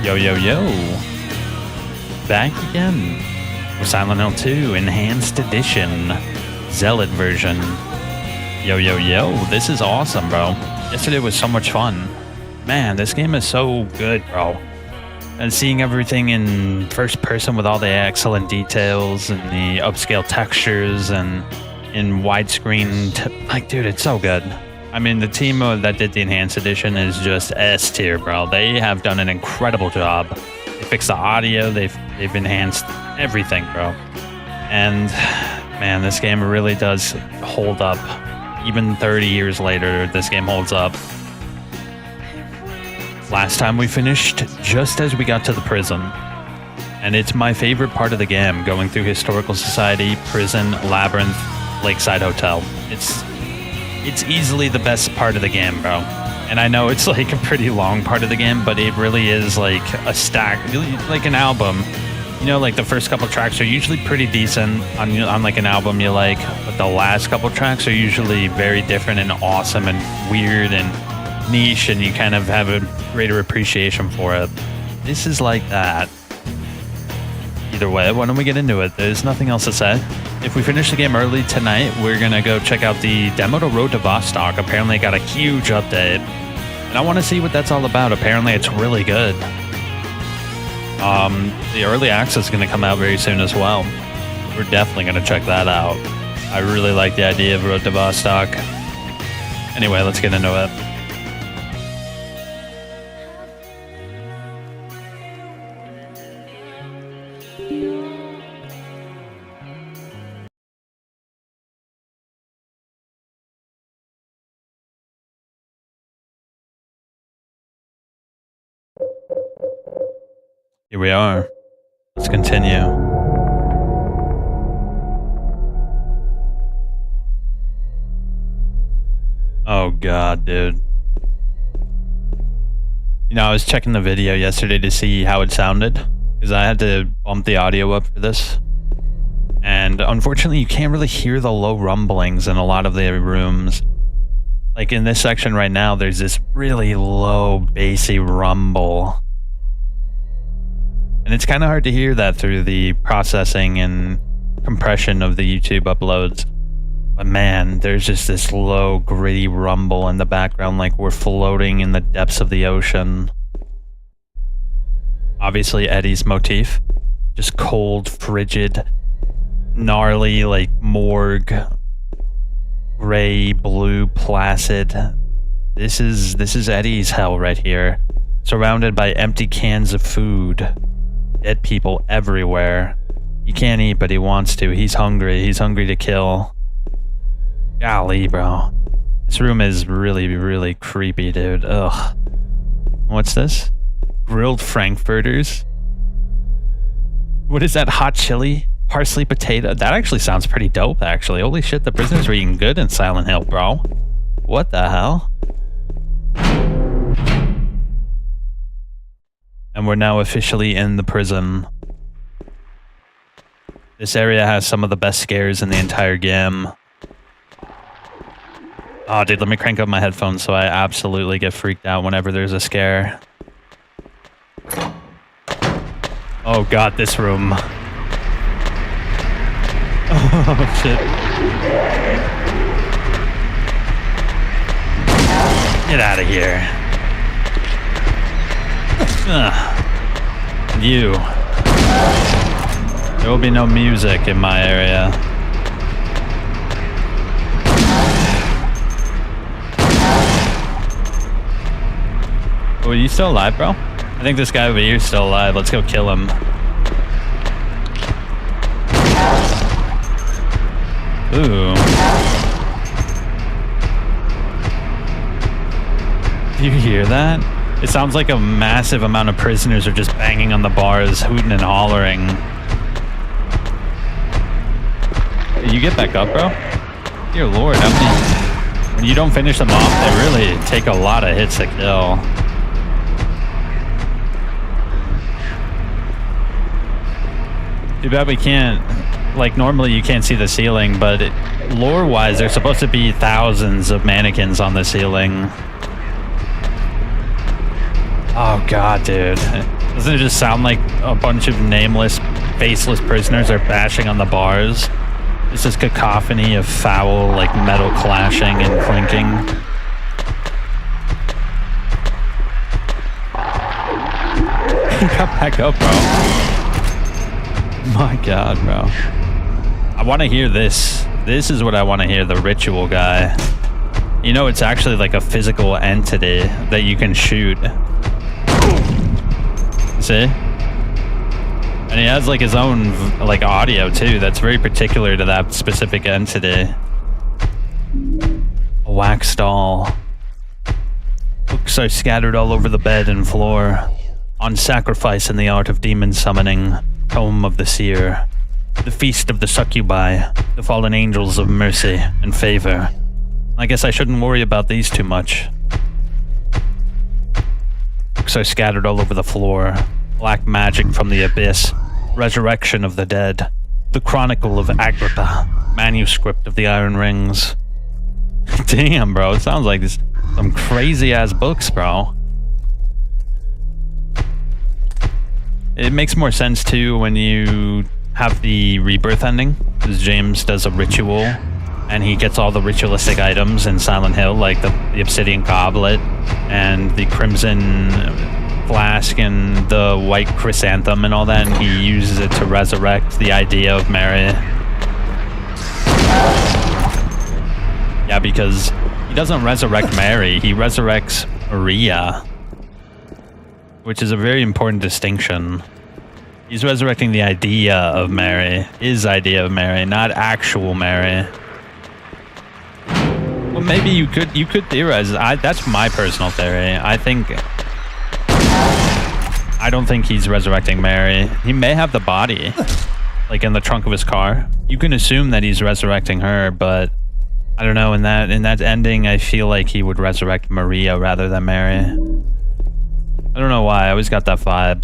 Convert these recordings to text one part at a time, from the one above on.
Yo, yo, yo. Back again with Silent Hill 2 Enhanced Edition. Zealot version. Yo, yo, yo. This is awesome, bro. Yesterday was so much fun. Man, this game is so good, bro. And seeing everything in first person with all the excellent details and the upscale textures and in widescreen. Like, dude, it's so good. I mean, the team that did the Enhanced Edition is just S tier, bro. They have done an incredible job. They fixed the audio. They've enhanced everything, bro. And man, this game really does hold up. Even 30 years later, this game holds up. Last time we finished just as we got to the prison. And it's my favorite part of the game, going through Historical Society, Prison, Labyrinth, Lakeside Hotel. It's easily the best part of the game, bro. And I know it's like a pretty long part of the game, but it really is like a stack, like an album. You know, like the first couple tracks are usually pretty decent on like an album you like, but the last couple tracks are usually very different and awesome and weird and niche, and you kind of have a greater appreciation for it. This is like that. Either way, why don't we get into it? There's nothing else to say. If we finish the game early tonight, we're gonna go check out the demo to Road to Vostok. Apparently it got a huge update, and I want to see what that's all about. Apparently it's really good. The early access is gonna come out very soon as well. We're definitely gonna check that out. I really like the idea of Road to Vostok. Anyway, let's get into it. Here we are. Let's continue. Oh god, dude. You know, I was checking the video yesterday to see how it sounded, because I had to bump the audio up for this. And unfortunately, you can't really hear the low rumblings in a lot of the rooms. Like in this section right now, there's this really low, bassy rumble. And it's kind of hard to hear that through the processing and compression of the YouTube uploads. But man, there's just this low, gritty rumble in the background like we're floating in the depths of the ocean. Obviously Eddie's motif. Just cold, frigid, gnarly, like morgue, gray, blue, placid. This is Eddie's hell right here. Surrounded by empty cans of food. Dead people everywhere. He can't eat, but he wants to. He's hungry. He's hungry to kill. Golly, bro. This room is really, really creepy, dude. Ugh. What's this? Grilled frankfurters? What is that? Hot chili? Parsley potato? That actually sounds pretty dope, actually. Holy shit, the prisoners were eating good in Silent Hill, bro. What the hell? And we're now officially in the prison. This area has some of the best scares in the entire game. Oh, dude, let me crank up my headphones so I absolutely get freaked out whenever there's a scare. Oh god, this room. Oh, shit. Get out of here. You. There will be no music in my area. Oh, are you still alive, bro? I think this guy over here is still alive. Let's go kill him. Ooh. Do you hear that? It sounds like a massive amount of prisoners are just banging on the bars, hooting and hollering. You get back up, bro? Dear Lord, when you don't finish them off, they really take a lot of hits to kill. Too bad we can't, like normally you can't see the ceiling, but lore-wise, there's supposed to be thousands of mannequins on the ceiling. Oh god, dude. Doesn't it just sound like a bunch of nameless, faceless prisoners are bashing on the bars? It's this cacophony of foul, like, metal clashing and clinking. He got back up, bro. My God, bro. I want to hear this. This is what I want to hear, the ritual guy. You know, it's actually like a physical entity that you can shoot. See? And he has like his own like audio too that's very particular to that specific entity. A wax doll. Books are scattered all over the bed and floor. On sacrifice in the art of demon summoning. Tome of the seer. The feast of the succubi. The fallen angels of mercy and favor. I guess I shouldn't worry about these too much. Books are scattered all over the floor. Black magic from the abyss. Resurrection of the dead. The Chronicle of Agrippa. Manuscript of the Iron Rings. Damn, bro. It sounds like some crazy ass books, bro. It makes more sense too when you have the rebirth ending, because James does a ritual and he gets all the ritualistic items in Silent Hill, like the obsidian goblet and the crimson flask and the white chrysanthemum and all that, and he uses it to resurrect the idea of Mary. Yeah, because he doesn't resurrect Mary, he resurrects Maria, which is a very important distinction. He's resurrecting the idea of Mary, his idea of Mary, not actual Mary. Well, maybe you could theorize. That's my personal theory. I don't think he's resurrecting Mary. He may have the body, like in the trunk of his car. You can assume that he's resurrecting her, but I don't know. In that ending, I feel like he would resurrect Maria rather than Mary. I don't know why. I always got that vibe.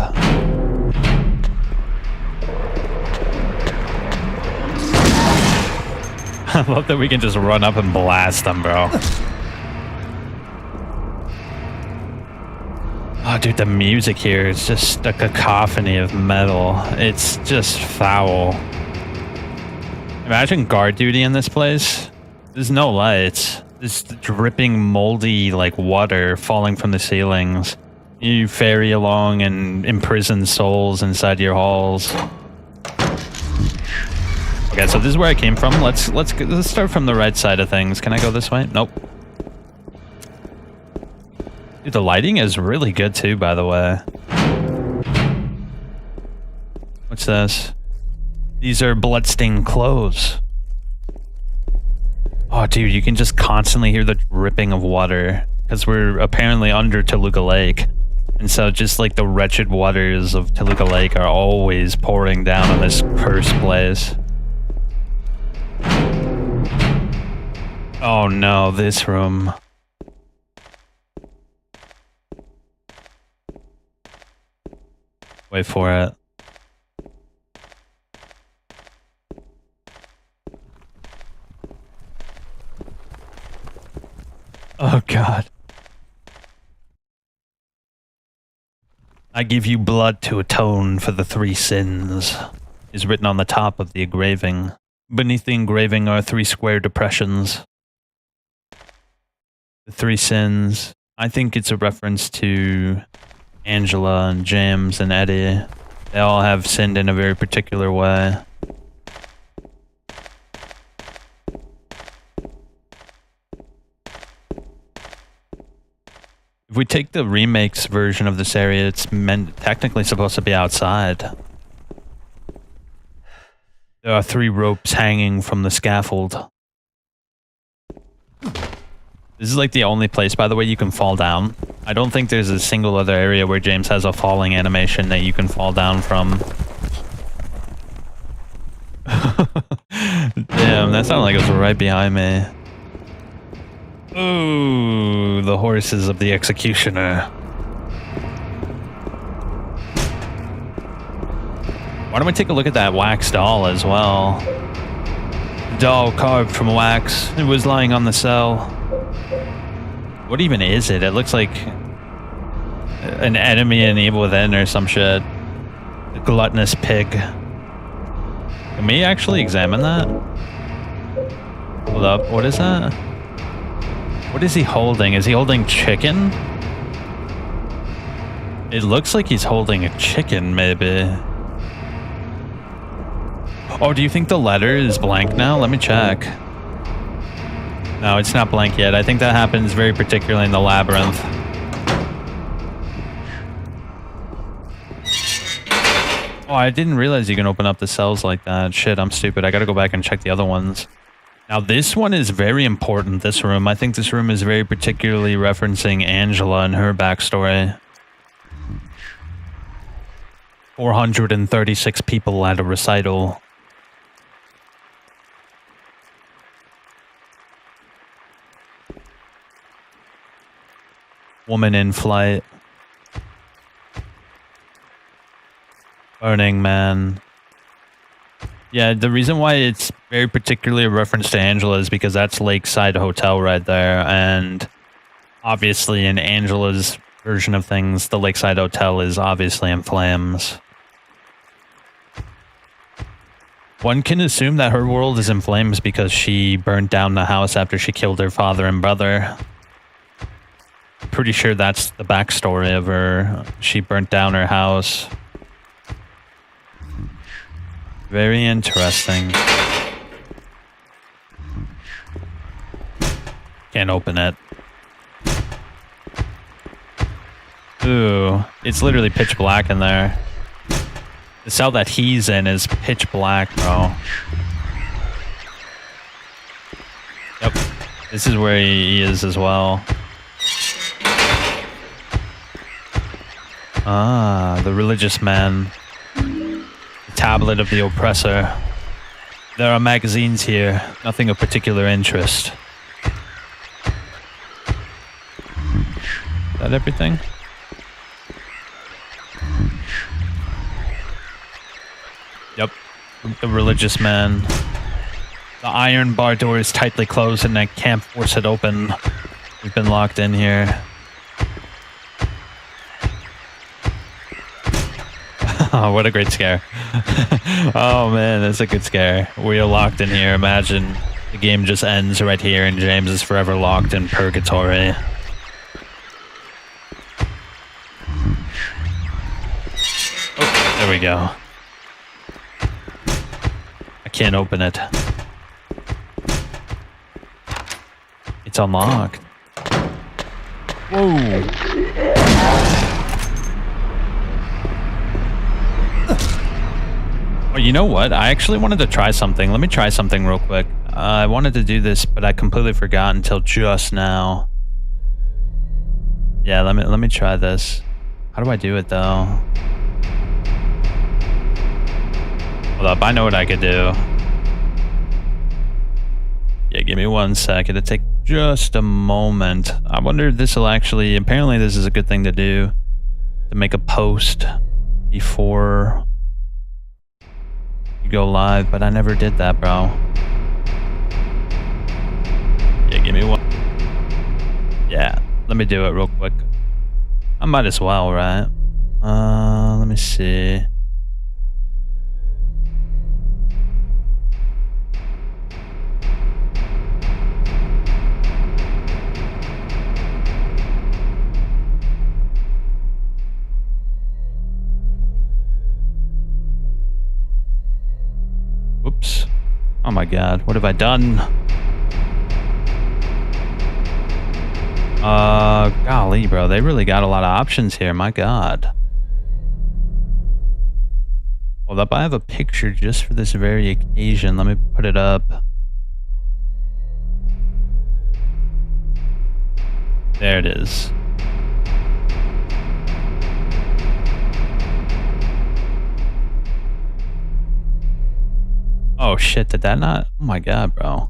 I love that we can just run up and blast them, bro. Oh, dude, the music here is just a cacophony of metal. It's just foul. Imagine guard duty in this place. There's no lights. There's dripping, moldy, like, water falling from the ceilings. You ferry along and imprison souls inside your halls. Okay, so this is where I came from. Let's start from the right side of things. Can I go this way? Nope. Dude, the lighting is really good too, by the way. What's this? These are bloodstained clothes. Oh, dude, you can just constantly hear the dripping of water because we're apparently under Toluca Lake. And so just like the wretched waters of Toluca Lake are always pouring down on this cursed place. Oh no, this room. Wait for it. Oh God. I give you blood to atone for the 3 sins, is written on the top of the engraving. Beneath the engraving are 3 square depressions. The 3 sins. I think it's a reference to Angela and James and Eddie. They all have sinned in a very particular way. If we take the remake's version of this area, it's technically supposed to be outside. There are 3 ropes hanging from the scaffold. This is like the only place, by the way, you can fall down. I don't think there's a single other area where James has a falling animation that you can fall down from. Damn, that sounded like it was right behind me. Ooh, the horses of the executioner. Why don't we take a look at that wax doll as well? Doll carved from wax. It was lying on the cell. What even is it? It looks like an enemy in Evil Within or some shit. A gluttonous pig. Can we actually examine that? Hold up, what is that? What is he holding? Is he holding chicken? It looks like he's holding a chicken, maybe. Oh, do you think the letter is blank now? Let me check. No, it's not blank yet. I think that happens very particularly in the labyrinth. Oh, I didn't realize you can open up the cells like that. Shit, I'm stupid. I gotta go back and check the other ones. Now, this one is very important, this room. I think this room is very particularly referencing Angela and her backstory. 436 people at a recital. Woman in flight. Burning Man. Yeah, the reason why it's very particularly a reference to Angela is because that's Lakeside Hotel right there. And obviously in Angela's version of things, the Lakeside Hotel is obviously in flames. One can assume that her world is in flames because she burnt down the house after she killed her father and brother. Pretty sure that's the backstory of her. She burnt down her house. Very interesting. Can't open it. Ooh, it's literally pitch black in there. The cell that he's in is pitch black, bro. Yep, this is where he is as well. Ah, the religious man. The tablet of the oppressor. There are magazines here, nothing of particular interest. Is that everything? Yep, the religious man. The iron bar door is tightly closed and I can't force it open. We've been locked in here. Oh, what a great scare. Oh man, that's a good scare. We are locked in here. Imagine the game just ends right here and James is forever locked in purgatory. Oh, there we go. I can't open it. It's unlocked. Whoa. Oh, you know what? I actually wanted to try something. Let me try something real quick. I wanted to do this, but I completely forgot until just now. Yeah, let me try this. How do I do it though? Hold up, I know what I could do. Yeah, give me 1 sec. It'll take just a moment. I wonder if this will actually... Apparently this is a good thing to do. To make a post before you go live, but I never did that, bro. Yeah, give me 1. Yeah, let me do it real quick. I might as well, right? Let me see. Whoops. Oh my god, what have I done? Golly, bro, they really got a lot of options here, my god. Hold up, I have a picture just for this very occasion. Let me put it up. There it is. Oh shit, did that not? Oh my god, bro.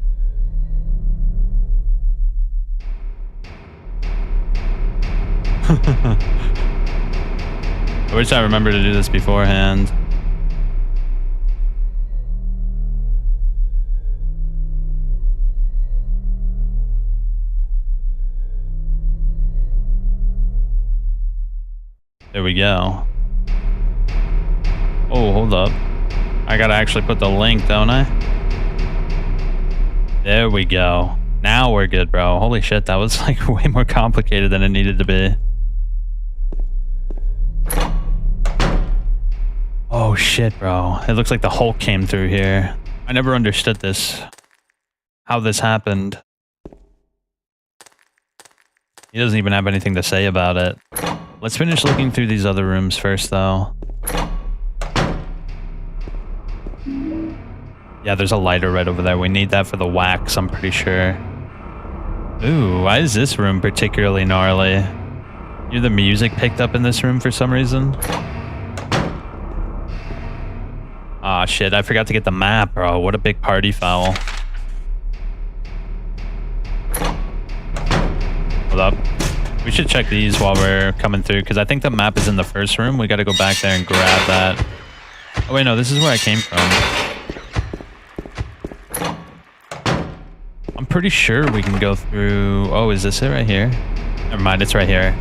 I wish I remembered to do this beforehand. There we go. Oh, hold up. I gotta actually put the link, don't I? There we go. Now we're good, bro. Holy shit, that was like way more complicated than it needed to be. Oh shit, bro. It looks like the Hulk came through here. I never understood this. How this happened. He doesn't even have anything to say about it. Let's finish looking through these other rooms first, though. Yeah, there's a lighter right over there. We need that for the wax, I'm pretty sure. Ooh, why is this room particularly gnarly? You the music picked up in this room for some reason? Aw, shit, I forgot to get the map, bro. What a big party foul. Hold up. We should check these while we're coming through, because I think the map is in the first room. We gotta go back there and grab that. Oh, wait, no, this is where I came from. I'm pretty sure we can go through... Oh, is this it right here? Never mind, it's right here.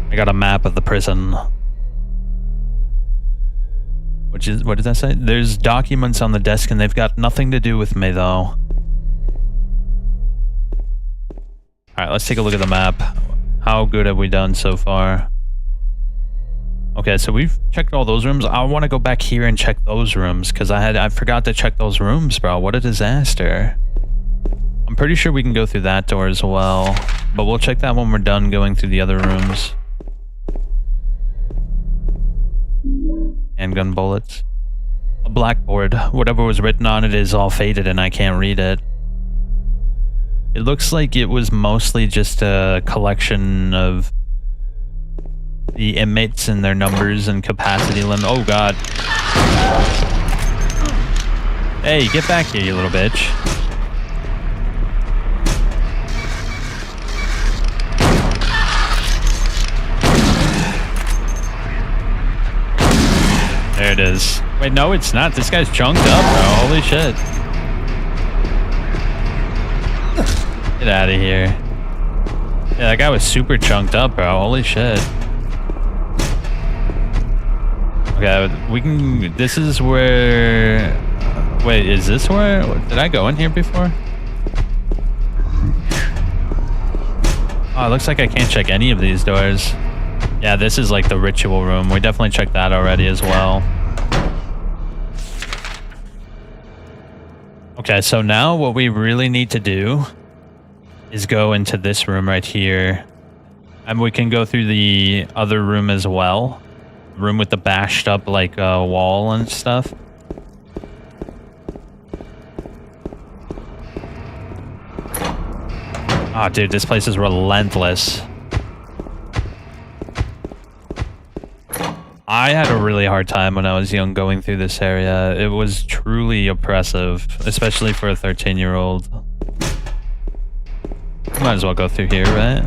I got a map of the prison. Which is... What did that say? There's documents on the desk and they've got nothing to do with me, though. Alright, let's take a look at the map. How good have we done so far? Okay, so we've checked all those rooms. I want to go back here and check those rooms, because I forgot to check those rooms, bro. What a disaster. I'm pretty sure we can go through that door as well, but we'll check that when we're done going through the other rooms. Handgun bullets. A blackboard. Whatever was written on it is all faded and I can't read it. It looks like it was mostly just a collection of the inmates and their numbers and capacity limit. Oh god. Hey, get back here, you little bitch. There it is. Wait, no, it's not. This guy's chunked up, bro. Holy shit. Get out of here. Yeah, that guy was super chunked up, bro. Holy shit. Okay, we can... This is where... Wait, is this where... Did I go in here before? Oh, it looks like I can't check any of these doors. Yeah, this is like the ritual room. We definitely checked that already as well. Okay, so now what we really need to do is go into this room right here. And we can go through the other room as well. Room with the bashed up like wall and stuff. Oh, dude, this place is relentless. I had a really hard time when I was young going through this area. It was truly oppressive, especially for a 13-year-old. Might as well go through here, right?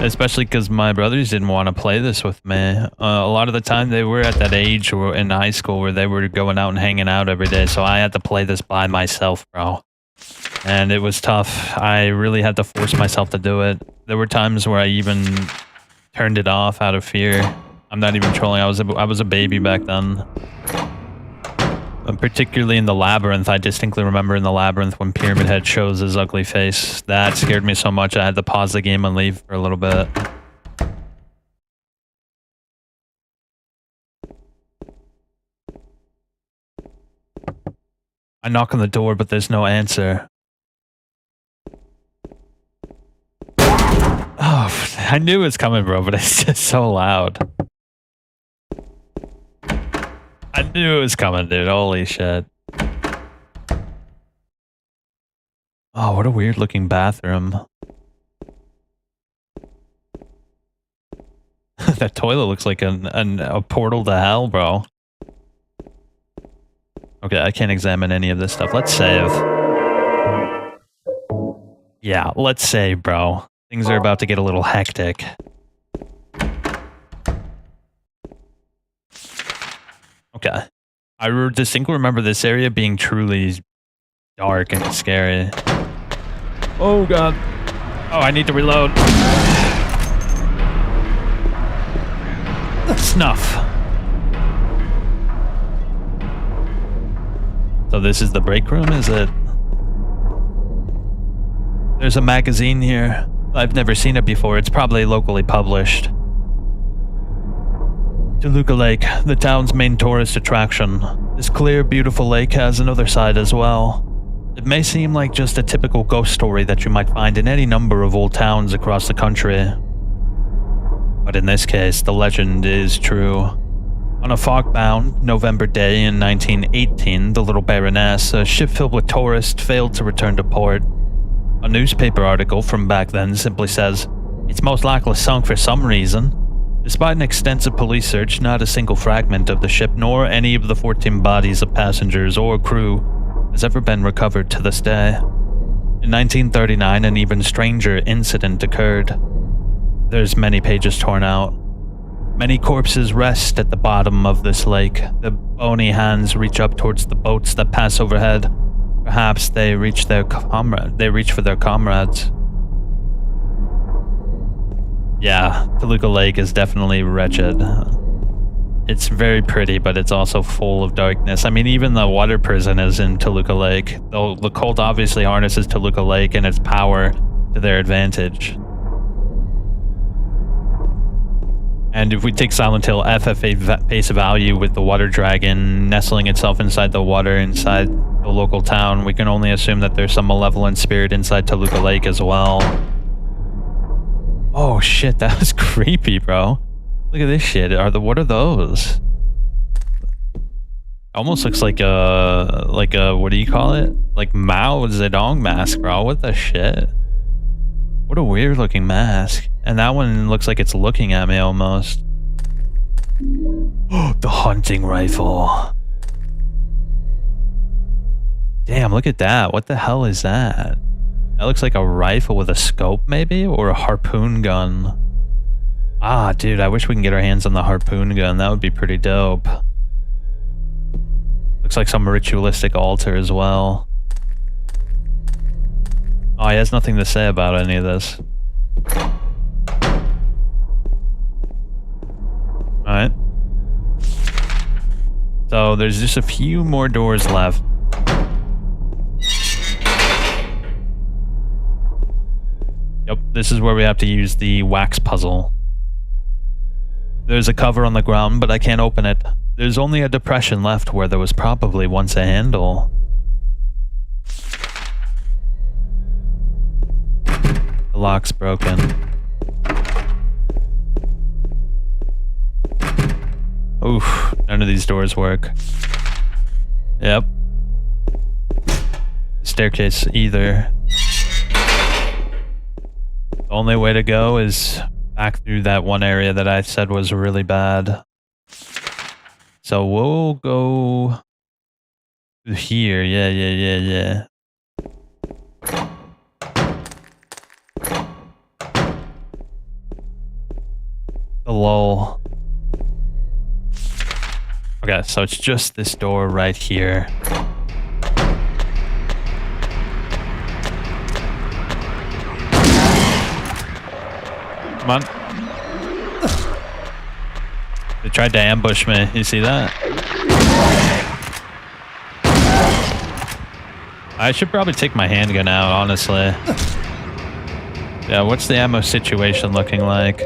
Especially because my brothers didn't want to play this with me. A lot of the time they were at that age or in high school where they were going out and hanging out every day, so I had to play this by myself, bro. And it was tough. I really had to force myself to do it. There were times where I even turned it off out of fear. I'm not even trolling. I was a baby back then. Particularly in the labyrinth. I distinctly remember in the labyrinth when Pyramid Head shows his ugly face. That scared me so much I had to pause the game and leave for a little bit. I knock on the door, but there's no answer. Oh, I knew it was coming, bro, but it's just so loud. I knew it was coming, dude. Holy shit. Oh, what a weird looking bathroom. That toilet looks like a portal to hell, bro. Okay, I can't examine any of this stuff. Let's save. Yeah, let's save, bro. Things are about to get a little hectic. Okay. I distinctly remember this area being truly dark and scary. Oh, God. Oh, I need to reload. Snuff. So this is the break room, is it? There's a magazine here. I've never seen it before. It's probably locally published. Toluca Lake, the town's main tourist attraction. This clear, beautiful lake has another side as well. It may seem like just a typical ghost story that you might find in any number of old towns across the country. But in this case, the legend is true. On a fog-bound November day in 1918, the Little Baroness, a ship filled with tourists, failed to return to port. A newspaper article from back then simply says, "It's most likely sunk for some reason." Despite an extensive police search, not a single fragment of the ship nor any of the 14 bodies of passengers or crew has ever been recovered to this day. In 1939, an even stranger incident occurred. There's many pages torn out. Many corpses rest at the bottom of this lake. The bony hands reach up towards the boats that pass overhead. Perhaps they reach for their comrades. Yeah, Toluca Lake is definitely wretched. It's very pretty, but it's also full of darkness. I mean, even the water prison is in Toluca Lake, though the cult obviously harnesses Toluca Lake and its power to their advantage. And if we take Silent Hill F at face value with the water dragon nestling itself inside the water inside the local town, we can only assume that there's some malevolent spirit inside Toluca Lake as well. Oh shit, that was creepy, bro. Look at this shit. What are those? Almost looks like a what do you call it? Like Mao Zedong mask, bro. What the shit? What a weird looking mask. And that one looks like it's looking at me almost. Oh, the hunting rifle. Damn, look at that. What the hell is that? That looks like a rifle with a scope, maybe? Or a harpoon gun. Ah, dude, I wish we can get our hands on the harpoon gun. That would be pretty dope. Looks like some ritualistic altar as well. Oh, he has nothing to say about any of this. Alright. So, there's just a few more doors left. Yep, this is where we have to use the wax puzzle. There's a cover on the ground, but I can't open it. There's only a depression left where there was probably once a handle. The lock's broken. Oof, none of these doors work. Yep. Staircase either. The only way to go is back through that one area that I said was really bad. So we'll go through here. Yeah. The lull. Okay, so it's just this door right here. Come on. They tried to ambush me. You see that? I should probably take my handgun out, honestly. Yeah, what's the ammo situation looking like?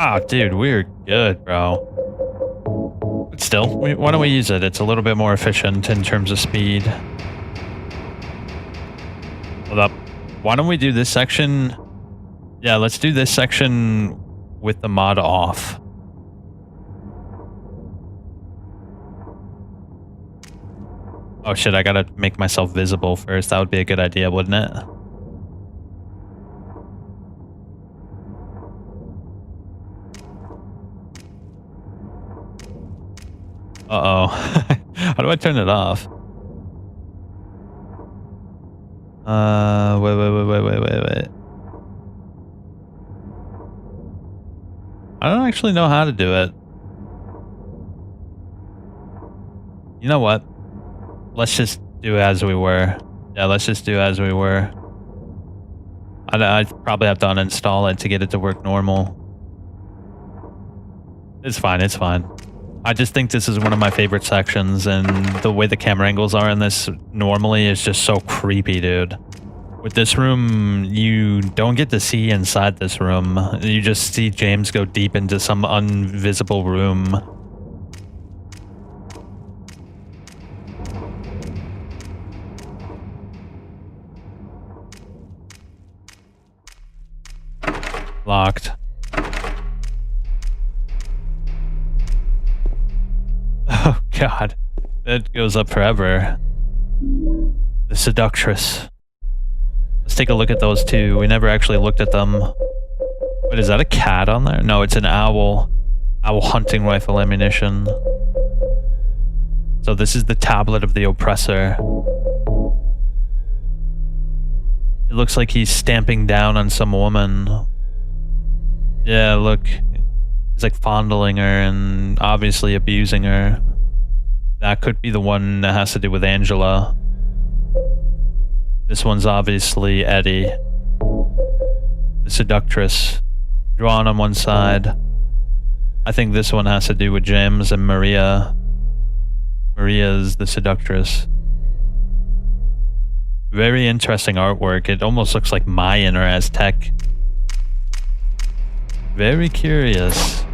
Oh, dude, we're good, bro. But still, why don't we use it? It's a little bit more efficient in terms of speed. Hold up. Why don't we do this section? Yeah, let's do this section with the mod off. Oh shit, I gotta make myself visible first. That would be a good idea, wouldn't it? Uh-oh. How do I turn it off? Wait. I don't actually know how to do it. You know what? Let's just do as we were. Yeah, let's just do as we were. I'd probably have to uninstall it to get it to work normal. It's fine, it's fine. I just think this is one of my favorite sections, and the way the camera angles are in this normally is just so creepy, dude. With this room, you don't get to see inside this room. You just see James go deep into some invisible room. Locked. Oh, God. That goes up forever. The seductress. Let's take a look at those two. We never actually looked at them. Wait, is that a cat on there? No, it's an owl. Owl hunting rifle ammunition. So this is the tablet of the oppressor. It looks like he's stamping down on some woman. Yeah, look. He's like fondling her and obviously abusing her. That could be the one that has to do with Angela. This one's obviously Eddie. The seductress. Drawn on one side. I think this one has to do with James and Maria. Maria's the seductress. Very interesting artwork. It almost looks like Mayan or Aztec. Very curious.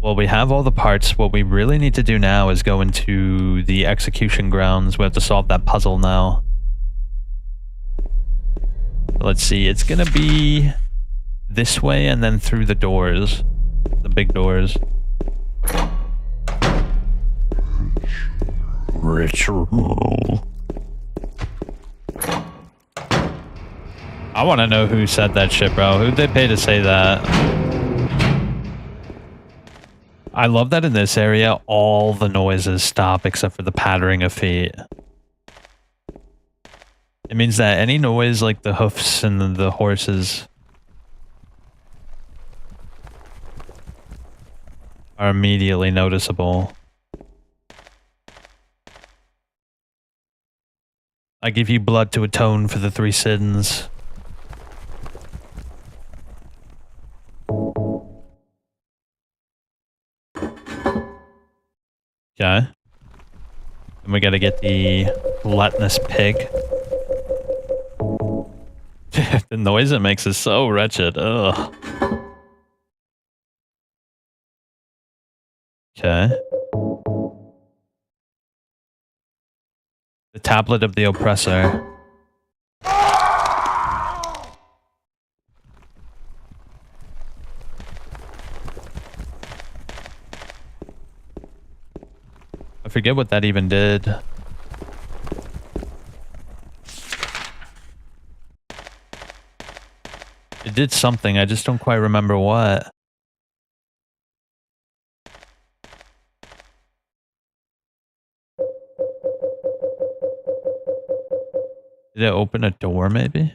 Well, we have all the parts. What we really need to do now is go into the execution grounds. We have to solve that puzzle now. Let's see. It's going to be this way and then through the doors. The big doors. Ritual. I want to know who said that shit, bro. Who'd they pay to say that? I love that in this area, all the noises stop except for the pattering of feet. It means that any noise like the hoofs and the horses are immediately noticeable. I give you blood to atone for the 3 sins. Okay. And we gotta get the gluttonous pig. The noise it makes is so wretched. Ugh. Okay. The tablet of the oppressor. I forget what that even did. It did something, I just don't quite remember what. Did it open a door, maybe?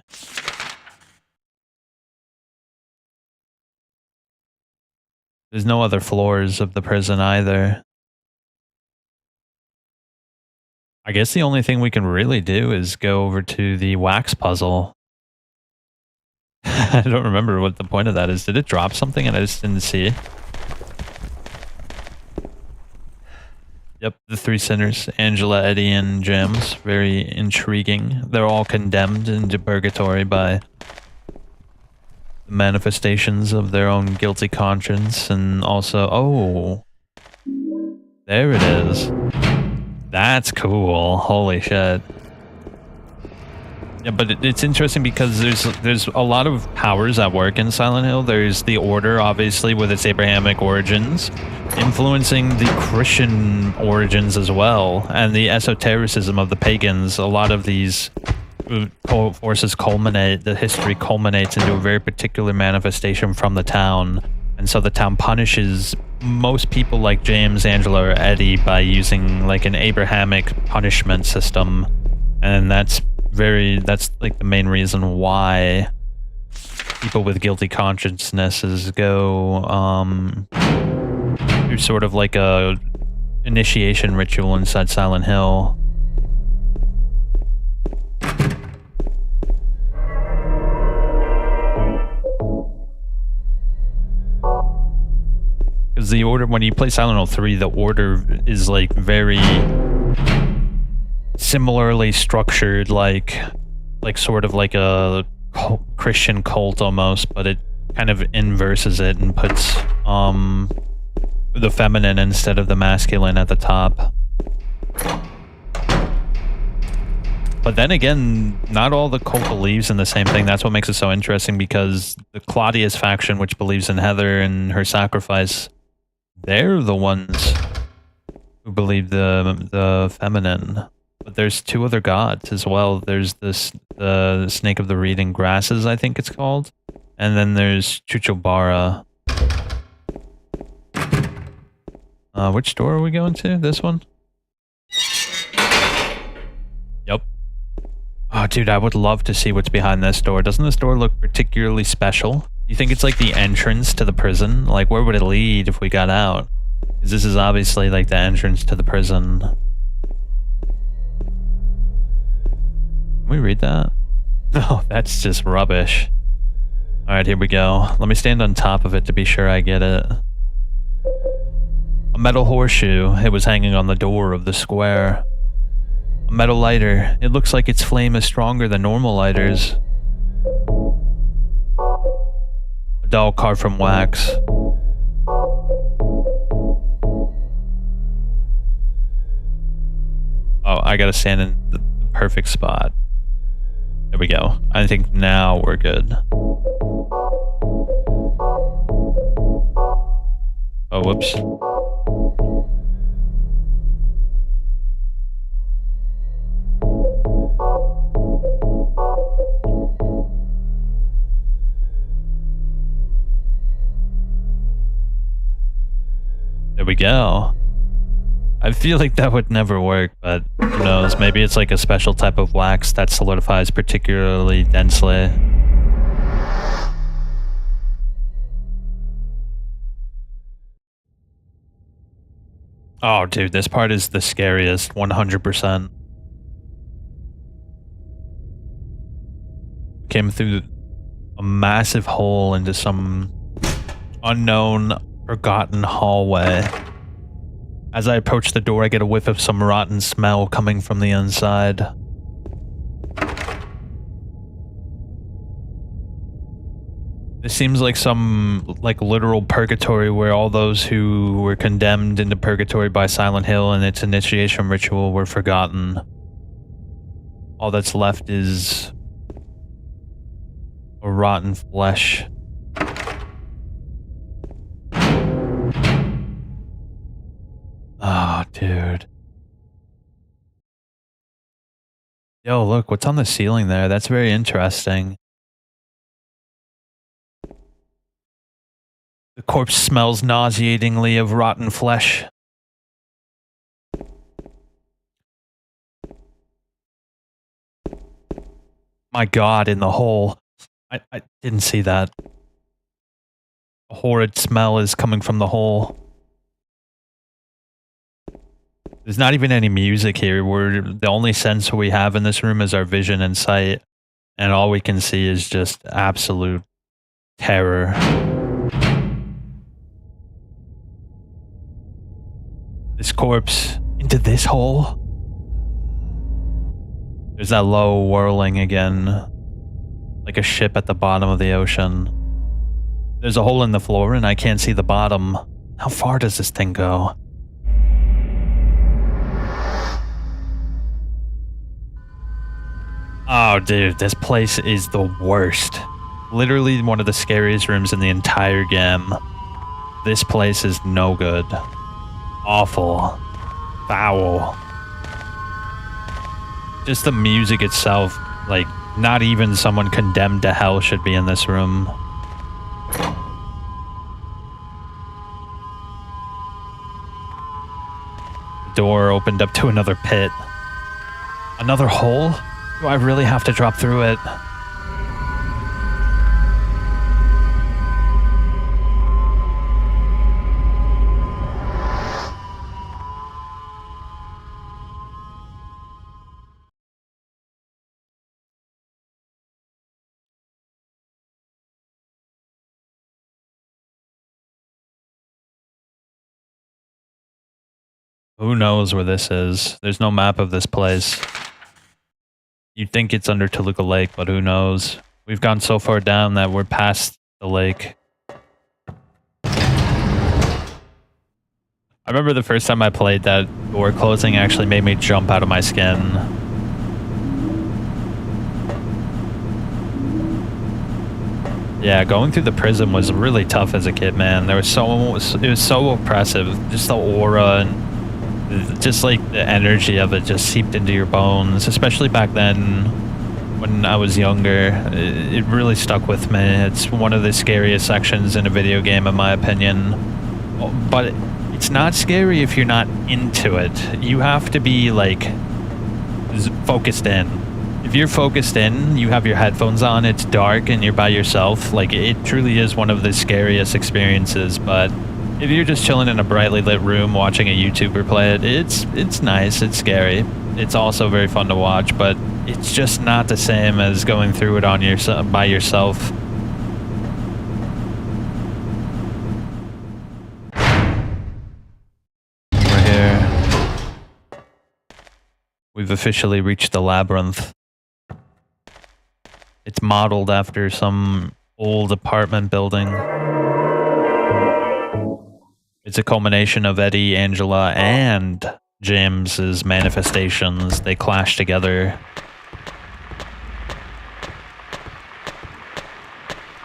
There's no other floors of the prison either. I guess the only thing we can really do is go over to the wax puzzle. I don't remember what the point of that is. Did it drop something and I just didn't see it? Yep, the 3 sinners, Angela, Eddie, and James. Very intriguing. They're all condemned into purgatory by the manifestations of their own guilty conscience, and also, oh, there it is. That's cool. Holy shit. Yeah, but it's interesting because there's a lot of powers at work in Silent Hill. There's the Order, obviously, with its Abrahamic origins, influencing the Christian origins as well, and the esotericism of the pagans. A lot of these forces culminate, the history culminates into a very particular manifestation from the town. And so the town punishes most people like James, Angela, or Eddie by using like an Abrahamic punishment system. And that's like the main reason why people with guilty consciousnesses go through sort of like a initiation ritual inside Silent Hill. Because the order, when you play Silent Hill 3, the order is like very similarly structured, like sort of like a Christian cult almost, but it kind of inverses it and puts the feminine instead of the masculine at the top. But then again, not all the cult believes in the same thing. That's what makes it so interesting, because the Claudius faction, which believes in Heather and her sacrifice, they're the ones who believe the feminine. But there's two other gods as well. There's the Snake of the Reed and Grasses, I think it's called. And then there's Chuchobara. Which door are we going to? This one? Yep. Oh, dude, I would love to see what's behind this door. Doesn't this door look particularly special? You think it's like the entrance to the prison? Like, where would it lead if we got out? Because this is obviously like the entrance to the prison. Can we read that? No, that's just rubbish. Alright, here we go. Let me stand on top of it to be sure I get it. A metal horseshoe. It was hanging on the door of the square. A metal lighter. It looks like its flame is stronger than normal lighters. A doll carved from wax. Oh, I gotta stand in the perfect spot. There we go. I think now we're good. Oh, whoops. There we go. I feel like that would never work, but who knows? Maybe it's like a special type of wax that solidifies particularly densely. Oh, dude, this part is the scariest, 100%. Came through a massive hole into some unknown, forgotten hallway. As I approach the door, I get a whiff of some rotten smell coming from the inside. This seems like some, literal purgatory where all those who were condemned into purgatory by Silent Hill and its initiation ritual were forgotten. All that's left is a rotten flesh. Oh, dude. Yo, look, what's on the ceiling there? That's very interesting. The corpse smells nauseatingly of rotten flesh. My God, in the hole. I didn't see that. A horrid smell is coming from the hole. There's not even any music here. The only sense we have in this room is our vision and sight, and all we can see is just absolute terror. This corpse into this hole. There's that low whirling again, like a ship at the bottom of the ocean. There's a hole in the floor and I can't see the bottom. How far does this thing go? Oh, dude, this place is the worst. Literally one of the scariest rooms in the entire game. This place is no good. Awful. Foul. Just the music itself, like, not even someone condemned to hell should be in this room. The door opened up to another pit. Another hole? Do I really have to drop through it? Who knows where this is? There's no map of this place. You'd think it's under Toluca Lake, but who knows? We've gone so far down that we're past the lake. I remember the first time I played that, door closing actually made me jump out of my skin. Yeah, going through the prism was really tough as a kid, man. It was so oppressive. Just the aura and just like the energy of it just seeped into your bones, especially back then when I was younger. It really stuck with me. It's one of the scariest sections in a video game, in my opinion. But it's not scary if you're not into it. You have to be like focused in. If you're focused in, you have your headphones on, it's dark and you're by yourself, like it truly is one of the scariest experiences. But if you're just chilling in a brightly lit room watching a YouTuber play it, it's nice, it's scary. It's also very fun to watch, but it's just not the same as going through it on by yourself. We're here. We've officially reached the labyrinth. It's modeled after some old apartment building. It's a culmination of Eddie, Angela, and James's manifestations. They clash together.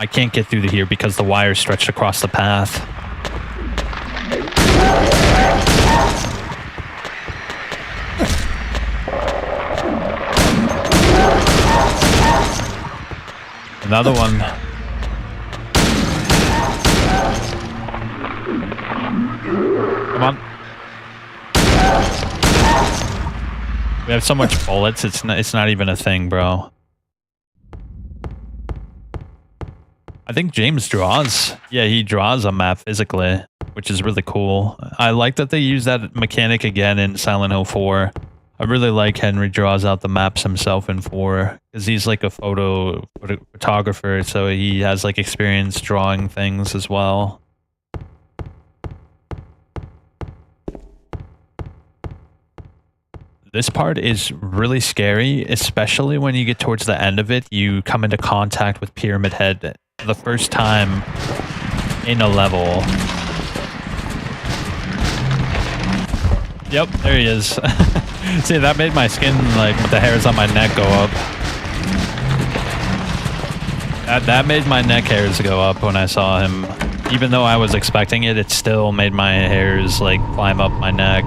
I can't get through to here because the wire stretched across the path. Another one. Come on. We have so much bullets, it's not even a thing, bro. I think James draws. Yeah, he draws a map physically, which is really cool. I like that they use that mechanic again in Silent Hill 4. I really like Henry draws out the maps himself in 4, because he's like a photographer, so he has like experience drawing things as well. This part is really scary, especially when you get towards the end of it. You come into contact with Pyramid Head the first time in a level. Yep, there he is. See, that made my skin, like, with the hairs on my neck go up. That made my neck hairs go up when I saw him. Even though I was expecting it, it still made my hairs, like, climb up my neck.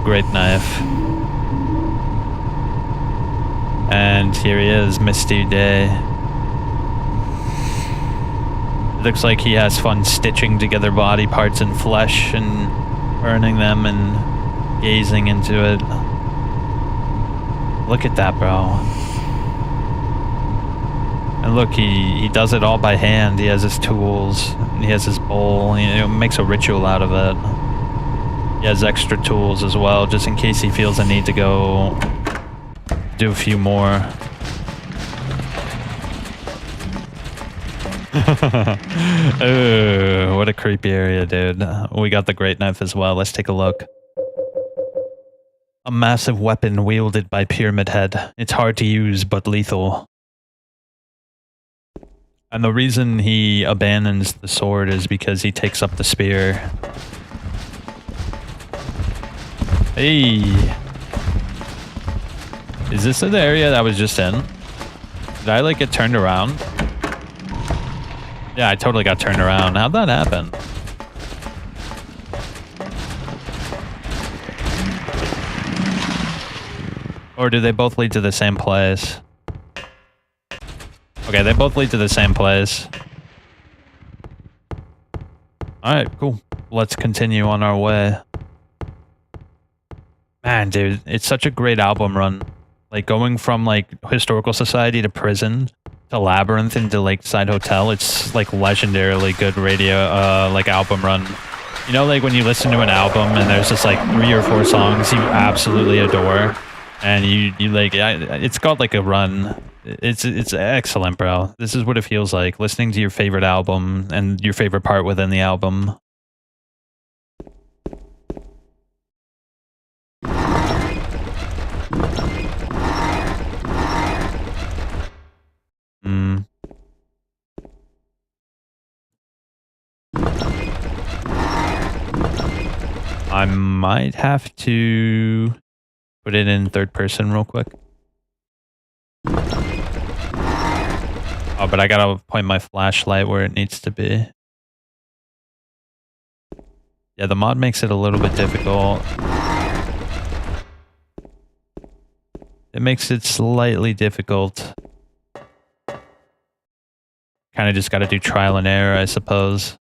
Great knife. And here he is, Misty Day. Looks like he has fun stitching together body parts and flesh and burning them and gazing into it. Look at that, bro. And look, he does it all by hand. He has his tools, and he has his bowl. He makes a ritual out of it. He has extra tools as well, just in case he feels a need to go do a few more. Ooh, what a creepy area, dude. We got the great knife as well. Let's take a look. A massive weapon wielded by Pyramid Head. It's hard to use, but lethal. And the reason he abandons the sword is because he takes up the spear. Hey! Is this the area that I was just in? Did I like get turned around? Yeah, I totally got turned around. How'd that happen? Or do they both lead to the same place? Okay, they both lead to the same place. Alright, cool. Let's continue on our way. Man, dude, it's such a great album run. Like, going from, like, Historical Society to Prison to Labyrinth into Lakeside Hotel, it's, like, legendarily good radio, like, album run. You know, like, when you listen to an album and there's just, like, 3 or 4 songs you absolutely adore, and you like, it's got, like, a run. It's excellent, bro. This is what it feels like, listening to your favorite album and your favorite part within the album. I might have to put it in third person real quick. Oh, but I gotta point my flashlight where it needs to be. Yeah, the mod makes it a little bit difficult. It makes it slightly difficult. Kind of just gotta do trial and error, I suppose.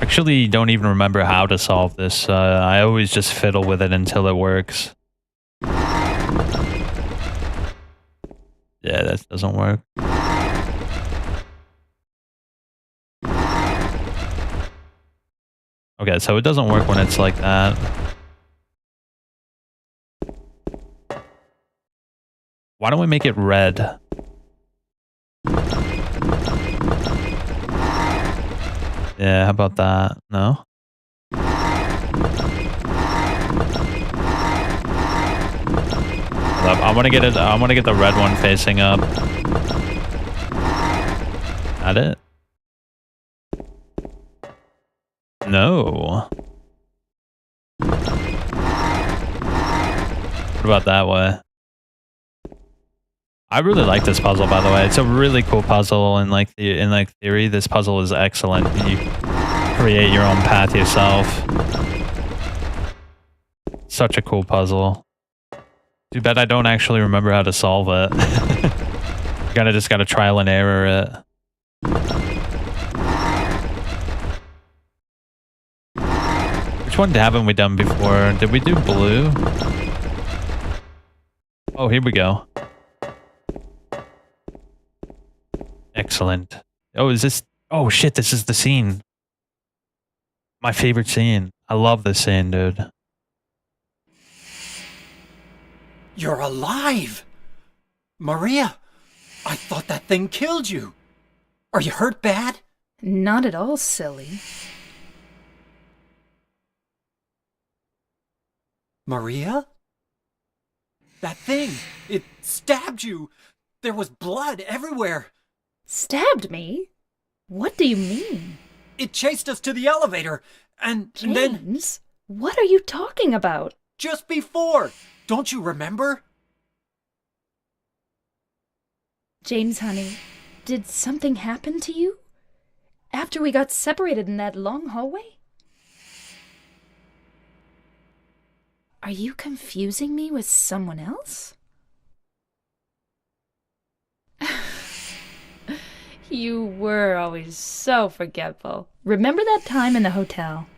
Actually, don't even remember how to solve this. I always just fiddle with it until it works. Yeah, that doesn't work. Okay, so it doesn't work when it's like that. Why don't we make it red? Yeah, how about that? No? I want to get it. I want to get the red one facing up. That it? No. What about that way? I really like this puzzle, by the way. It's a really cool puzzle, and like theory, this puzzle is excellent. You create your own path yourself. Such a cool puzzle. Too bad I don't actually remember how to solve it. You just gotta trial and error it. Which one haven't we done before? Did we do blue? Oh, here we go. Excellent. Oh, is this... Oh, shit, this is the scene. My favorite scene. I love this scene, dude. You're alive! Maria, I thought that thing killed you. Are you hurt bad? Not at all, silly. Maria? That thing, it stabbed you. There was blood everywhere. Stabbed me? What do you mean? It chased us to the elevator, and then... James, what are you talking about? Just before! Don't you remember? James, honey, did something happen to you? After we got separated in that long hallway? Are you confusing me with someone else? You were always so forgetful. Remember that time in the hotel?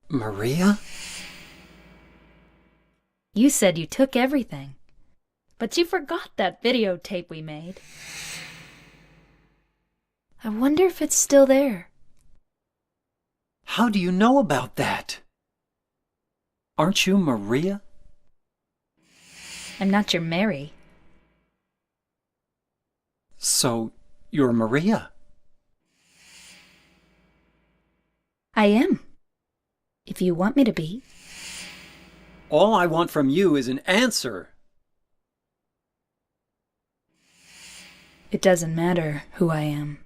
Maria? You said you took everything, but you forgot that videotape we made. I wonder if it's still there. How do you know about that? Aren't you Maria? I'm not your Mary. So, you're Maria? I am. If you want me to be. All I want from you is an answer. It doesn't matter who I am.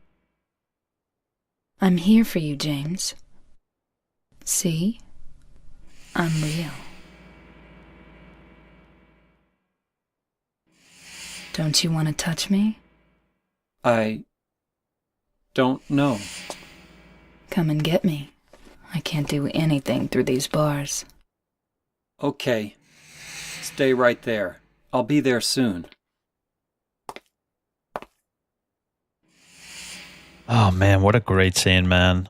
I'm here for you, James. See? I'm real. Don't you want to touch me? I don't know. Come and get me. I can't do anything through these bars. Okay. Stay right there. I'll be there soon. Oh man, what a great scene, man.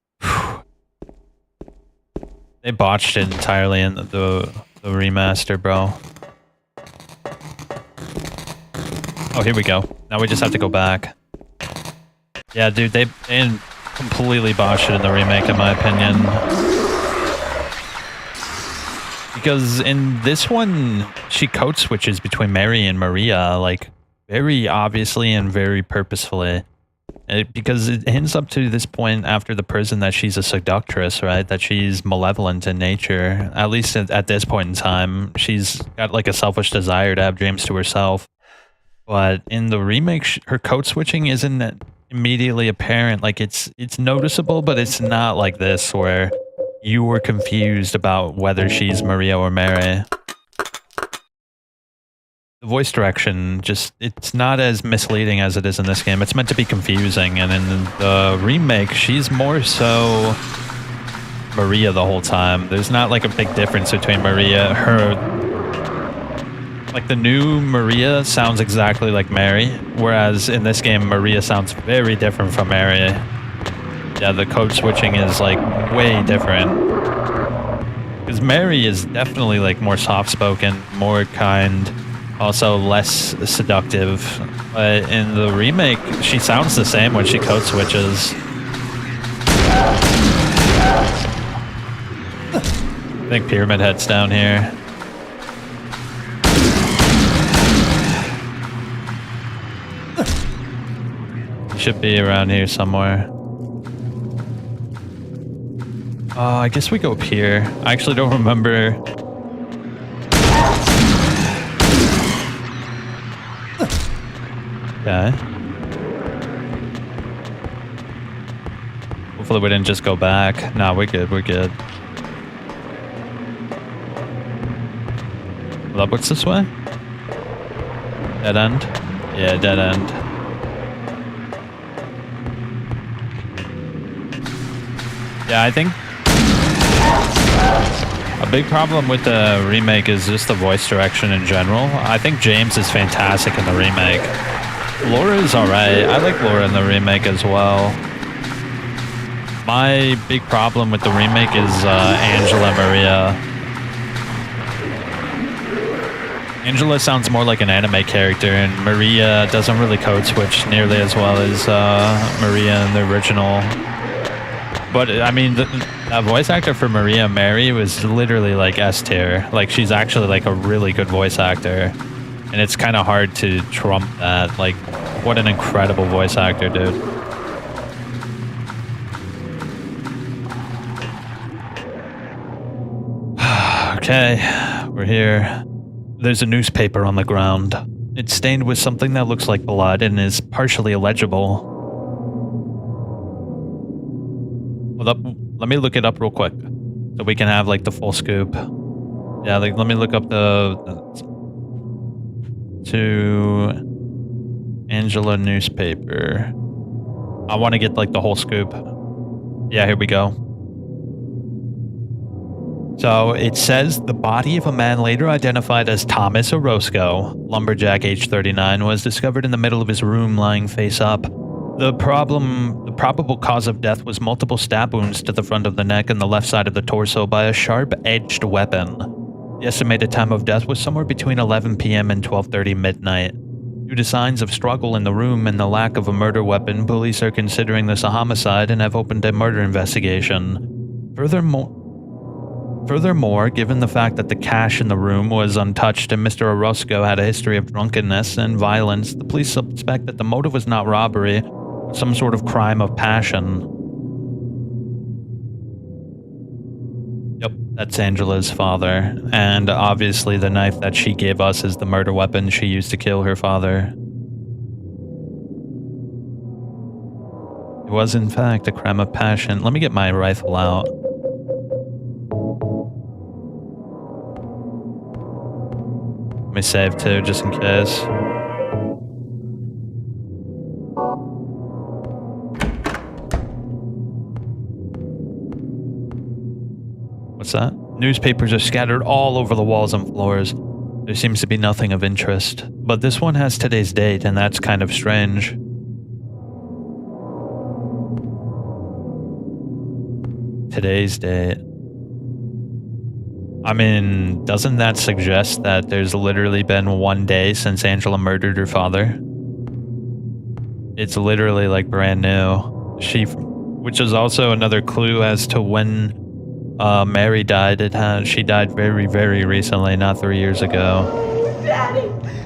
They botched it entirely in the remaster, bro. Oh, here we go. Now we just have to go back. Yeah, dude, they completely botched it in the remake, in my opinion. Because in this one, she code switches between Mary and Maria, like, very obviously and very purposefully. Because it hints up to this point after the prison that she's a seductress, right? That she's malevolent in nature. At least at this point in time, she's got like a selfish desire to have James to herself. But in the remake, her code switching isn't immediately apparent. Like it's noticeable, but it's not like this where you were confused about whether she's Maria or Mary. The voice direction it's not as misleading as it is in this game. It's meant to be confusing, and in the remake, she's more so Maria the whole time. There's not like a big difference between Maria, like the new Maria sounds exactly like Mary, whereas in this game, Maria sounds very different from Mary. Yeah, the code switching is like way different. Because Mary is definitely like more soft-spoken, more kind, also less seductive. But in the remake, she sounds the same when she code switches. I think Pyramid Head's down here. Should be around here somewhere. Oh, I guess we go up here. I actually don't remember. Okay. Hopefully we didn't just go back. Nah, we're good, we're good. Well, what's this way? Dead end? Yeah, dead end. Yeah, I think a big problem with the remake is just the voice direction in general. I think James is fantastic in the remake. Laura is alright. I like Laura in the remake as well. My big problem with the remake is Angela Maria. Angela sounds more like an anime character, and Maria doesn't really code switch nearly as well as Maria in the original. But I mean, that voice actor for Maria Mary was literally like S tier. Like she's actually like a really good voice actor, and it's kind of hard to trump that. Like, what an incredible voice actor, dude. Okay, we're here. There's a newspaper on the ground. It's stained with something that looks like blood and is partially illegible. Hold up, let me look it up real quick so we can have like the full scoop. Yeah, like, let me look up to Angela newspaper. I want to get like the whole scoop. Yeah, here we go. So it says the body of a man later identified as Thomas Orozco, lumberjack age 39, was discovered in the middle of his room lying face up. The probable cause of death was multiple stab wounds to the front of the neck and the left side of the torso by a sharp-edged weapon. The estimated time of death was somewhere between 11 p.m. and 12:30 midnight. Due to signs of struggle in the room and the lack of a murder weapon, police are considering this a homicide and have opened a murder investigation. Furthermore, given the fact that the cash in the room was untouched and Mr. Orozco had a history of drunkenness and violence, the police suspect that the motive was not robbery, but some sort of crime of passion. Yep, that's Angela's father. And obviously the knife that she gave us is the murder weapon she used to kill her father. It was in fact a crime of passion. Let me get my rifle out. Let me save too, just in case. What's that? Newspapers are scattered all over the walls and floors. There seems to be nothing of interest. But this one has today's date, and that's kind of strange. Today's date. I mean, doesn't that suggest that there's literally been one day since Angela murdered her father? It's literally like brand new. Which is also another clue as to when Mary died. She died very, very recently, not 3 years ago. Daddy, please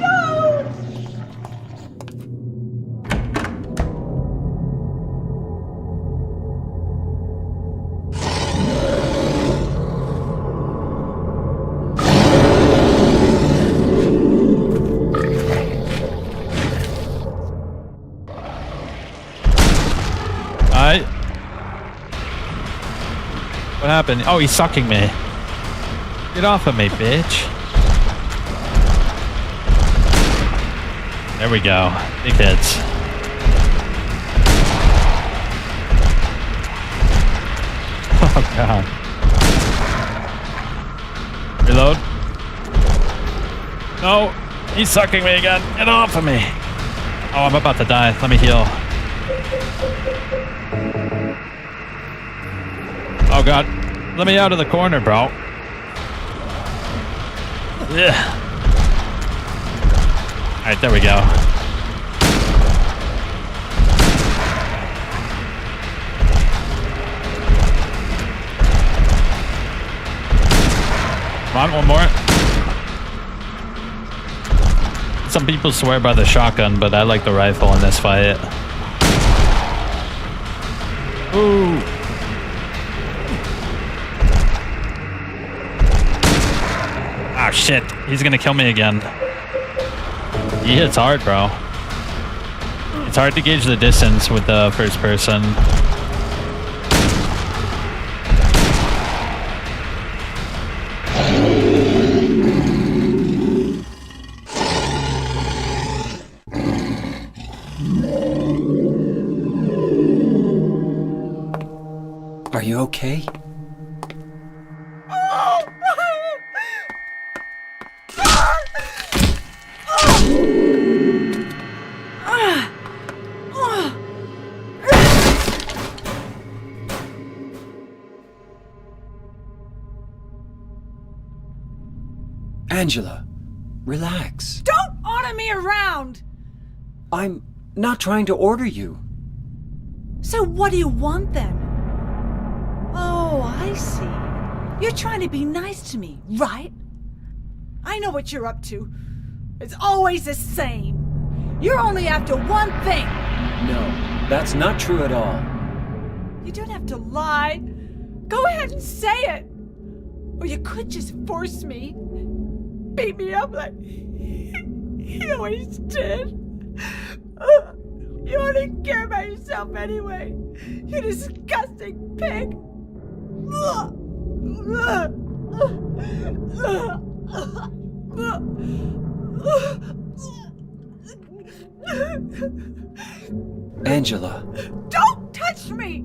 don't! happened? Oh, he's sucking me. Get off of me, bitch. There we go. Big hits. Oh, God. Reload. No. He's sucking me again. Get off of me. Oh, I'm about to die. Let me heal. Oh, God. Let me out of the corner, bro. Yeah. Alright, there we go. Come on, one more. Some people swear by the shotgun, but I like the rifle in this fight. Ooh. Ah, shit. He's gonna kill me again. He hits hard, bro. It's hard to gauge the distance with the first person. Are you okay? Angela, relax. Don't order me around! I'm not trying to order you. So what do you want then? Oh, I see. You're trying to be nice to me, right? I know what you're up to. It's always the same. You're only after one thing. No, that's not true at all. You don't have to lie. Go ahead and say it. Or you could just force me. Beat me up like you always did. You only care about yourself anyway. You disgusting pig. Angela. Don't touch me!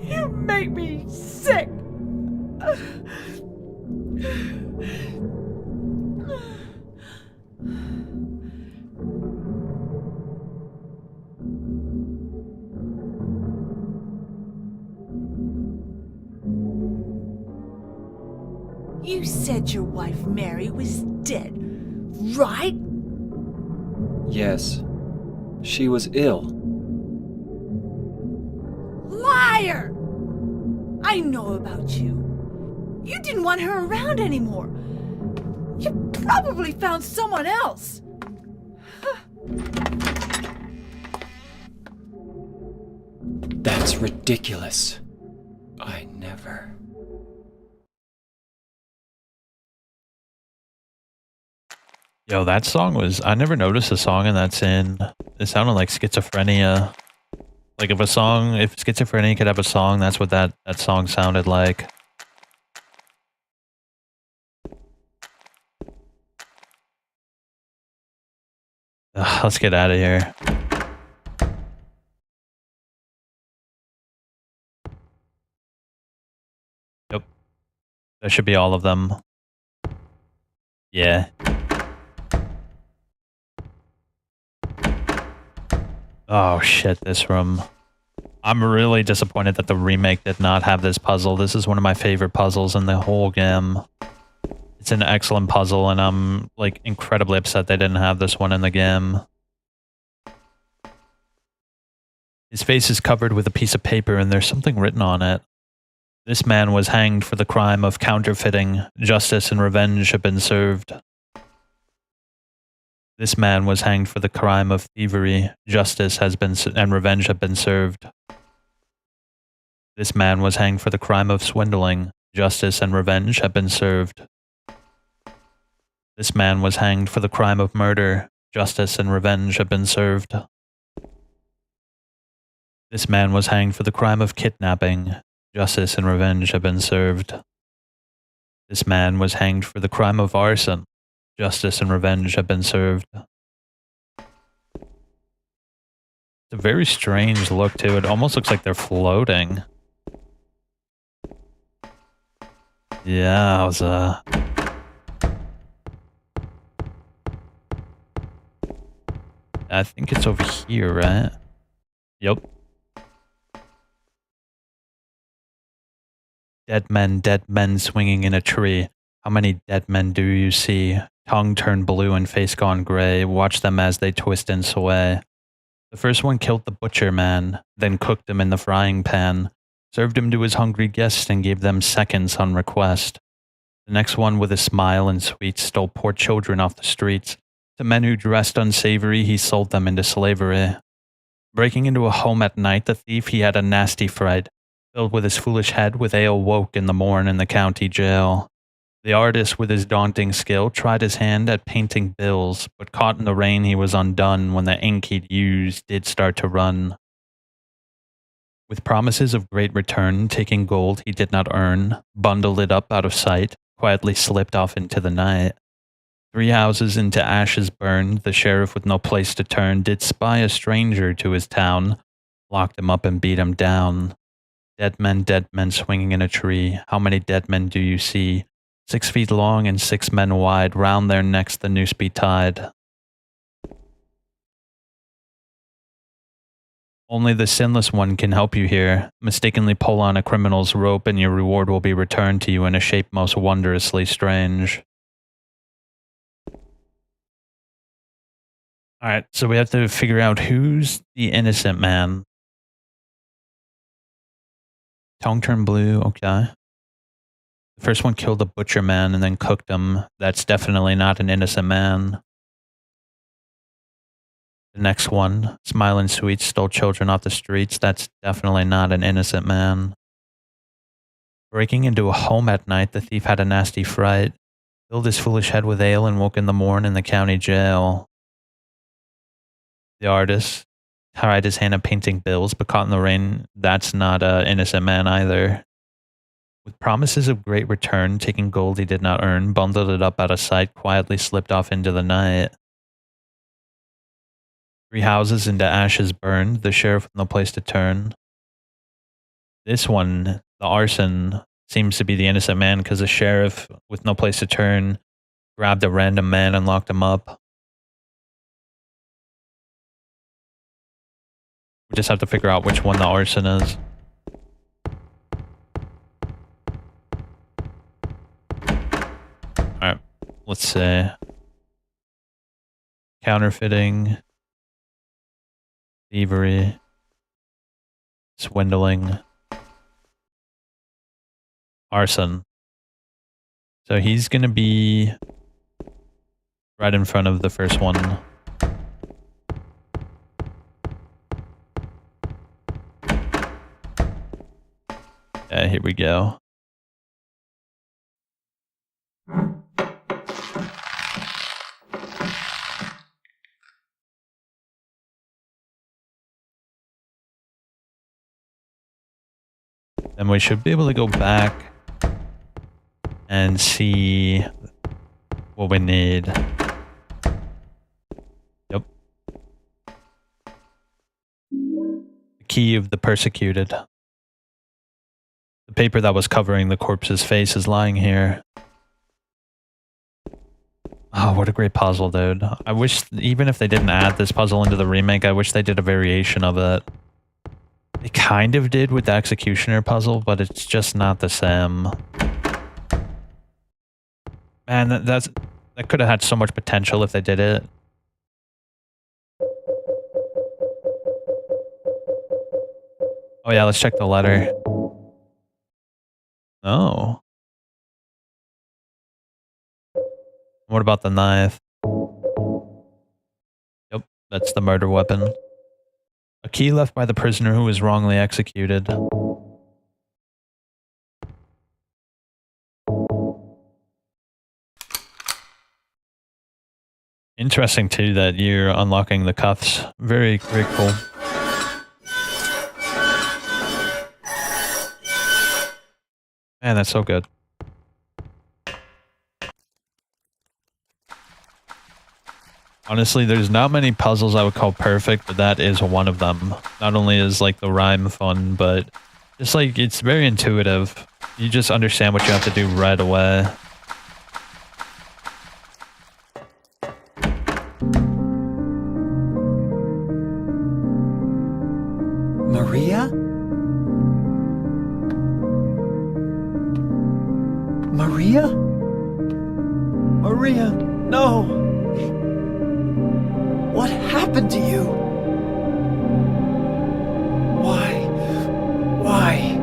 You make me sick. You said your wife Mary was dead, right? Yes. She was ill. Liar! I know about you. You didn't want her around anymore. You probably found someone else. That's ridiculous. I never... Yo, that song was... I never noticed a song in that scene. It sounded like schizophrenia. Like if schizophrenia could have a song, that's what that song sounded like. Ugh, let's get out of here. Yep. That should be all of them. Yeah. Oh shit, this room. I'm really disappointed that the remake did not have this puzzle. This is one of my favorite puzzles in the whole game. It's an excellent puzzle, and I'm like incredibly upset they didn't have this one in the game. His face is covered with a piece of paper, and there's something written on it. This man was hanged for the crime of counterfeiting. Justice and revenge have been served. This man was hanged for the crime of thievery. Justice has been and revenge have been served. This man was hanged for the crime of swindling. Justice and revenge have been served. This man was hanged for the crime of murder. Justice and revenge have been served. This man was hanged for the crime of kidnapping. Justice and revenge have been served. This man was hanged for the crime of arson. Justice and revenge have been served. It's a very strange look, too. It almost looks like they're floating. Yeah, I was, I think it's over here, right? Yep. Dead men swinging in a tree. How many dead men do you see? Tongue turned blue and face gone gray. Watch them as they twist and sway. The first one killed the butcher man, then cooked him in the frying pan, served him to his hungry guests and gave them seconds on request. The next one, with a smile and sweet, stole poor children off the streets. To men who dressed unsavory, he sold them into slavery. Breaking into a home at night, the thief, he had a nasty fright. Filled with his foolish head, with ale woke in the morn in the county jail. The artist, with his daunting skill, tried his hand at painting bills, but caught in the rain he was undone when the ink he'd used did start to run. With promises of great return, taking gold he did not earn, bundled it up out of sight, quietly slipped off into the night. 3 houses into ashes burned, the sheriff with no place to turn did spy a stranger to his town, locked him up and beat him down. Dead men swinging in a tree. How many dead men do you see? 6 feet long and 6 men wide. Round their necks the noose be tied. Only the sinless one can help you here. Mistakenly pull on a criminal's rope and your reward will be returned to you in a shape most wondrously strange. Alright, so we have to figure out who's the innocent man. Tongue turned blue, okay. The first one killed the butcher man and then cooked him. That's definitely not an innocent man. The next one, smiling sweet, stole children off the streets. That's definitely not an innocent man. Breaking into a home at night, the thief had a nasty fright. Filled his foolish head with ale and woke in the morn in the county jail. The artist tried his hand at painting bills, but caught in the rain. That's not an innocent man either. With promises of great return, taking gold he did not earn, bundled it up out of sight, quietly slipped off into the night. 3 houses into ashes burned, the sheriff with no place to turn. This one, the arson, seems to be the innocent man because the sheriff with no place to turn grabbed a random man and locked him up. We just have to figure out which one the arson is. Alright, let's see. Counterfeiting. Thievery. Swindling. Arson. So he's gonna be right in front of the first one. Yeah, here we go. Then we should be able to go back and see what we need. Yep. The key of the persecuted. The paper that was covering the corpse's face is lying here. Oh, what a great puzzle, dude. I wish, even if they didn't add this puzzle into the remake, I wish they did a variation of it. They kind of did with the executioner puzzle, but it's just not the same. Man, that could have had so much potential if they did it. Oh yeah, let's check the letter. Oh. What about the knife? Yep, that's the murder weapon. A key left by the prisoner who was wrongly executed. Interesting too that you're unlocking the cuffs. Very, very cool. Man, that's so good. Honestly, there's not many puzzles I would call perfect, but that is one of them. Not only is like the rhyme fun, but just like it's very intuitive. You just understand what you have to do right away. Maria? Maria? Maria, no! What happened to you? Why? Why?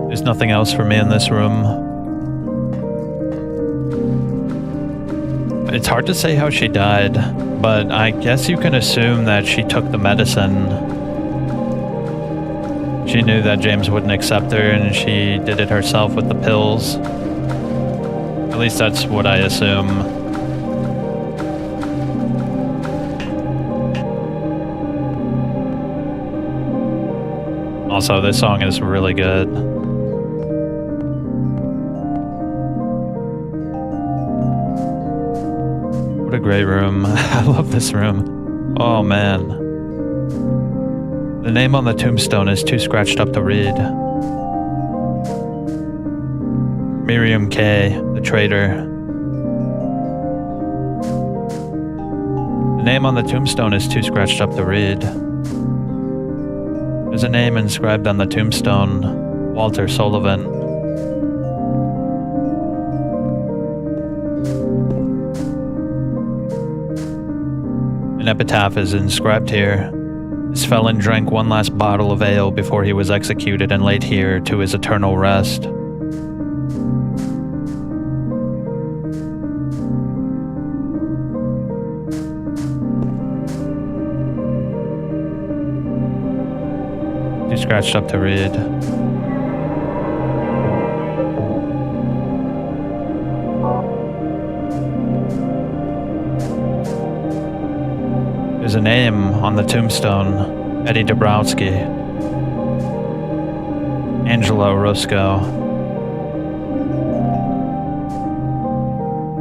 There's nothing else for me in this room. It's hard to say how she died, but I guess you can assume that she took the medicine. She knew that James wouldn't accept her and she did it herself with the pills. At least that's what I assume. Also, this song is really good. What a great room. I love this room. Oh man. The name on the tombstone is too scratched up to read. Miriam K., the traitor. The name on the tombstone is too scratched up to read. There's a name inscribed on the tombstone, Walter Sullivan. An epitaph is inscribed here. This felon drank one last bottle of ale before he was executed and laid here to his eternal rest. Too scratched up to read. There's a name on the tombstone, Eddie Dabrowski, Angela Orozco,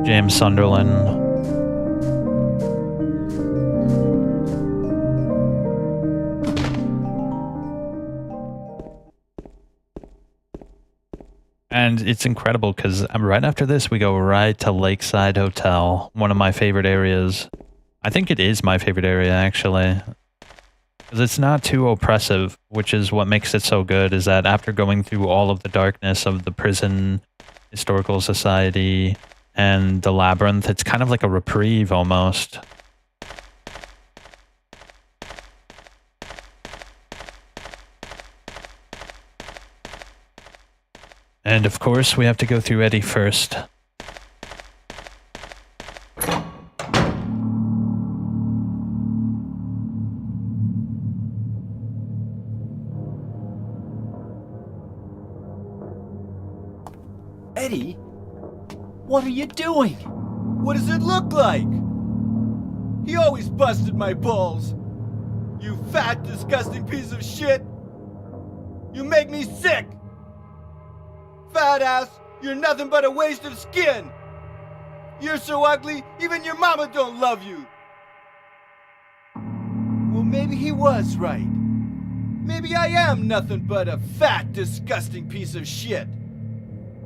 James Sunderland. And it's incredible because right after this, we go right to Lakeside Hotel, one of my favorite areas. I think it is my favorite area, actually. Because it's not too oppressive, which is what makes it so good, is that after going through all of the darkness of the prison, historical society, and the labyrinth, it's kind of like a reprieve almost. And of course, we have to go through Eddie first. Eddie? What are you doing? What does it look like? He always busted my balls. You fat, disgusting piece of shit. You make me sick. Fat ass, you're nothing but a waste of skin. You're so ugly, even your mama don't love you. Well, maybe he was right. Maybe I am nothing but a fat, disgusting piece of shit.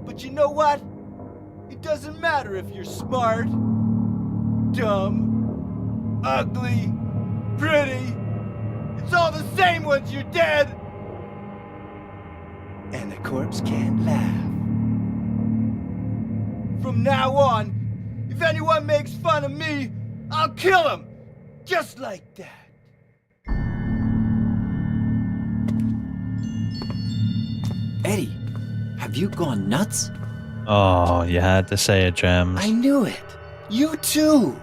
But you know what? It doesn't matter if you're smart, dumb, ugly, pretty. It's all the same once you're dead. And of corpse can't laugh. From now on, if anyone makes fun of me, I'll kill him! Just like that. Eddie, have you gone nuts? Oh, you had to say it, James. I knew it. You too.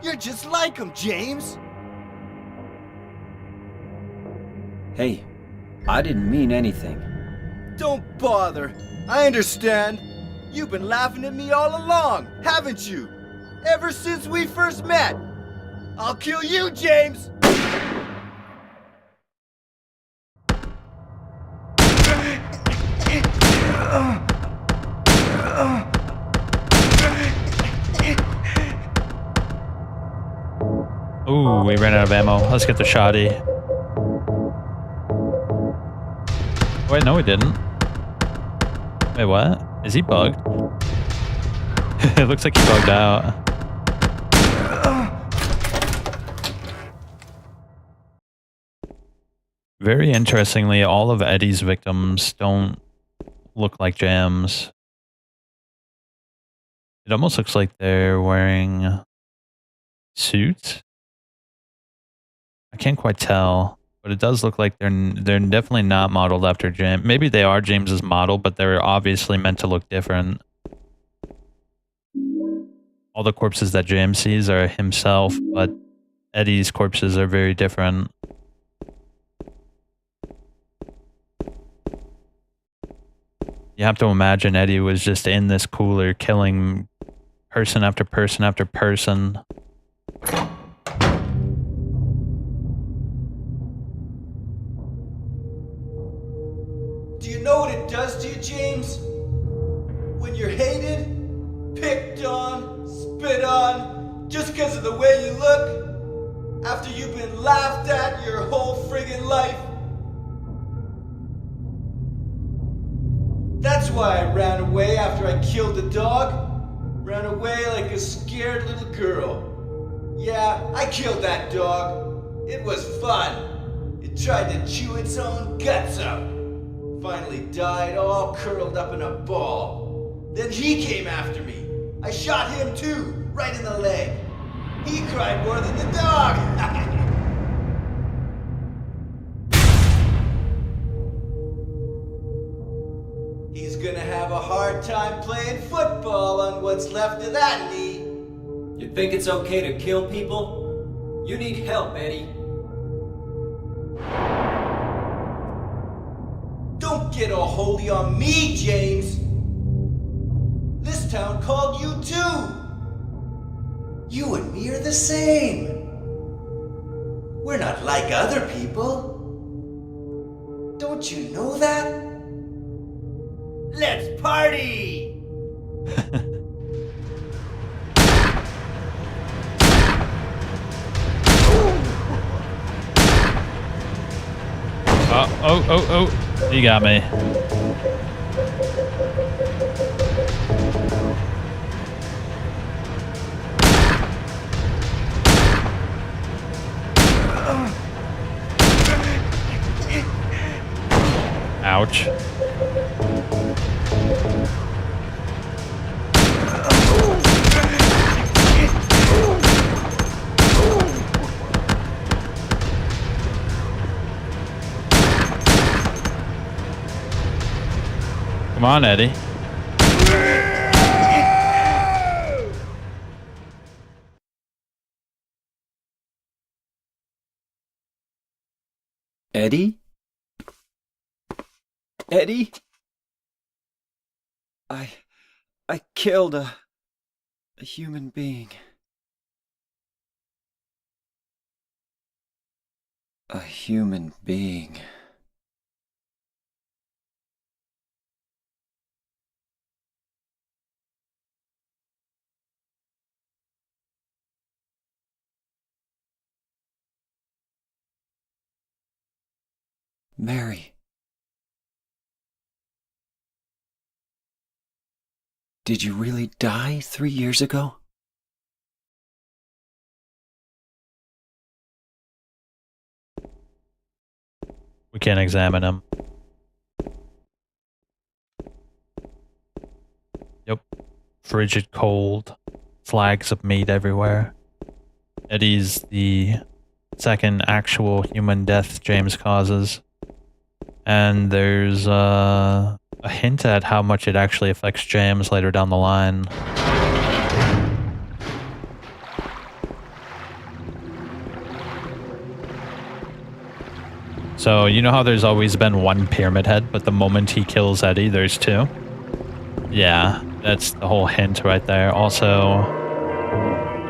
You're just like him, James. Hey, I didn't mean anything. Don't bother. I understand. You've been laughing at me all along, haven't you? Ever since we first met. I'll kill you, James! Ooh, we ran out of ammo. Let's get the shoddy. Wait, no, we didn't. Wait, what? Is he bugged? It looks like he bugged out. Very interestingly, all of Eddie's victims don't look like Jams. It almost looks like they're wearing suits. I can't quite tell, but it does look like they're definitely not modeled after James. Maybe they are James's model, but they're obviously meant to look different. All the corpses that James sees are himself, but Eddie's corpses are very different. You have to imagine Eddie was just in this cooler killing person after person after person. Do you know what it does to you, James? When you're hated, picked on, spit on, just because of the way you look, after you've been laughed at your whole friggin' life. That's why I ran away after I killed the dog. Ran away like a scared little girl. Yeah, I killed that dog. It was fun. It tried to chew its own guts out. Finally died all curled up in a ball. Then he came after me. I shot him too, right in the leg. He cried more than the dog. He's gonna have a hard time playing football on what's left of that knee. You think it's okay to kill people? You need help, Eddie. Don't get all holy on me, James. This town called you too. You and me are the same. We're not like other people. Don't you know that? Let's party! Oh, you got me. Ouch. Come on, Eddie. Eddie? Eddie? I killed a human being. A human being. Mary. Did you really die 3 years ago? We can't examine him. Yep. Frigid cold. Flags of meat everywhere. Eddie's the second actual human death James causes. And there's a hint at how much it actually affects James later down the line. So, you know how there's always been one Pyramid Head, but the moment he kills Eddie, there's two? Yeah, that's the whole hint right there. Also,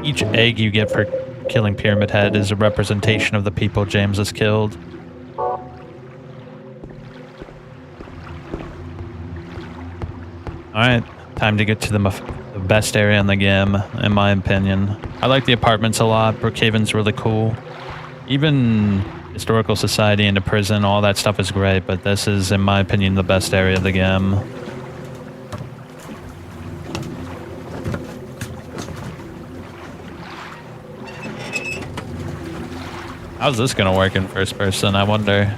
each egg you get for killing Pyramid Head is a representation of the people James has killed. Alright, time to get to the best area in the game, in my opinion. I like the apartments a lot. Brookhaven's really cool. Even Historical Society and the prison, all that stuff is great, but this is, in my opinion, the best area of the game. How's this gonna work in first person, I wonder?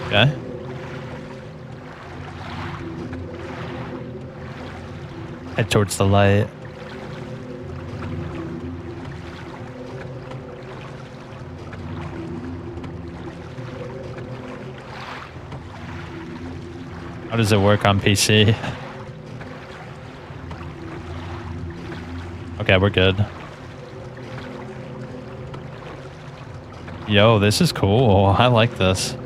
Okay. Head towards the light. How does it work on PC? Okay, we're good. Yo, this is cool. I like this.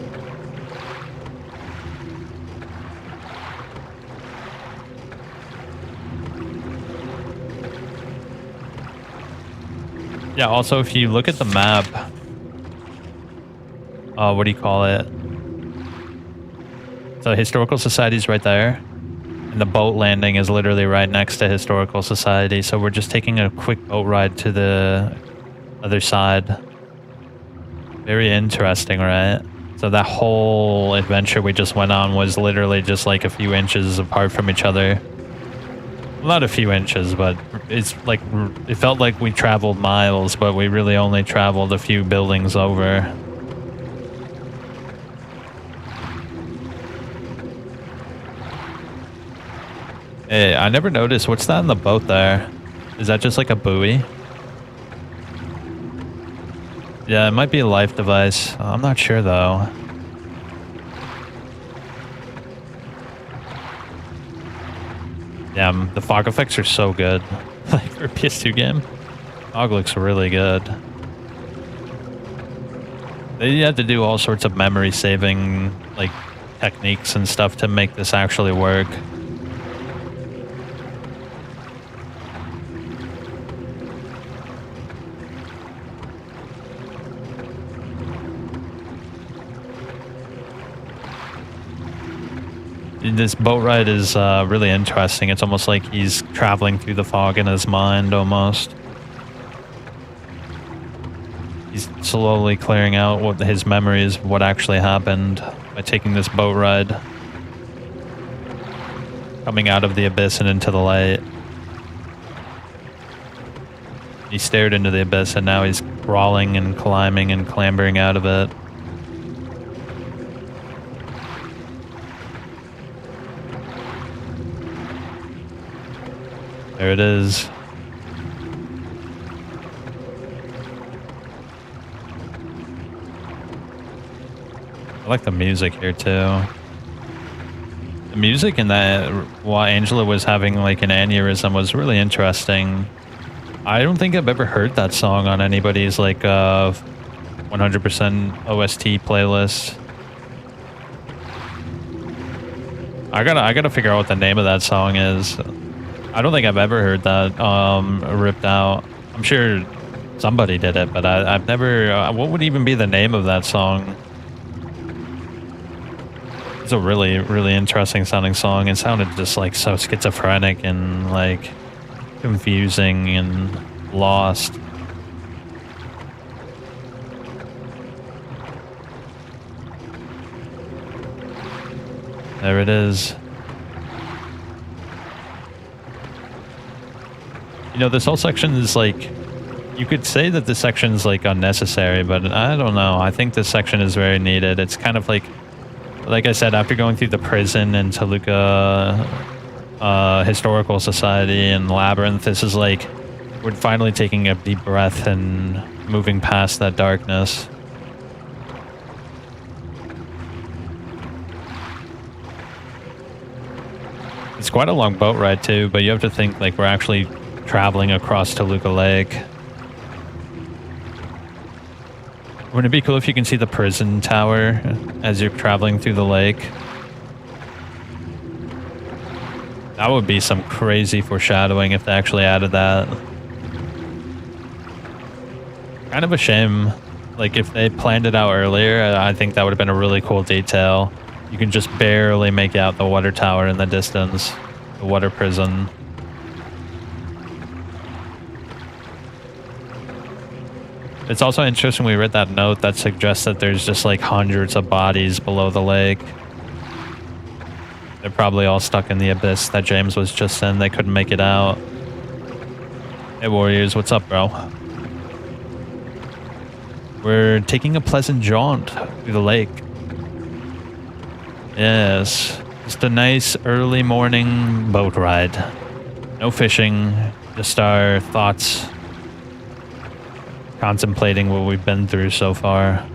Yeah, also, if you look at the map, what do you call it? So Historical Society's right there, and the boat landing is literally right next to Historical Society, so we're just taking a quick boat ride to the other side. Very interesting, right? So that whole adventure we just went on was literally just like a few inches apart from each other. Not a few inches, but it's like, it felt like we traveled miles, but we really only traveled a few buildings over. Hey, I never noticed, what's that in the boat there? Is that just like a buoy? Yeah, it might be a life device. I'm not sure though. Yeah, the fog effects are so good. Like for a PS2 game, fog looks really good. They had to do all sorts of memory saving like techniques and stuff to make this actually work. This boat ride is really interesting. It's almost like he's traveling through the fog in his mind, almost. He's slowly clearing out what his memories of what actually happened by taking this boat ride. Coming out of the abyss and into the light. He stared into the abyss and now he's crawling and climbing and clambering out of it. There it is. I like the music here too. The music in that, while Angela was having like an aneurysm, was really interesting. I don't think I've ever heard that song on anybody's like 100% OST playlist. I gotta figure out what the name of that song is. I don't think I've ever heard that ripped out. I'm sure somebody did it, but I've never... what would even be the name of that song? It's a really, really interesting sounding song. It sounded just like so schizophrenic and like confusing and lost. There it is. You know, this whole section is like, you could say that this section is like unnecessary, but I don't know. I think this section is very needed. It's kind of like I said, after going through the prison and Toluca Historical Society and Labyrinth, this is like, we're finally taking a deep breath and moving past that darkness. It's quite a long boat ride too, but you have to think like we're actually traveling across Toluca Lake. Wouldn't it be cool if you can see the prison tower as you're traveling through the lake? That would be some crazy foreshadowing if they actually added that. Kind of a shame. Like, if they planned it out earlier, I think that would have been a really cool detail. You can just barely make out the water tower in the distance. The water prison. It's also interesting we read that note that suggests that there's just like hundreds of bodies below the lake. They're probably all stuck in the abyss that James was just in. They couldn't make it out. Hey Warriors, what's up, bro? We're taking a pleasant jaunt through the lake. Yes, just a nice early morning boat ride. No fishing, just our thoughts. Contemplating what we've been through so far.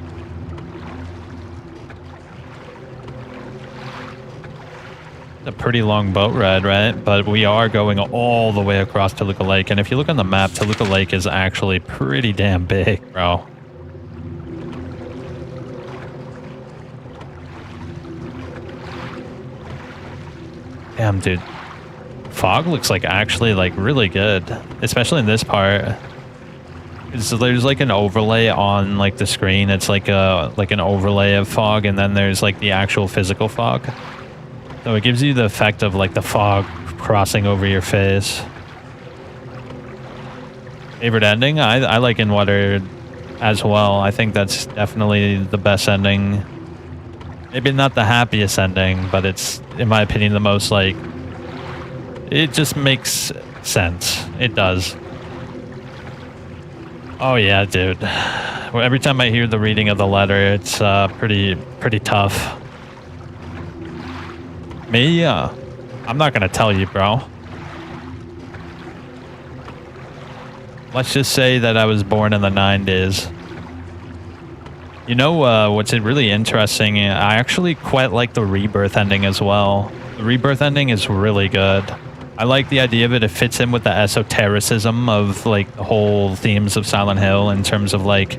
It's a pretty long boat ride, right? But we are going all the way across Toluca Lake. And if you look on the map, Toluca Lake is actually pretty damn big, bro. Damn, dude. Fog looks like actually like really good, especially in this part. So there's like an overlay on like the screen. It's like an overlay of fog, and then there's like the actual physical fog. So it gives you the effect of like the fog crossing over your face. Favorite ending? I like In Water as well. I think that's definitely the best ending. Maybe not the happiest ending, but it's, in my opinion, the most like, it just makes sense. It does. Oh yeah, dude. Well, every time I hear the reading of the letter, it's pretty tough. Me, I'm not gonna tell you, bro. Let's just say that I was born in the 90s. You know what's really interesting? I actually quite like the Rebirth ending as well. The Rebirth ending is really good. I like the idea of it. It fits in with the esotericism of like the whole themes of Silent Hill in terms of like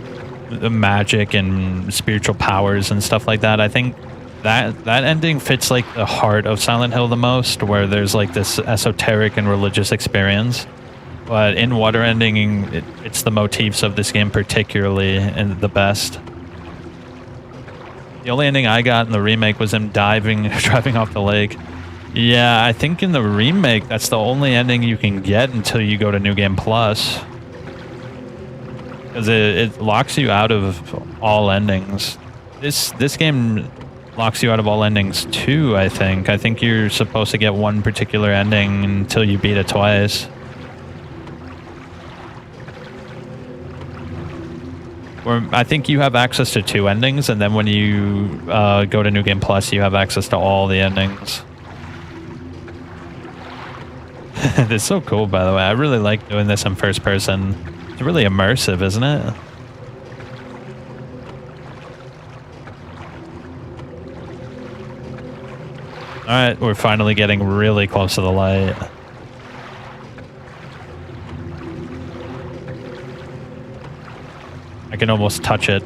the magic and spiritual powers and stuff like that. I think that ending fits like the heart of Silent Hill the most, where there's like this esoteric and religious experience. But In Water ending, it's the motifs of this game particularly and the best. The only ending I got in the remake was him driving off the lake. Yeah, I think in the remake, that's the only ending you can get until you go to New Game Plus. Because it locks you out of all endings. This game locks you out of all endings too, I think. I think you're supposed to get one particular ending until you beat it twice. Or I think you have access to 2 endings, and then when you go to New Game Plus, you have access to all the endings. It's so cool, by the way. I really like doing this in first person. It's really immersive, isn't it? Alright, we're finally getting really close to the light. I can almost touch it.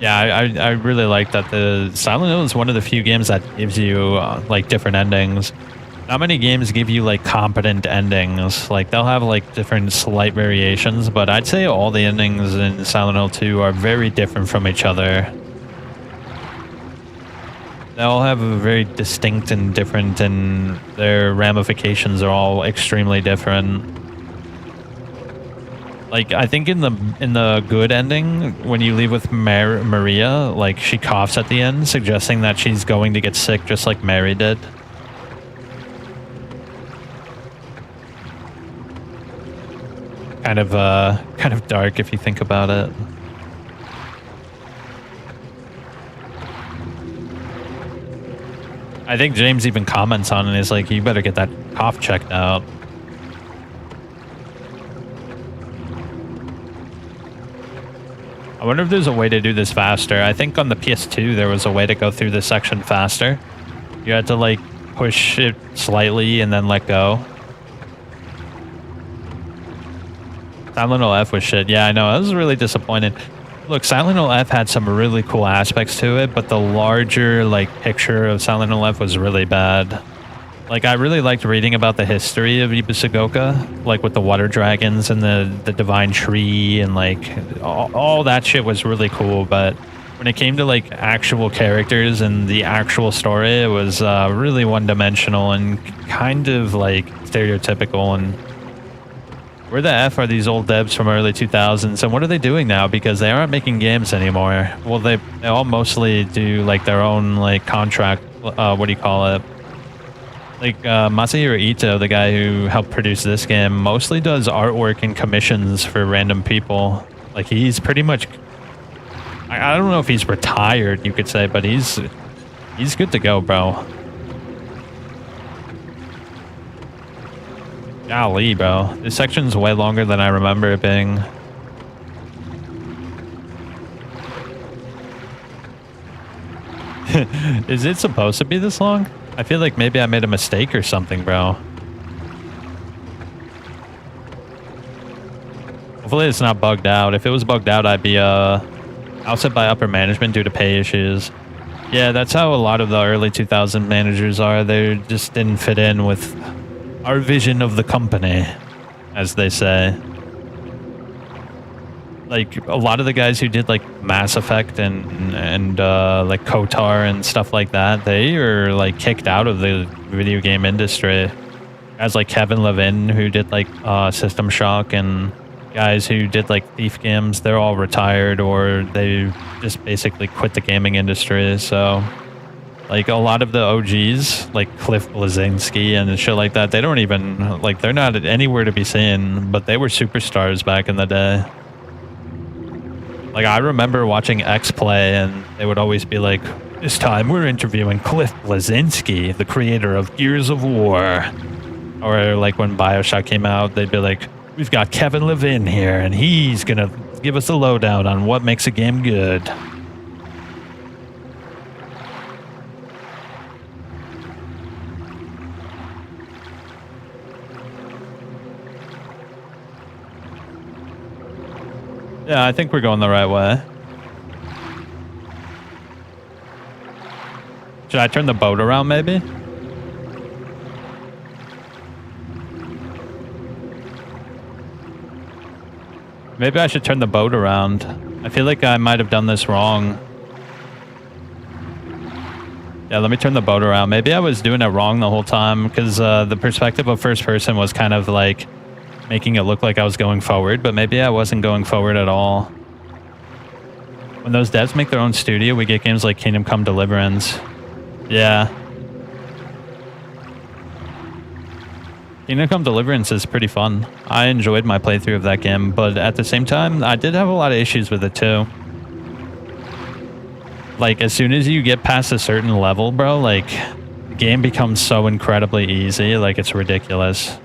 Yeah, I really like that the Silent Hill is one of the few games that gives you like different endings. Not many games give you like competent endings. Like they'll have like different slight variations, but I'd say all the endings in Silent Hill 2 are very different from each other. They all have a very distinct and different, and their ramifications are all extremely different. Like I think in the good ending, when you leave with Maria, like she coughs at the end, suggesting that she's going to get sick just like Mary did. Kind of dark if you think about it. I think James even comments on it. He's like, you better get that cough checked out. I wonder if there's a way to do this faster. I think on the PS2 there was a way to go through this section faster. You had to like push it slightly and then let go. Silent Hill F was shit. Yeah, I know. I was really disappointed. Look, Silent Hill F had some really cool aspects to it, but the larger like picture of Silent Hill F was really bad. Like, I really liked reading about the history of Ibusugoka, like with the water dragons and the divine tree and like all that shit was really cool. But when it came to like actual characters and the actual story, it was really one-dimensional and kind of like stereotypical. And where the F are these old devs from early 2000s, and what are they doing now? Because they aren't making games anymore. Well, they all mostly do like their own like contract. What do you call it? Like Masahiro Ito, the guy who helped produce this game, mostly does artwork and commissions for random people. Like he's pretty much, I don't know if he's retired, you could say, but he's good to go, bro. Golly, bro. This section's way longer than I remember it being. Is it supposed to be this long? I feel like maybe I made a mistake or something, bro. Hopefully it's not bugged out. If it was bugged out, I'd be ousted by upper management due to pay issues. Yeah, that's how a lot of the early 2000 managers are. They just didn't fit in with our vision of the company, as they say. Like a lot of the guys who did like Mass Effect and like KOTOR and stuff like that, they are like kicked out of the video game industry. Guys like Kevin Levin, who did like System Shock, and guys who did like Thief games, they're all retired or they just basically quit the gaming industry. So like a lot of the OGs, like Cliff Bleszinski and shit like that, they don't even like, they're not anywhere to be seen, but they were superstars back in the day. Like, I remember watching X Play, and they would always be like, this time we're interviewing Cliff Bleszinski, the creator of Gears of War. Or, like, when Bioshock came out, they'd be like, we've got Kevin Levin here, and he's gonna give us the lowdown on what makes a game good. Yeah, I think we're going the right way. Should I turn the boat around, maybe? Maybe I should turn the boat around. I feel like I might have done this wrong. Yeah, let me turn the boat around. Maybe I was doing it wrong the whole time, because the perspective of first person was kind of like making it look like I was going forward, but maybe I wasn't going forward at all. When those devs make their own studio, we get games like Kingdom Come Deliverance. Yeah. Kingdom Come Deliverance is pretty fun. I enjoyed my playthrough of that game, but at the same time, I did have a lot of issues with it too. Like, as soon as you get past a certain level, bro, like, the game becomes so incredibly easy, like, it's ridiculous.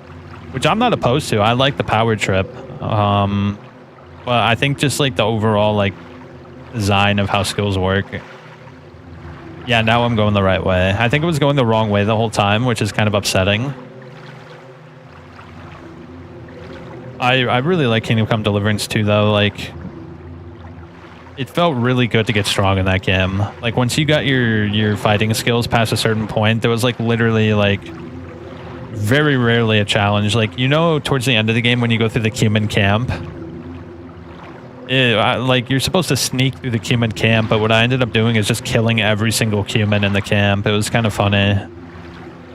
Which I'm not opposed to. I like the power trip. But I think just like the overall like design of how skills work. Yeah, now I'm going the right way. I think it was going the wrong way the whole time, which is kind of upsetting. I really like Kingdom Come Deliverance 2 though. Like, it felt really good to get strong in that game. Like, once you got your fighting skills past a certain point, there was like literally like very rarely a challenge. Like, you know, towards the end of the game when you go through the cumin camp, like you're supposed to sneak through the cumin camp, but what I ended up doing is just killing every single cumin in the camp. It was kind of funny.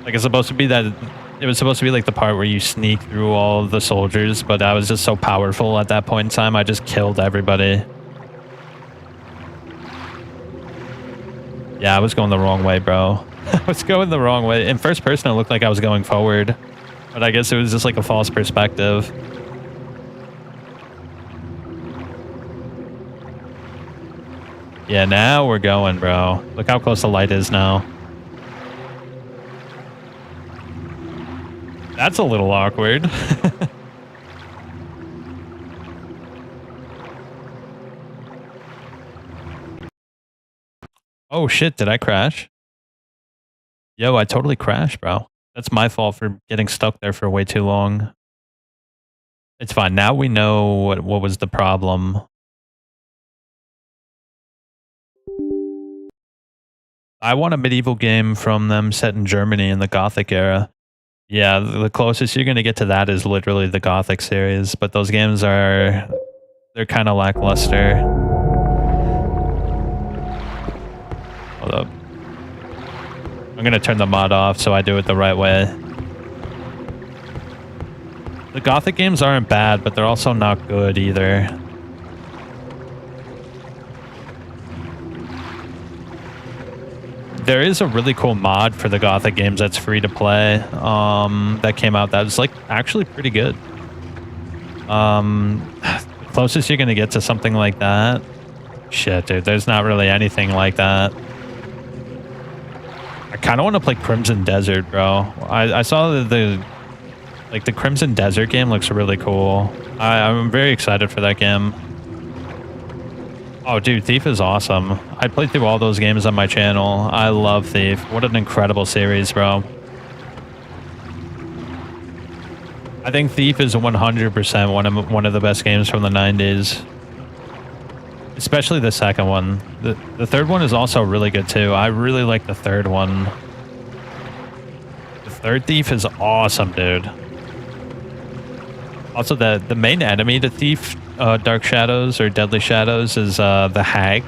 Like it's supposed to be that it was supposed to be like the part where you sneak through all the soldiers, but I was just so powerful at that point in time. I just killed everybody. Yeah, I was going the wrong way, bro. I was going the wrong way. In first person, it looked like I was going forward, but I guess it was just like a false perspective. Yeah, now we're going, bro. Look how close the light is now. That's a little awkward. Oh shit, did I crash? Yo, I totally crashed, bro. That's my fault for getting stuck there for way too long. It's fine. Now we know what was the problem. I want a medieval game from them set in Germany in the Gothic era. Yeah, the closest you're going to get to that is literally the Gothic series, but those games they're kind of lackluster. Hold up. I'm going to turn the mod off so I do it the right way. The Gothic games aren't bad, but they're also not good either. There is a really cool mod for the Gothic games that's free to play that came out that was like actually pretty good. The closest you're going to get to something like that. Shit, dude, there's not really anything like that. I kind of want to play Crimson Desert, bro. I saw the Crimson Desert game looks really cool. I'm very excited for that game. Oh, dude, Thief is awesome. I played through all those games on my channel. I love Thief. What an incredible series, bro. I think Thief is 100% one of the best games from the 90s. Especially the second one. The third one is also really good, too. I really like the third one. The third Thief is awesome, dude. Also, the main enemy to Thief, Dark Shadows or Deadly Shadows, is the Hag.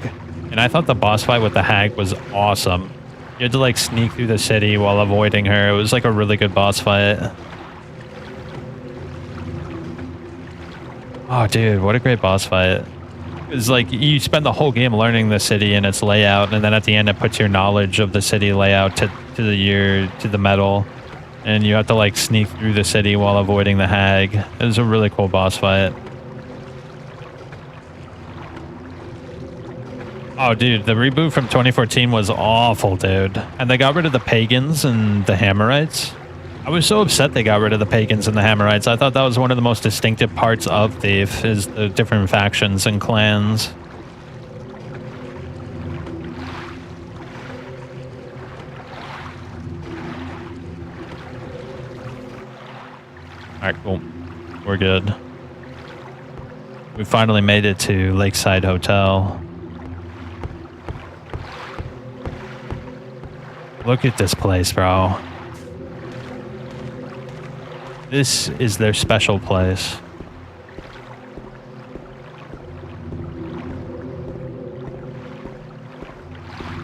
And I thought the boss fight with the Hag was awesome. You had to like sneak through the city while avoiding her. It was like a really good boss fight. Oh, dude, what a great boss fight. It's like you spend the whole game learning the city and its layout, and then at the end it puts your knowledge of the city layout to the metal. And you have to like sneak through the city while avoiding the Hag. It was a really cool boss fight. Oh, dude, the reboot from 2014 was awful, dude. And they got rid of the pagans and the Hammerites. I was so upset they got rid of the pagans and the Hammerites. I thought that was one of the most distinctive parts of Thief, is the different factions and clans. Alright, cool. We're good. We finally made it to Lakeside Hotel. Look at this place, bro. This is their special place.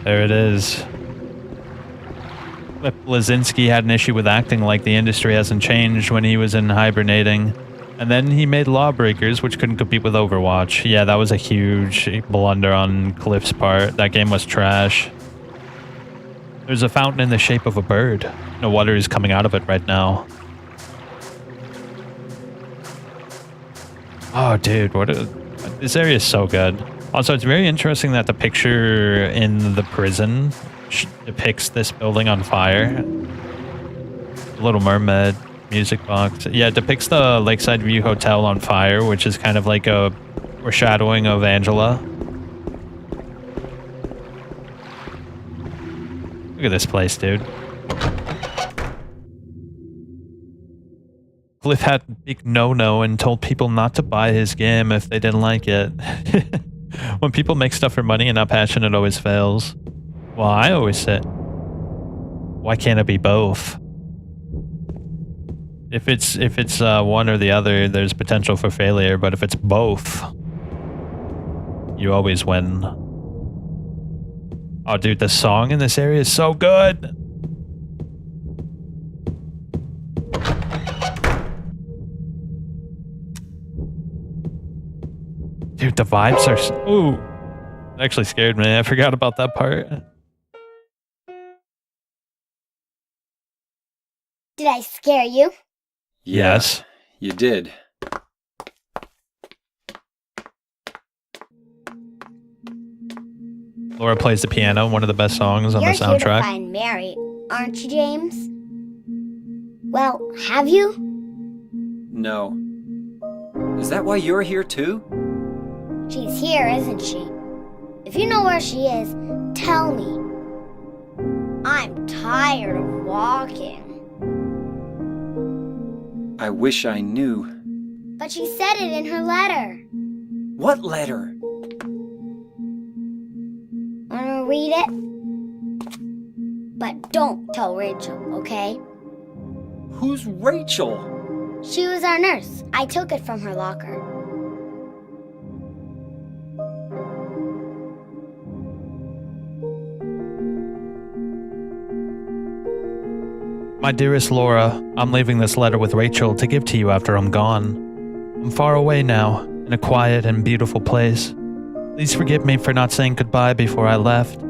There it is. Cliff Bleszinski had an issue with acting like the industry hasn't changed when he was in hibernating. And then he made Lawbreakers, which couldn't compete with Overwatch. Yeah, that was a huge blunder on Cliff's part. That game was trash. There's a fountain in the shape of a bird. No water is coming out of it right now. Oh, dude, this area is so good. Also, it's very interesting that the picture in the prison depicts this building on fire. Little Mermaid music box. Yeah, it depicts the Lakeside View Hotel on fire, which is kind of like a foreshadowing of Angela. Look at this place, dude. Cliff had a big no-no and told people not to buy his game if they didn't like it. When people make stuff for money and not passion, it always fails. Well, I always say, why can't it be both? If it's one or the other, there's potential for failure, but if it's both, you always win. Oh, dude, the song in this area is so good. Dude, the vibes are... Ooh. It actually scared me. I forgot about that part. Did I scare you? Yes. You did. Laura plays the piano, one of the best songs on You're the here to soundtrack. find Mary, aren't you, James? Well, have you? No. Is that why you're here too? She's here, isn't she? If you know where she is, tell me. I'm tired of walking. I wish I knew. But she said it in her letter. What letter? Wanna read it? But don't tell Rachel, okay? Who's Rachel? She was our nurse. I took it from her locker. My dearest Laura, I'm leaving this letter with Rachel to give to you after I'm gone. I'm far away now, in a quiet and beautiful place. Please forgive me for not saying goodbye before I left.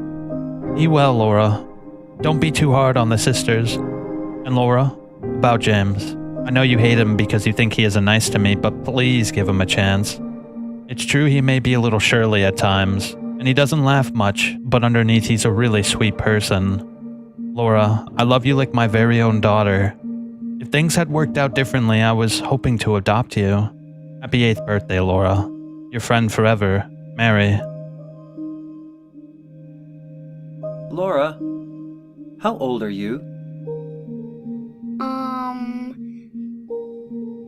Be well, Laura. Don't be too hard on the sisters. And Laura, about James. I know you hate him because you think he isn't nice to me, but please give him a chance. It's true he may be a little surly at times, and he doesn't laugh much, but underneath he's a really sweet person. Laura, I love you like my very own daughter. If things had worked out differently, I was hoping to adopt you. Happy 8th birthday, Laura. Your friend forever, Mary. Laura, how old are you?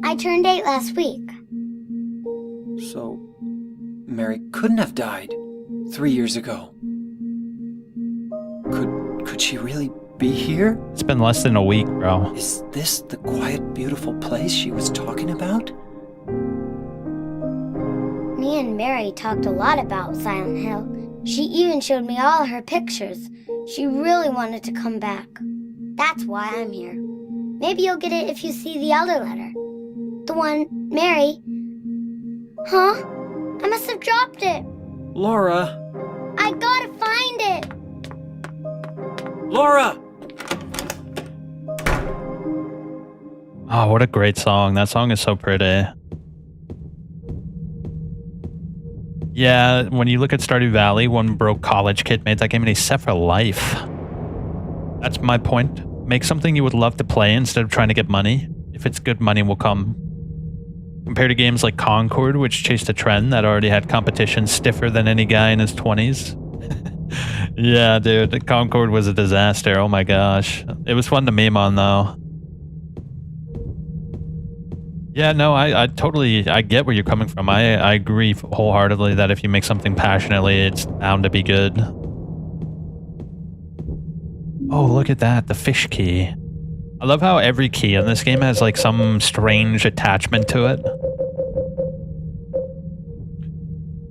I turned 8 last week. So, Mary couldn't have died 3 years ago. Could she really be here? It's been less than a week, bro. Is this the quiet, beautiful place she was talking about? Me and Mary talked a lot about Silent Hill. She even showed me all her pictures. She really wanted to come back. That's why I'm here. Maybe you'll get it if you see the other letter. The one, Mary. Huh? I must have dropped it. Laura! I gotta find it. Laura! Oh, what a great song. That song is so pretty. Yeah, when you look at Stardew Valley, one broke college kid made that game and he's set for life. That's my point. Make something you would love to play instead of trying to get money. If it's good, money will come. Compared to games like Concord, which chased a trend that already had competition stiffer than any guy in his 20s. Yeah, dude, Concord was a disaster. Oh my gosh. It was fun to meme on, though. Yeah, no, I totally, I get where you're coming from. I agree wholeheartedly that if you make something passionately, it's bound to be good. Oh, look at that, the fish key. I love how every key in this game has like some strange attachment to it.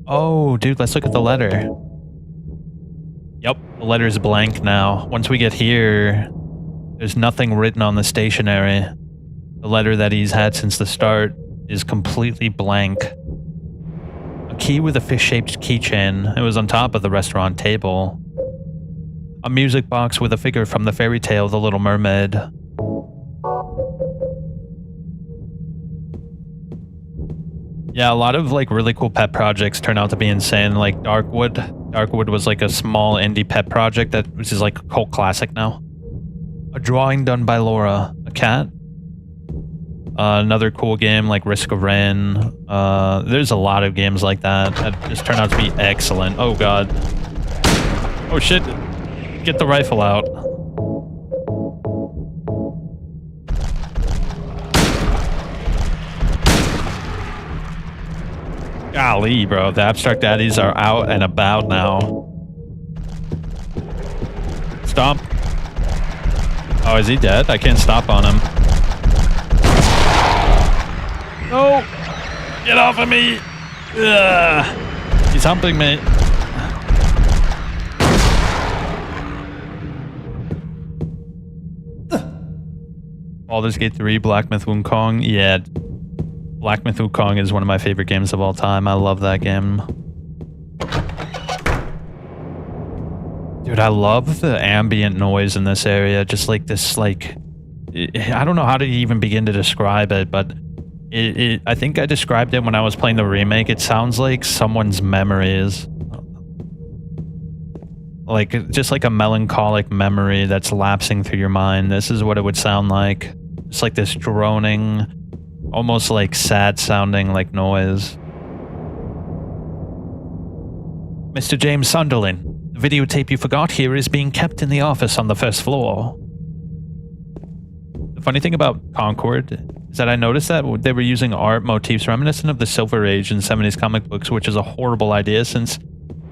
Oh, dude, let's look at the letter. Yep, the letter is blank now. Once we get here, there's nothing written on the stationery. The letter that he's had since the start is completely blank. A key with a fish-shaped keychain. It was on top of the restaurant table. A music box with a figure from the fairy tale The Little Mermaid. Yeah, a lot of like really cool pet projects turn out to be insane. Like Darkwood. Darkwood was like a small indie pet project which is like a cult classic now. A drawing done by Laura. A cat. Another cool game like Risk of Rain. There's a lot of games like that just turn out to be excellent. Oh god. Oh shit. Get the rifle out. Golly, bro. The abstract daddies are out and about now. Stomp. Oh, is he dead? I can't stop on him. No! Get off of me! Ugh. He's humping me. Baldur's Gate 3, Black Myth Wukong. Yeah. Black Myth Wukong is one of my favorite games of all time. I love that game. Dude, I love the ambient noise in this area. Just like this, like... I don't know how to even begin to describe it, but... I think I described it when I was playing the remake. It sounds like someone's memories. Like, just like a melancholic memory that's lapsing through your mind. This is what it would sound like. It's like this droning, almost like sad sounding like noise. Mr. James Sunderland, the videotape you forgot here is being kept in the office on the first floor. The funny thing about Concord is that I noticed that they were using art motifs reminiscent of the Silver Age and 70s comic books, which is a horrible idea since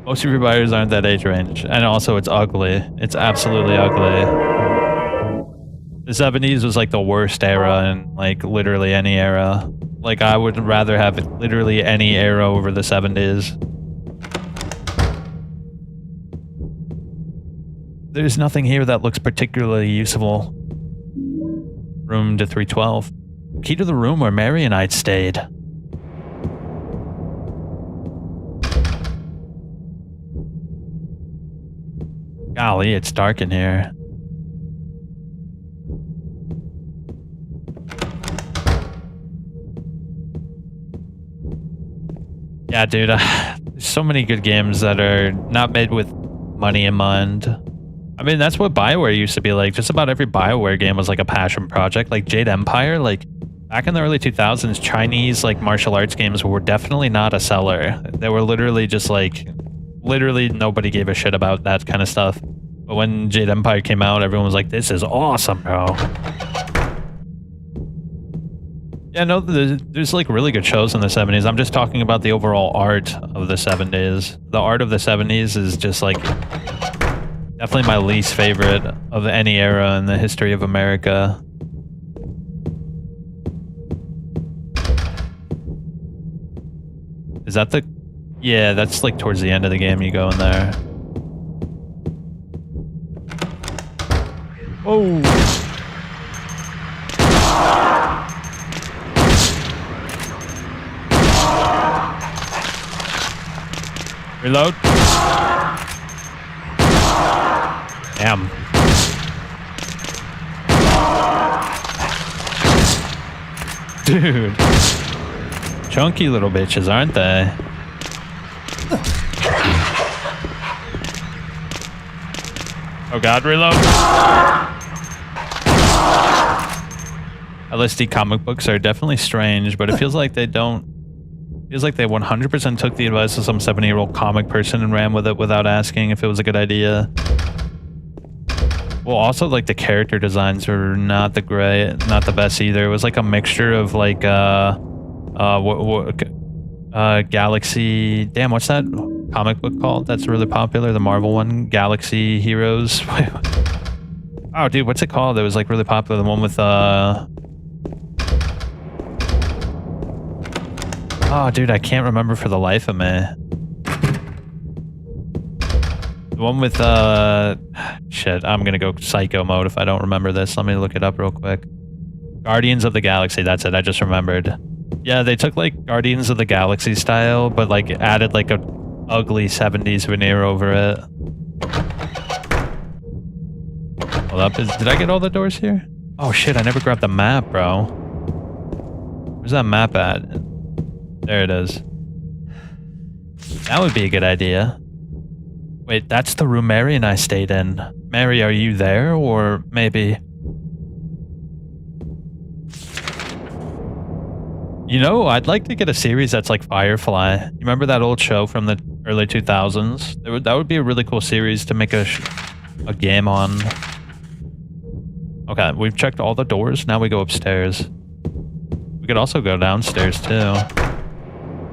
most of your buyers aren't that age range. And also it's ugly. It's absolutely ugly. The 70s was like the worst era in like literally any era. Like I would rather have literally any era over the 70s. There's nothing here that looks particularly useful. Room to 312. Key to the room where Mary and I'd stayed. Golly, it's dark in here. Yeah, dude, there's so many good games that are not made with money in mind. I mean, that's what BioWare used to be like. Just about every BioWare game was like a passion project. Like Jade Empire, like back in the early 2000s, Chinese like martial arts games were definitely not a seller. They were literally just like, literally nobody gave a shit about that kind of stuff. But when Jade Empire came out, everyone was like, this is awesome, bro. Yeah, no, there's like really good shows in the 70s. I'm just talking about the overall art of the 70s. The art of the 70s is just like definitely my least favorite of any era in the history of America. Is that the... Yeah, that's like towards the end of the game you go in there. Oh! Reload. Damn. Dude. Chunky little bitches, aren't they? Oh god, reload. LSD comic books are definitely strange, but it feels like they don't... Feels like they 100% took the advice of some 70-year-old comic person and ran with it without asking if it was a good idea. Well, also, like, the character designs were not the best either. It was like a mixture of, like, Galaxy... Damn, what's that comic book called? That's really popular, the Marvel one? Galaxy Heroes? Oh, dude, what's it called? It was, like, really popular. The one with, Oh, dude, I can't remember for the life of me. The one with, shit, I'm gonna go psycho mode if I don't remember this. Let me look it up real quick. Guardians of the Galaxy, that's it, I just remembered. Yeah, they took, like, Guardians of the Galaxy style, but, like, added, like, a ugly 70s veneer over it. Hold up, did I get all the doors here? Oh, shit, I never grabbed the map, bro. Where's that map at? There it is. That would be a good idea. Wait, that's the room Mary and I stayed in. Mary, are you there? Or maybe... You know, I'd like to get a series that's like Firefly. You remember that old show from the early 2000s? That would be a really cool series to make a game on. Okay, we've checked all the doors. Now we go upstairs. We could also go downstairs too.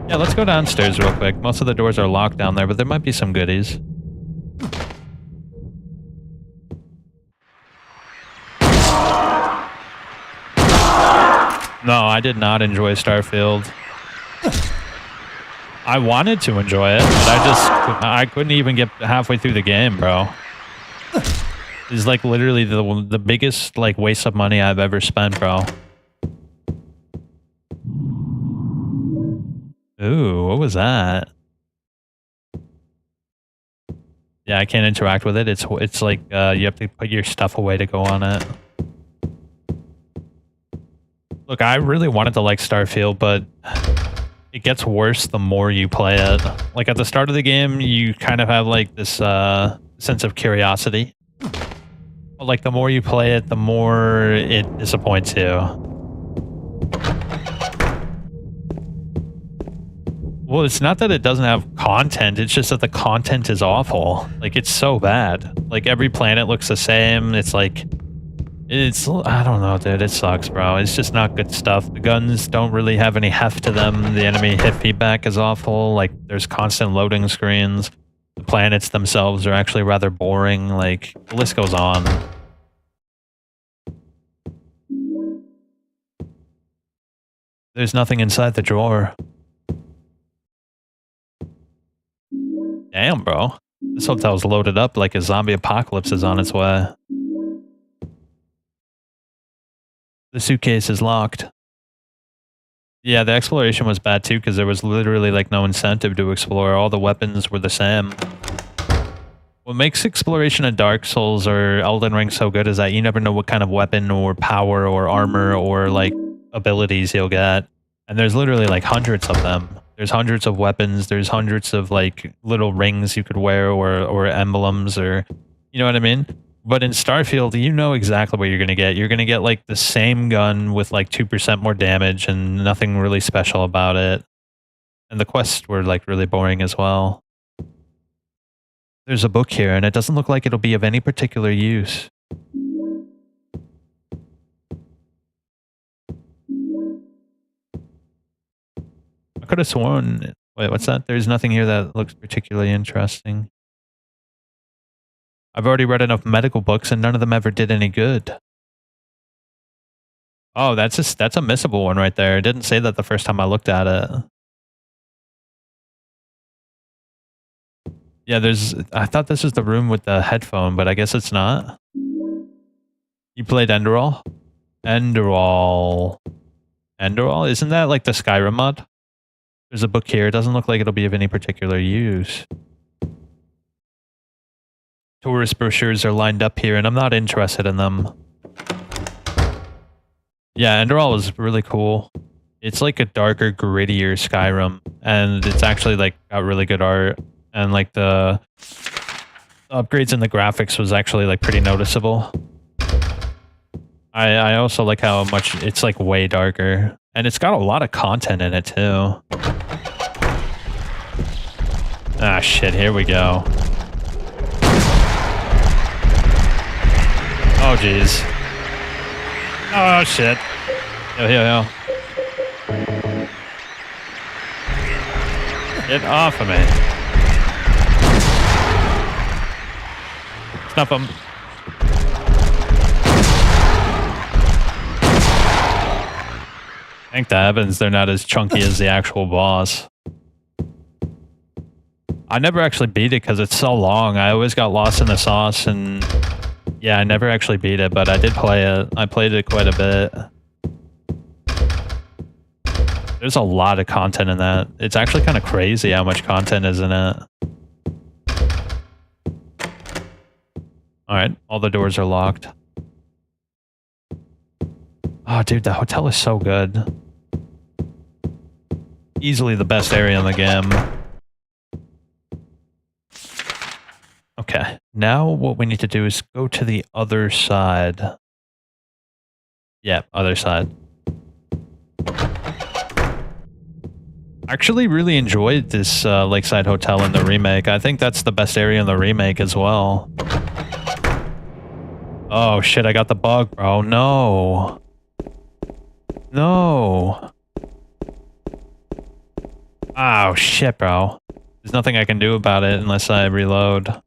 Yeah, let's go downstairs real quick. Most of the doors are locked down there, but there might be some goodies. No, I did not enjoy Starfield. I wanted to enjoy it, but I couldn't even get halfway through the game, bro. It's like literally the biggest like waste of money I've ever spent, bro. Ooh, what was that? Yeah, I can't interact with it. It's like you have to put your stuff away to go on it. Look, I really wanted to like Starfield, but it gets worse the more you play it. Like at the start of the game, you kind of have like this sense of curiosity. But like the more you play it, the more it disappoints you. Well, it's not that it doesn't have content, it's just that the content is awful. Like it's so bad. Like every planet looks the same. It's like I don't know, dude. It sucks, bro. It's just not good stuff. The guns don't really have any heft to them. The enemy hit feedback is awful. Like, there's constant loading screens. The planets themselves are actually rather boring. Like, the list goes on. There's nothing inside the drawer. Damn, bro. This hotel's loaded up like a zombie apocalypse is on its way. The suitcase is locked. Yeah, the exploration was bad too because there was literally like no incentive to explore. All the weapons were the same. What makes exploration in Dark Souls or Elden Ring so good is that you never know what kind of weapon or power or armor or like abilities you'll get. And there's literally like hundreds of them. There's hundreds of weapons. There's hundreds of like little rings you could wear or emblems or, you know what I mean? But in Starfield, you know exactly what you're going to get. You're going to get like the same gun with like 2% more damage and nothing really special about it. And the quests were like really boring as well. There's a book here and it doesn't look like it'll be of any particular use. I could have sworn... Wait, what's that? There's nothing here that looks particularly interesting. I've already read enough medical books and none of them ever did any good. Oh, that's a missable one right there. It didn't say that the first time I looked at it. Yeah, I thought this was the room with the headphone, but I guess it's not. You played Enderall? Enderall. Enderall? Isn't that like the Skyrim mod? There's a book here. It doesn't look like it'll be of any particular use. Tourist brochures are lined up here, and I'm not interested in them. Yeah, Enderall is really cool. It's like a darker, grittier Skyrim, and it's actually like got really good art, and like the upgrades in the graphics was actually like pretty noticeable. I also like how much it's like way darker, and it's got a lot of content in it too. Ah shit, here we go. Oh, jeez. Oh, shit. Yo. Get off of me. Snuff him. Thank the heavens they're not as chunky as the actual boss. I never actually beat it because it's so long. I always got lost in the sauce and... Yeah, I never actually beat it, but I did play it. I played it quite a bit. There's a lot of content in that. It's actually kind of crazy how much content is in it. Alright, all the doors are locked. Oh, dude, the hotel is so good. Easily the best area in the game. Okay, now what we need to do is go to the other side. Yeah, other side. Actually really enjoyed this Lakeside Hotel in the remake. I think that's the best area in the remake as well. Oh shit, I got the bug, bro. No. No. Oh shit, bro. There's nothing I can do about it unless I reload.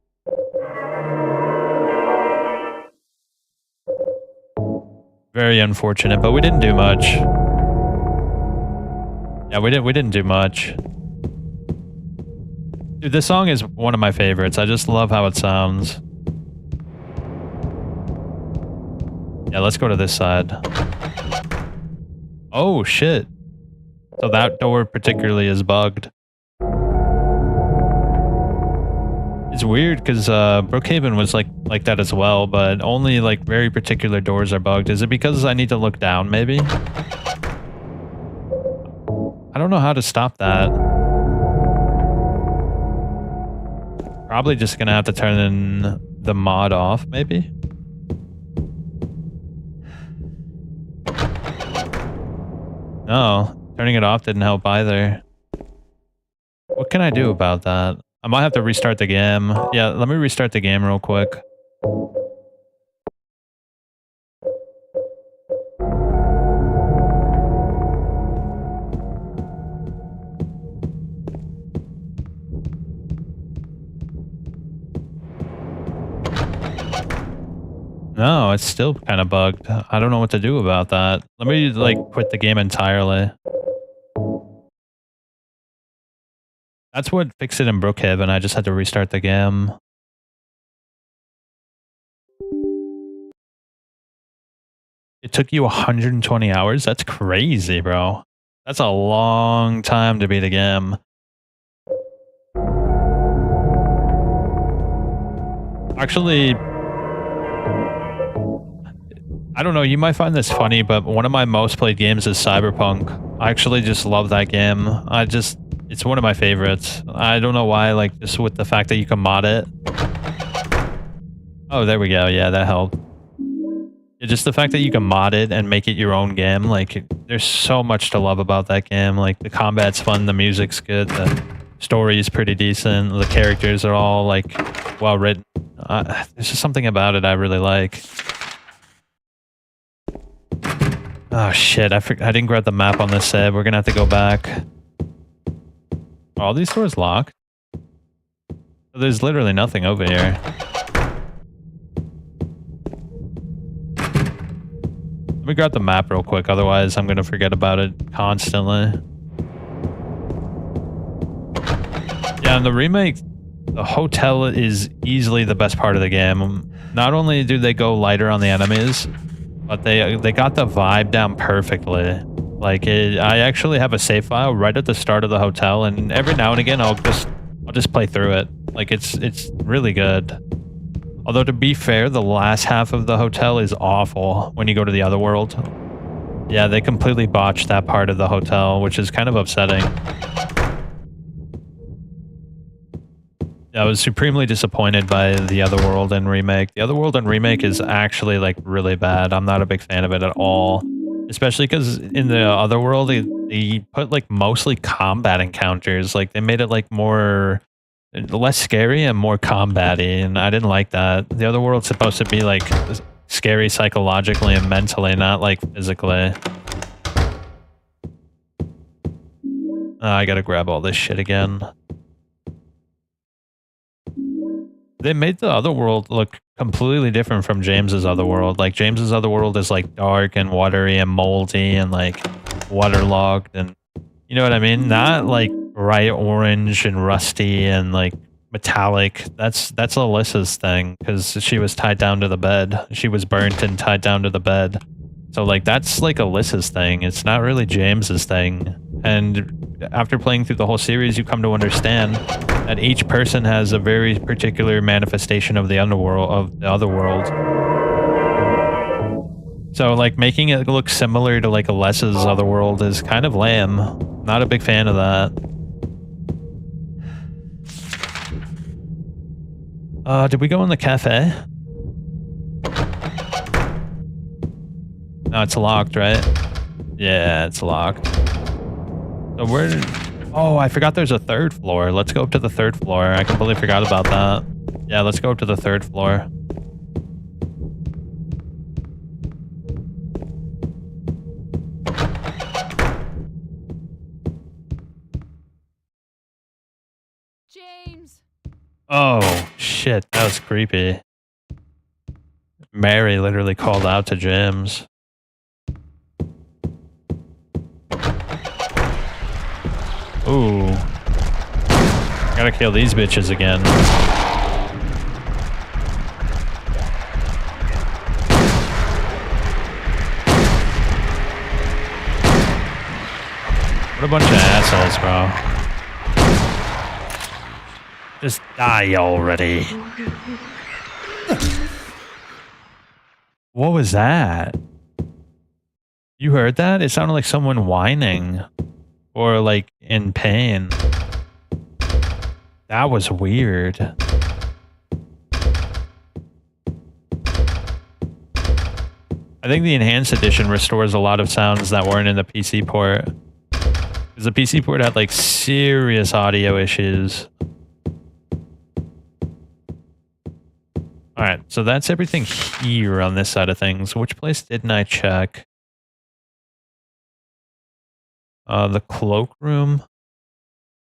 Very unfortunate, but we didn't do much. Yeah, we didn't do much. Dude, this song is one of my favorites. I just love how it sounds. Yeah, let's go to this side. Oh, shit. So that door particularly is bugged. It's weird because Brookhaven was like that as well, but only like very particular doors are bugged. Is it because I need to look down, maybe? I don't know how to stop that. Probably just gonna have to turn in the mod off, maybe? No, turning it off didn't help either. What can I do about that? I might have to restart the game. Yeah, let me restart the game real quick. No, it's still kind of bugged. I don't know what to do about that. Let me, like, quit the game entirely. That's what fixed it in Brookhaven. I just had to restart the game. It took you 120 hours? That's crazy, bro. That's a long time to beat a game. Actually, I don't know, you might find this funny, but one of my most played games is Cyberpunk. I actually just love that game. It's one of my favorites. I don't know why, like, just with the fact that you can mod it. Oh, there we go. Yeah, that helped. Yeah, just the fact that you can mod it and make it your own game, like, there's so much to love about that game. Like, the combat's fun, the music's good, the story is pretty decent, the characters are all, like, well written. There's just something about it I really like. Oh shit, I didn't grab the map on this save. We're gonna have to go back. Are all these doors locked? There's literally nothing over here. Let me grab the map real quick, otherwise I'm gonna forget about it constantly. Yeah, in the remake, the hotel is easily the best part of the game. Not only do they go lighter on the enemies, but they got the vibe down perfectly. Like, I actually have a save file right at the start of the hotel, and every now and again I'll just play through it. Like, it's really good. Although, to be fair, the last half of the hotel is awful when you go to the other world. Yeah, they completely botched that part of the hotel, which is kind of upsetting. I was supremely disappointed by the Otherworld and Remake. The Otherworld and Remake is actually, like, really bad. I'm not a big fan of it at all. Especially because in the Otherworld, they put, like, mostly combat encounters. Like, they made it, like, less scary and more combat-y, and I didn't like that. The Otherworld's supposed to be, like, scary psychologically and mentally, not, like, physically. I gotta grab all this shit again. They made the Otherworld look completely different from James's Otherworld. Like, James's Otherworld is, like, dark and watery and moldy and, like, waterlogged and... You know what I mean? Not, like, bright orange and rusty and, like, metallic. That's Alyssa's thing, because she was tied down to the bed. She was burnt and tied down to the bed. So, like, that's, like, Alyssa's thing. It's not really James's thing. And after playing through the whole series, you come to understand that each person has a very particular manifestation of the underworld, of the Otherworld. So, like, making it look similar to, like, Alyssa's Otherworld is kind of lame. Not a big fan of that. Did we go in the cafe? No, it's locked, right? Yeah, it's locked. So where did... Oh, I forgot there's a third floor. Let's go up to the third floor. I completely forgot about that. Yeah, let's go up to the third floor. James! Oh, shit. That was creepy. Mary literally called out to James. Ooh. Gotta kill these bitches again. What a bunch of assholes, bro. Just die already. What was that? You heard that? It sounded like someone whining. Or like in pain. That was weird. I think the enhanced edition restores a lot of sounds that weren't in the PC port. Because the PC port had like serious audio issues. Alright, so that's everything here on this side of things. Which place didn't I check? The cloakroom.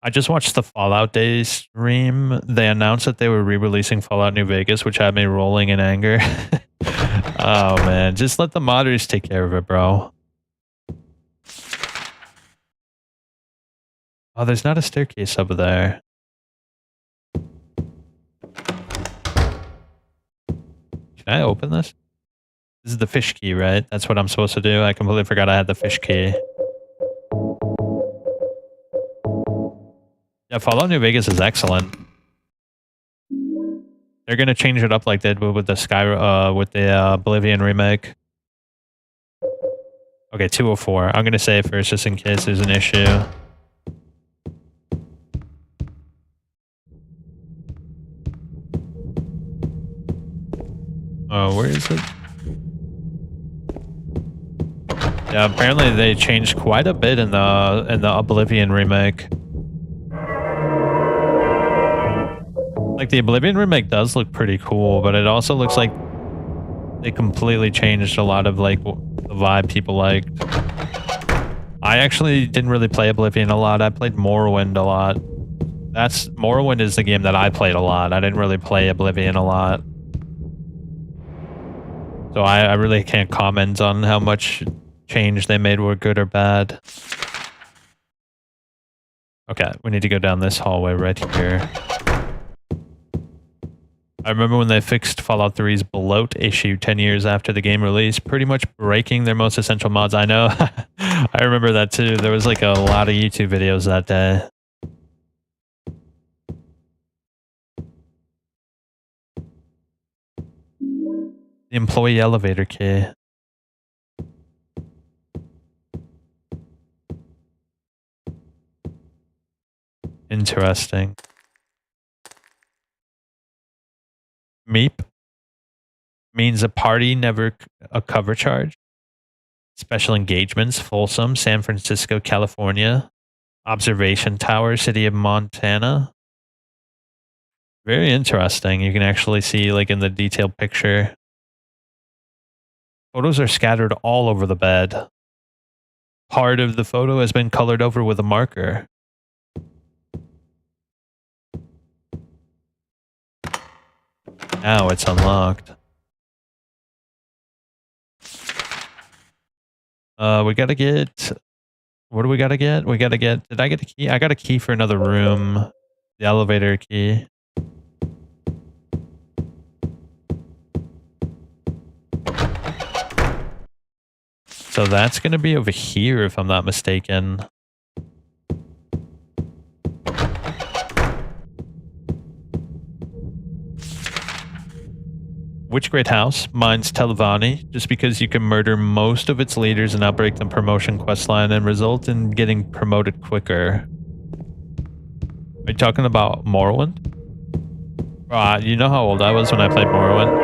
I just watched the Fallout Day stream. They announced that they were re-releasing Fallout New Vegas, which had me rolling in anger. Oh man, just let the modders take care of it, bro. Oh, there's not a staircase over there. Can I open this? This is the fish key, right? That's what I'm supposed to do. I completely forgot I had the fish key. Yeah, Fallout New Vegas is excellent. They're gonna change it up like they did with the Oblivion remake. Okay, 204. I'm gonna say it first just in case there's an issue. Oh, where is it? Yeah, apparently they changed quite a bit in the Oblivion remake. Like, the Oblivion remake does look pretty cool, but it also looks like they completely changed a lot of, like, the vibe people liked. I actually didn't really play Oblivion a lot. I played Morrowind a lot. Morrowind is the game that I played a lot. I didn't really play Oblivion a lot. So I really can't comment on how much change they made were good or bad. Okay, we need to go down this hallway right here. I remember when they fixed Fallout 3's bloat issue 10 years after the game release, pretty much breaking their most essential mods. I know. I remember that too. There was like a lot of YouTube videos that day. The employee elevator key. Interesting. MEEP means a party, never a cover charge. Special engagements, Folsom, San Francisco, California. Observation Tower, City of Montana. Very interesting. You can actually see, like, in the detailed picture. Photos are scattered all over the bed. Part of the photo has been colored over with a marker. Now it's unlocked. We gotta get... What do we gotta get? We gotta get... Did I get a key? I got a key for another room. The elevator key. So that's gonna be over here, if I'm not mistaken. Which great house? Mine's Telvanni, just because you can murder most of its leaders and outbreak the promotion questline and result in getting promoted quicker. Are you talking about Morrowind? You know how old I was when I played Morrowind?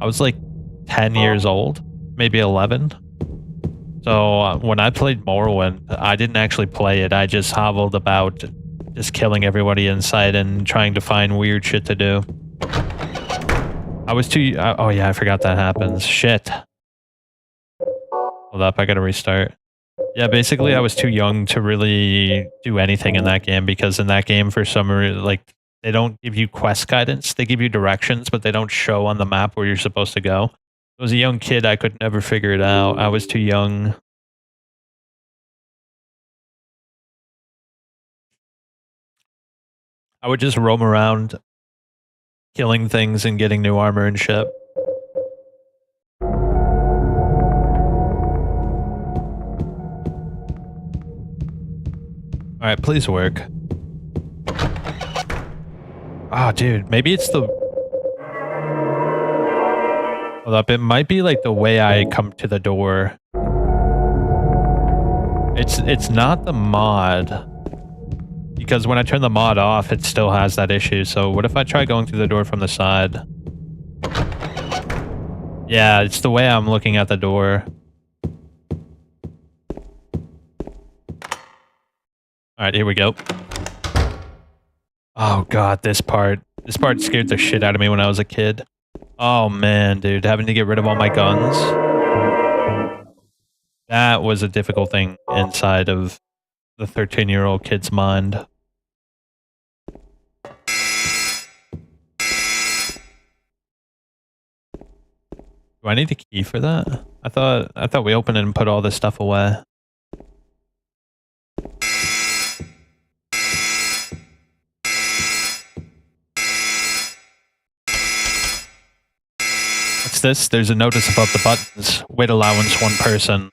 I was like 10 years old, maybe 11. So when I played Morrowind, I didn't actually play it. I just hobbled about just killing everybody in sight and trying to find weird shit to do. I was too... oh yeah, I forgot that happens. Shit. Hold up, I gotta restart. Yeah, basically I was too young to really do anything in that game, because in that game, for some reason, like, they don't give you quest guidance. They give you directions, but they don't show on the map where you're supposed to go. As a young kid, I could never figure it out. I was too young. I would just roam around killing things and getting new armor and shit. Alright, please work. Oh, dude, maybe it's the... Hold up, it might be like the way I come to the door. It's not the mod. Because when I turn the mod off, it still has that issue. So what if I try going through the door from the side? Yeah, it's the way I'm looking at the door. Alright, here we go. Oh god, this part. This part scared the shit out of me when I was a kid. Oh man, dude, having to get rid of all my guns. That was a difficult thing inside of the 13-year-old kid's mind. Do I need a key for that? I thought we opened it and put all this stuff away. What's this? There's a notice above the buttons. Weight allowance 1 person.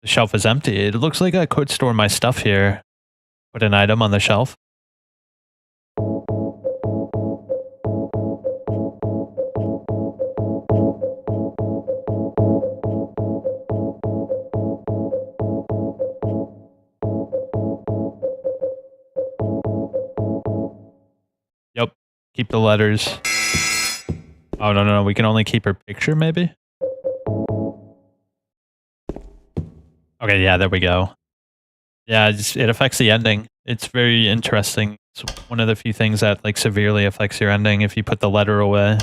The shelf is empty. It looks like I could store my stuff here. Put an item on the shelf. Yep. Keep the letters. Oh, no. We can only keep her picture, maybe? Okay, yeah, there we go. Yeah, it affects the ending. It's very interesting. It's one of the few things that, like, severely affects your ending if you put the letter away.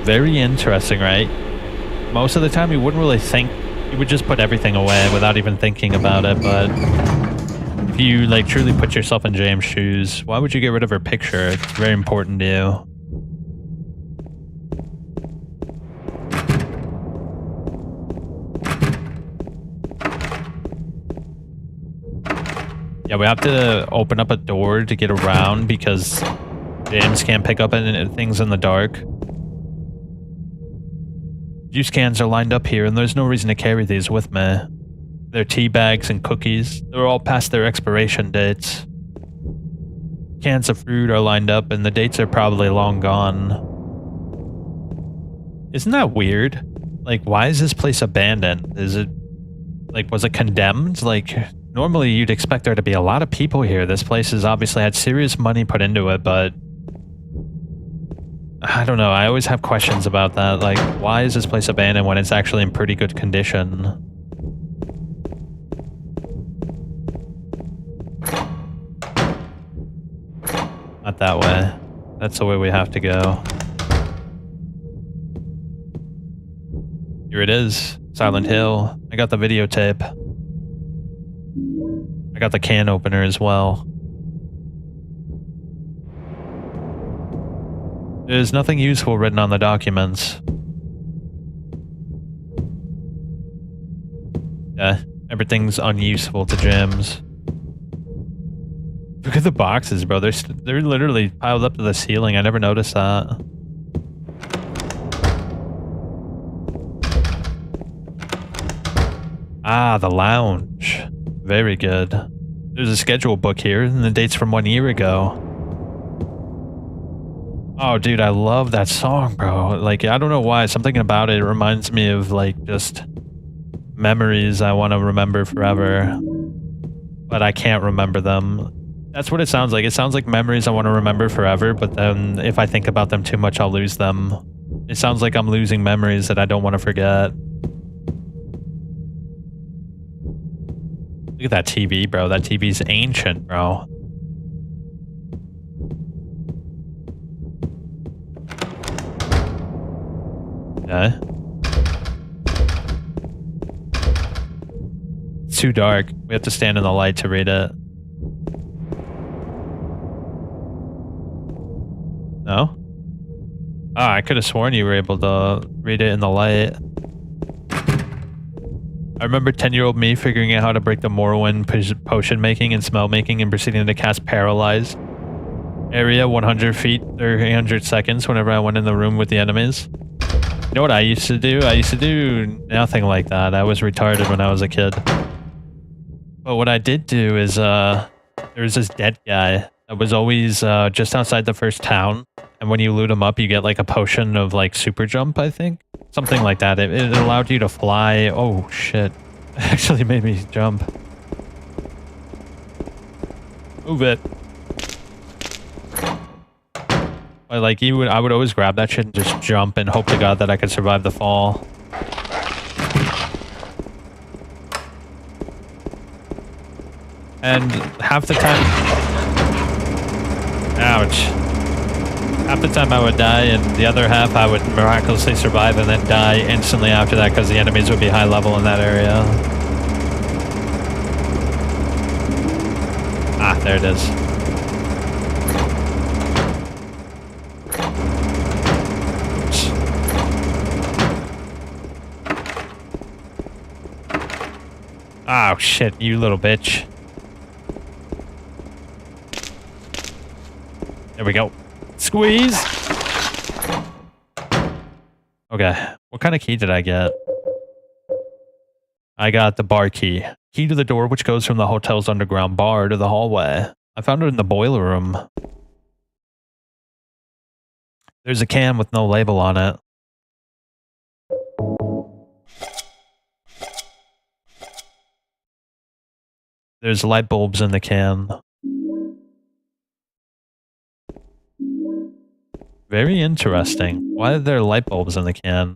Very interesting, right? Most of the time you wouldn't really think. You would just put everything away without even thinking about it, but... If you, like, truly put yourself in James' shoes, why would you get rid of her picture? It's very important to you. Yeah, we have to open up a door to get around because James can't pick up any things in the dark. Juice cans are lined up here and there's no reason to carry these with me. They're tea bags and cookies. They're all past their expiration dates. Cans of fruit are lined up and the dates are probably long gone. Isn't that weird? Like, why is this place abandoned? Is it, like, was it condemned? Like, normally you'd expect there to be a lot of people here. This place has obviously had serious money put into it, but... I don't know, I always have questions about that. Like, why is this place abandoned when it's actually in pretty good condition? Not that way. That's the way we have to go. Here it is. Silent Hill. I got the videotape. I got the can opener as well. There's nothing useful written on the documents. Yeah, everything's unuseful to James. Look at the boxes, bro. They're literally piled up to the ceiling. I never noticed that. Ah, the lounge. Very good. There's a schedule book here, and the date's from 1 year ago. Oh, dude, I love that song, bro. Like, I don't know why. Something about it reminds me of, like, just memories I want to remember forever. But I can't remember them. That's what it sounds like. It sounds like memories I want to remember forever, but then if I think about them too much, I'll lose them. It sounds like I'm losing memories that I don't want to forget. Look at that TV, bro. That TV's ancient, bro. Okay. It's too dark. We have to stand in the light to read it. No? Oh, I could have sworn you were able to read it in the light. I remember 10-year-old me figuring out how to break the Morrowind potion making and smell making and proceeding to cast Paralyze area 100 feet or 800 seconds whenever I went in the room with the enemies. You know what I used to do? I used to do nothing like that. I was retarded when I was a kid. But what I did do is, there was this dead guy that was always just outside the first town. And when you loot him up, you get like a potion of like super jump, I think. Something like that. It allowed you to fly. Oh, shit. It actually made me jump. Move it. But like, I would always grab that shit and just jump and hope to God that I could survive the fall. And half the time... Ouch. Half the time I would die, and the other half I would miraculously survive and then die instantly after that because the enemies would be high level in that area. Ah, there it is. Oops. Oh shit, you little bitch. There we go. Squeeze! Okay, what kind of key did I get? I got the bar key. Key to the door which goes from the hotel's underground bar to the hallway. I found it in the boiler room. There's a can with no label on it. There's light bulbs in the can. Very interesting. Why are there light bulbs in the can?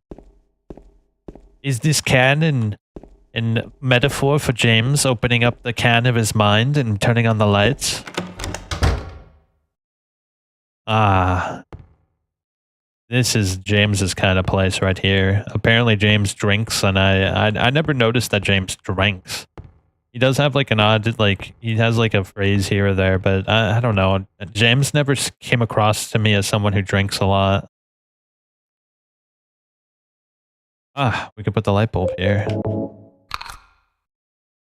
Is this can in metaphor for James opening up the can of his mind and turning on the lights? Ah. This is James's kind of place right here. Apparently James drinks, and I never noticed that James drinks. He does have like an odd, like, he has like a phrase here or there, but I don't know. James never came across to me as someone who drinks a lot. Ah, we could put the light bulb here.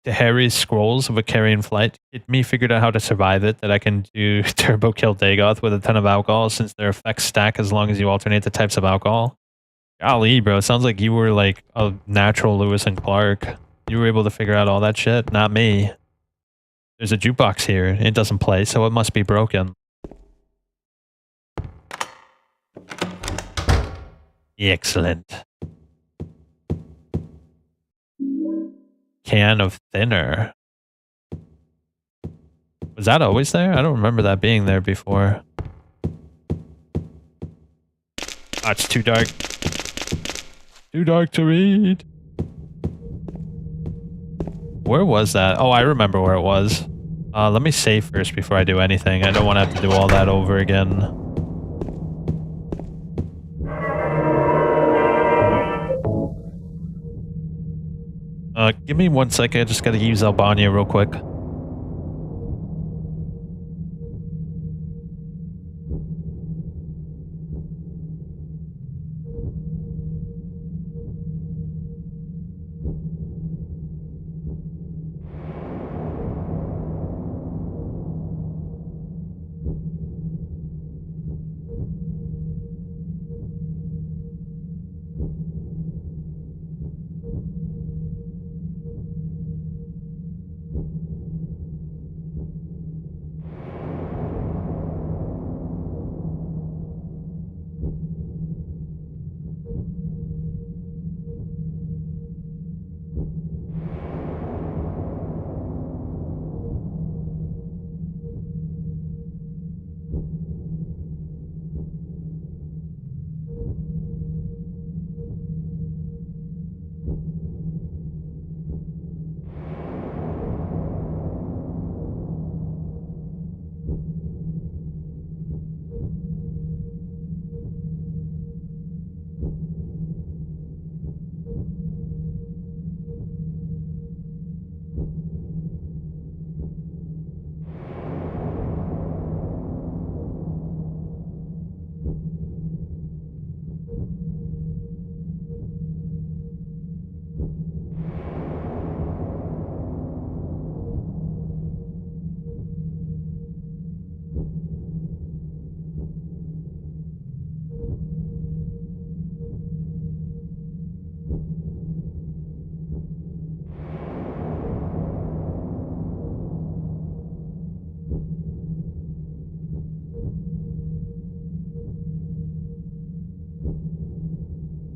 The Harry's Scrolls of a Carrion Flight. Me figured out how to survive it, that I can do Turbo Kill Dagoth with a ton of alcohol since their effects stack as long as you alternate the types of alcohol. Golly, bro, it sounds like you were like a natural Lewis and Clark. You were able to figure out all that shit, not me. There's a jukebox here. It doesn't play, so it must be broken. Excellent. Can of thinner. Was that always there? I don't remember that being there before. Ah, it's too dark. Too dark to read. Where was that? Oh, I remember where it was. Let me save first before I do anything. I don't want to have to do all that over again. Give me 1 second. I just gotta use Albania real quick.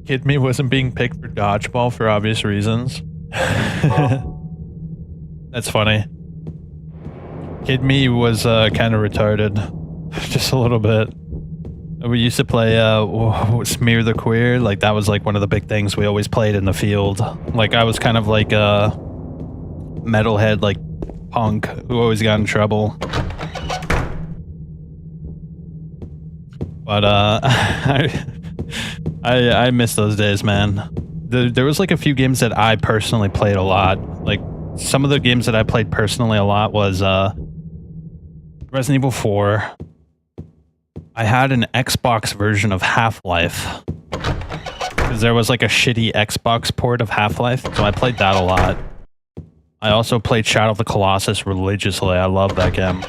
Kid Me wasn't being picked for dodgeball for obvious reasons. That's funny. Kid Me was kind of retarded. Just a little bit. We used to play Smear the Queer. Like, that was like one of the big things we always played in the field. Like, I was kind of like a metalhead, like punk, who always got in trouble. But I miss those days, man. There was like a few games that I personally played a lot. Like, some of the games that I played personally a lot was Resident Evil 4. I had an Xbox version of Half-Life. Because there was like a shitty Xbox port of Half-Life, so I played that a lot. I also played Shadow of the Colossus religiously. I love that game.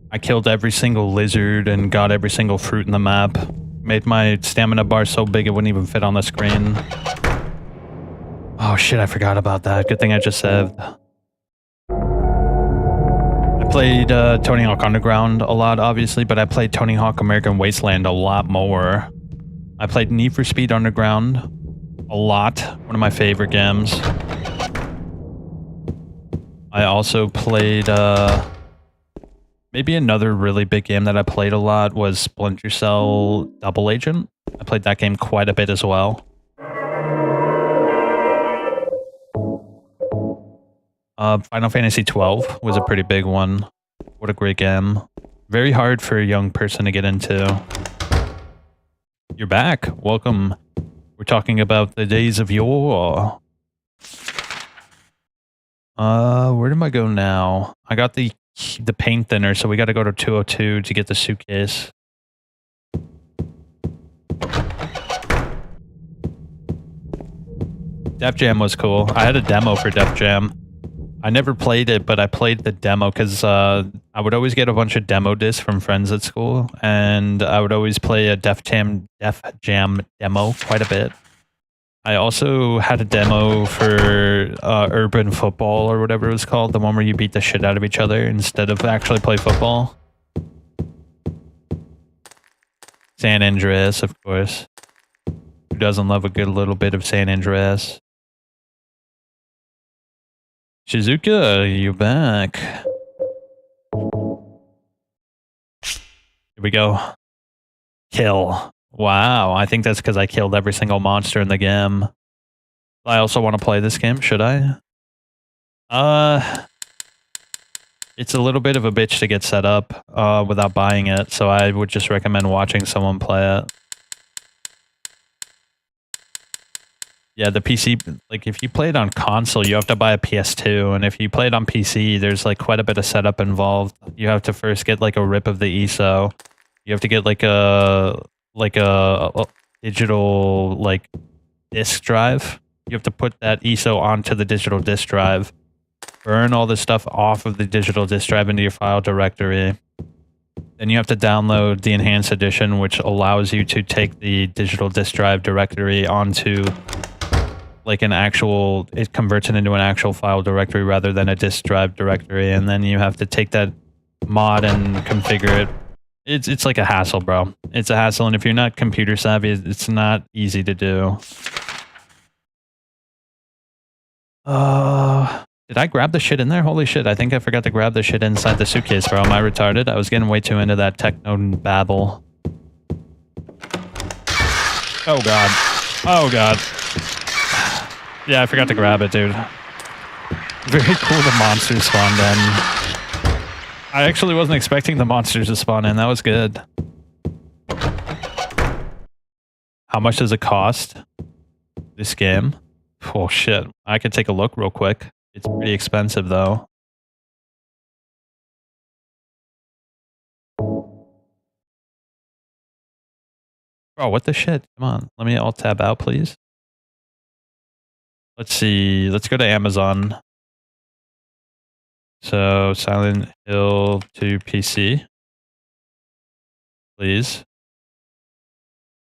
I killed every single lizard and got every single fruit in the map. Made my stamina bar so big it wouldn't even fit on the screen. Oh shit, I forgot about that. Good thing I just saved. I played Tony Hawk Underground a lot, obviously, but I played Tony Hawk American Wasteland a lot more. I played Need for Speed Underground a lot. One of my favorite games. I also played... maybe another really big game that I played a lot was Splinter Cell Double Agent. I played that game quite a bit as well. Final Fantasy XII was a pretty big one. What a great game. Very hard for a young person to get into. You're back. Welcome. We're talking about the days of yore. Where do I go now? I got the paint thinner, so we got to go to 202 to get the suitcase. Def Jam was cool. I had a demo for Def Jam. I never played it, but I played the demo because I would always get a bunch of demo discs from friends at school, and I would always play a Def Jam demo quite a bit. I also had a demo for Urban Football or whatever it was called, the one where you beat the shit out of each other instead of actually play football. San Andreas, of course. Who doesn't love a good little bit of San Andreas? Shizuka, you back. Here we go. Kill. Wow, I think that's because I killed every single monster in the game. I also want to play this game, should I? It's a little bit of a bitch to get set up without buying it, so I would just recommend watching someone play it. Yeah, the PC, like if you play it on console, you have to buy a PS2, and if you play it on PC, there's like quite a bit of setup involved. You have to first get like a rip of the ESO. You have to get like a digital like disk drive. You have to put that ESO onto the digital disk drive. Burn all the stuff off of the digital disk drive into your file directory. Then you have to download the enhanced edition, which allows you to take the digital disk drive directory onto like an actual, it converts it into an actual file directory rather than a disk drive directory. And then you have to take that mod and configure it. It's like a hassle, bro. It's a hassle. And if you're not computer savvy, it's not easy to do. Did I grab the shit in there? Holy shit, I think I forgot to grab the shit inside the suitcase, bro. Am I retarded? I was getting way too into that techno babble. Oh god. Oh god. Yeah, I forgot to grab it, dude. Very cool the monsters spawned in. I actually wasn't expecting the monsters to spawn in. That was good. How much does it cost? This game? Oh shit. I could take a look real quick. It's pretty expensive though. Bro, what the shit? Come on. Let me alt tab out, please. Let's see. Let's go to Amazon. So, Silent Hill to PC. Please.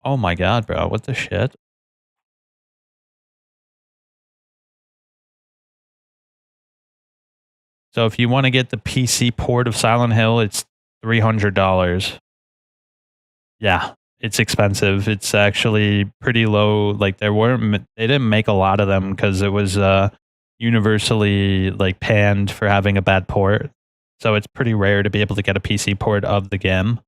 Oh my god, bro. What the shit? So, if you want to get the PC port of Silent Hill, it's $300. Yeah, it's expensive. It's actually pretty low. Like they didn't make a lot of them because it was universally like panned for having a bad port. So it's pretty rare to be able to get a PC port of the game.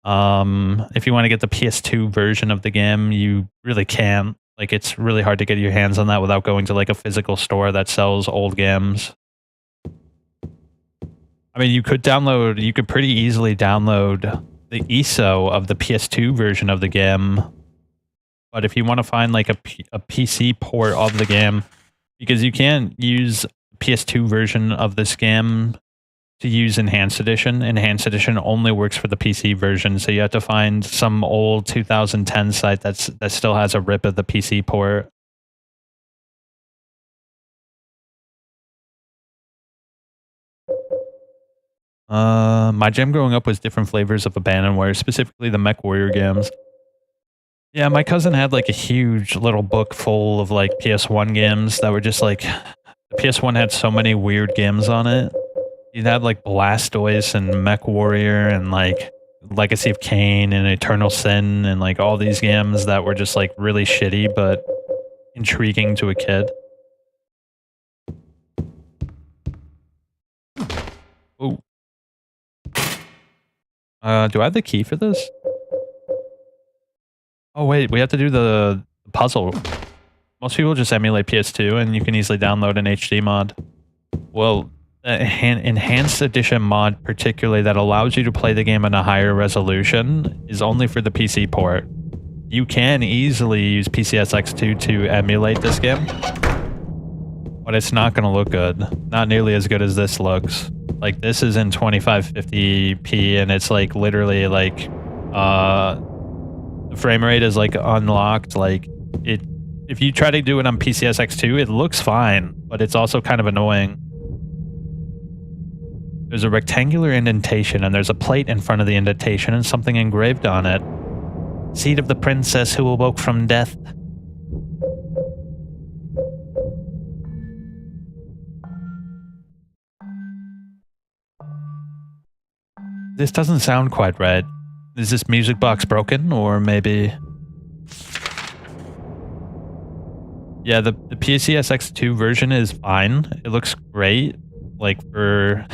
If you want to get the PS2 version of the game, you really can't. Like it's really hard to get your hands on that without going to like a physical store that sells old games. I mean, you could pretty easily download the ISO of the PS2 version of the game. But if you want to find like a PC port of the game, because you can't use the PS2 version of this game to use Enhanced Edition. Enhanced Edition only works for the PC version, so you have to find some old 2010 site that still has a rip of the PC port. My jam growing up was different flavors of Abandonware, specifically the Mech Warrior games. Yeah, my cousin had like a huge little book full of like PS1 games that were just like, the PS1 had so many weird games on it. You'd have like Blastoise and Mech Warrior and like Legacy of Kain and Eternal Sin and like all these games that were just like really shitty but intriguing to a kid. Ooh. Do I have the key for this? Oh wait, we have to do the puzzle. Most people just emulate PS2 and you can easily download an HD mod. Well, Enhanced Edition mod particularly that allows you to play the game in a higher resolution is only for the PC port. You can easily use PCSX2 to emulate this game, but it's not going to look good. Not nearly as good as this looks. Like this is in 2550p and it's like literally like the frame rate is like unlocked. Like if you try to do it on PCSX2 it looks fine, but it's also kind of annoying. There's a rectangular indentation and there's a plate in front of the indentation and something engraved on it. Seed of the princess who awoke from death. This doesn't sound quite right. Is this music box broken or maybe... Yeah, the PCSX2 version is fine. It looks great, like for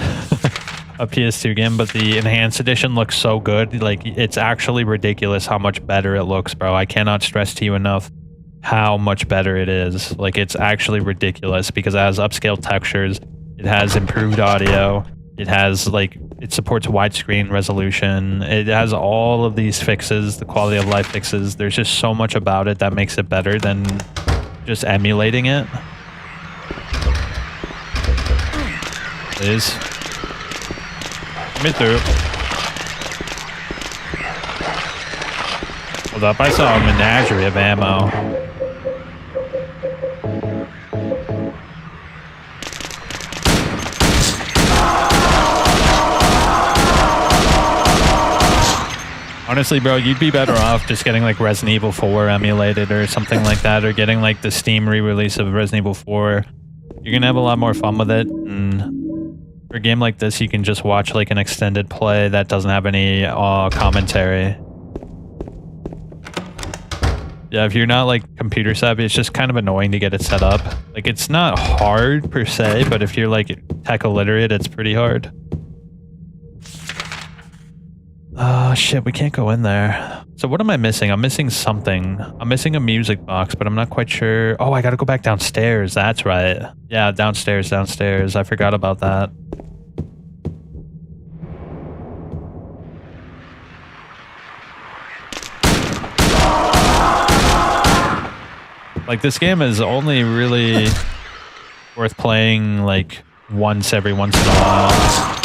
a PS2 game, but the Enhanced Edition looks so good. Like, it's actually ridiculous how much better it looks, bro. I cannot stress to you enough how much better it is. Like, it's actually ridiculous because it has upscale textures, it has improved audio, it has, like, it supports widescreen resolution, it has all of these fixes, the quality of life fixes. There's just so much about it that makes it better than just emulating it. Please. Let me through. Hold up, I saw a menagerie of ammo. Honestly, bro, you'd be better off just getting like Resident Evil 4 emulated or something like that, or getting like the Steam re-release of Resident Evil 4. You're gonna have a lot more fun with it, and for a game like this, you can just watch like an extended play that doesn't have any commentary. Yeah, if you're not like computer savvy, it's just kind of annoying to get it set up. Like, it's not hard per se, but if you're like tech illiterate, it's pretty hard. Oh shit, we can't go in there. So what am I missing? I'm missing something. I'm missing a music box, but I'm not quite sure. Oh, I gotta go back downstairs. That's right. Yeah, downstairs. I forgot about that. Like, this game is only really worth playing like once every once in a while.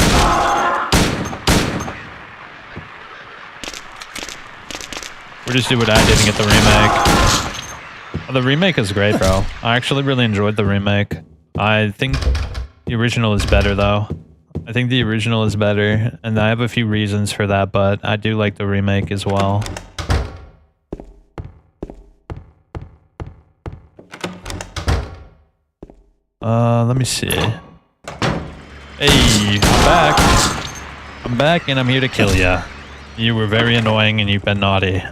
Or just do what I did and get the remake. Oh, the remake is great, bro. I actually really enjoyed the remake. I think the original is better, though. I think the original is better, and I have a few reasons for that, but I do like the remake as well. Let me see. Hey, I'm back. I'm back, and I'm here to kill ya. You were very annoying and you've been naughty.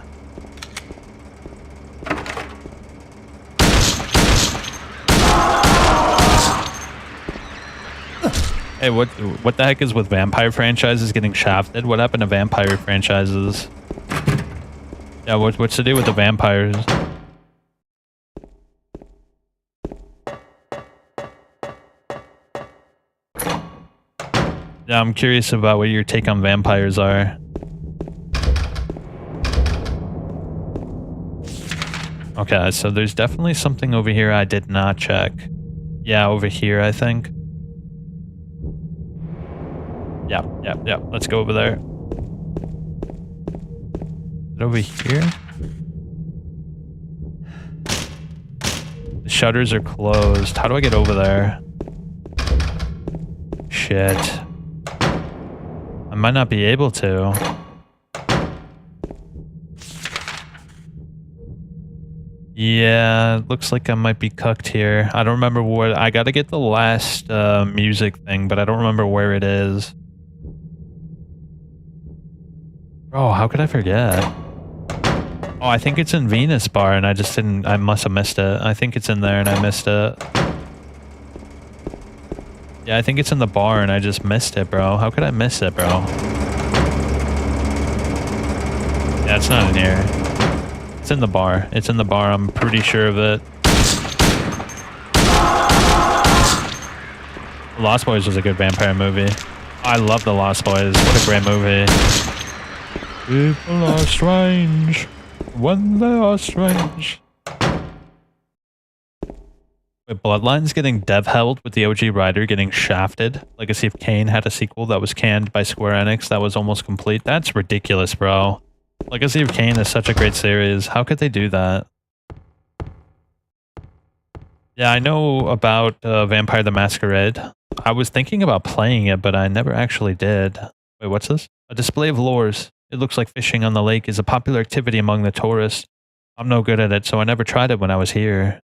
Hey, what the heck is with vampire franchises getting shafted? What happened to vampire franchises? Yeah, what's to do with the vampires? Yeah, I'm curious about what your take on vampires are. Okay, so there's definitely something over here I did not check. Yeah, over here, I think. Yeah. Let's go over there. Is it over here? The shutters are closed. How do I get over there? Shit. I might not be able to. Yeah, it looks like I might be cucked here. I don't remember what... I gotta get the last music thing, but I don't remember where it is. Bro, how could I forget? Oh, I think it's in Venus Bar and I just didn't... I must have missed it. I think it's in there and I missed it. Yeah, I think it's in the bar and I just missed it, bro. How could I miss it, bro? Yeah, it's not in here. It's in the bar. It's in the bar. I'm pretty sure of it. Lost Boys was a good vampire movie. I love The Lost Boys. What a great movie. People are strange when they are strange. Wait, Bloodline's getting dev-held with the OG writer getting shafted. Legacy of Kain had a sequel that was canned by Square Enix that was almost complete. That's ridiculous, bro. Legacy of Kain is such a great series. How could they do that? Yeah, I know about Vampire the Masquerade. I was thinking about playing it, but I never actually did. Wait, what's this? A display of lures. It looks like fishing on the lake is a popular activity among the tourists. I'm no good at it, so I never tried it when I was here.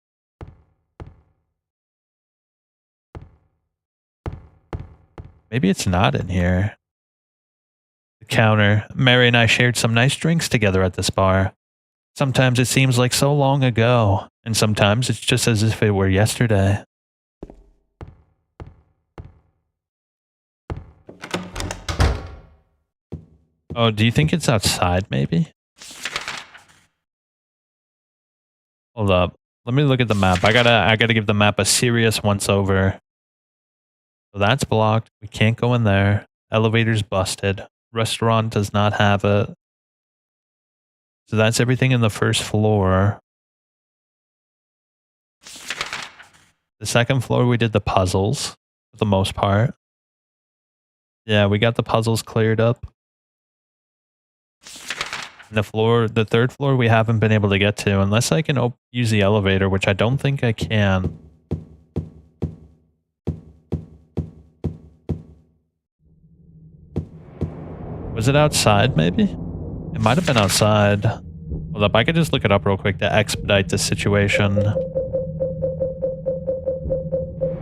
Maybe it's not in here. The counter. Mary and I shared some nice drinks together at this bar. Sometimes it seems like so long ago, and sometimes it's just as if it were yesterday. Oh, do you think it's outside, maybe? Hold up. Let me look at the map. I gotta give the map a serious once-over. So that's blocked. We can't go in there. Elevator's busted. Restaurant does not have it. So that's everything in the first floor. The second floor, we did the puzzles for the most part. Yeah, we got the puzzles cleared up. And the third floor, we haven't been able to get to unless I can use the elevator, which I don't think I can. Was it outside, maybe? It might have been outside. Hold up, I could just look it up real quick to expedite the situation.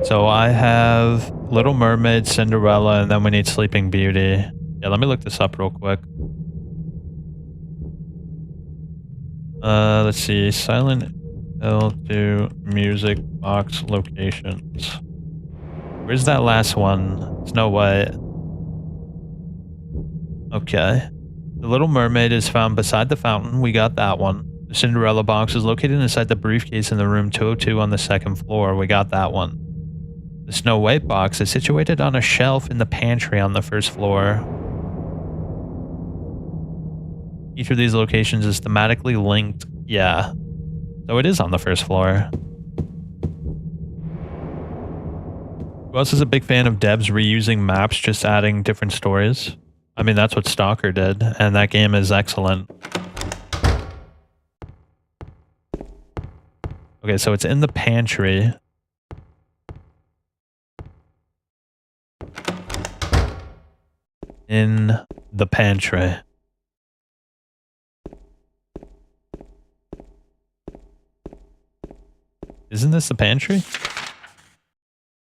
So I have Little Mermaid, Cinderella, and then we need Sleeping Beauty. Yeah, let me look this up real quick. Let's see. Silent Hill to music box locations. Where's that last one? Snow White. Okay. The Little Mermaid is found beside the fountain. We got that one. The Cinderella box is located inside the briefcase in the room 202 on the second floor. We got that one. The Snow White box is situated on a shelf in the pantry on the first floor. Each of these locations is thematically linked. Yeah. So it is on the first floor. Who else is a big fan of devs reusing maps, just adding different stories? I mean, that's what Stalker did, and that game is excellent. Okay, so it's in the pantry. In the pantry. Isn't this the pantry?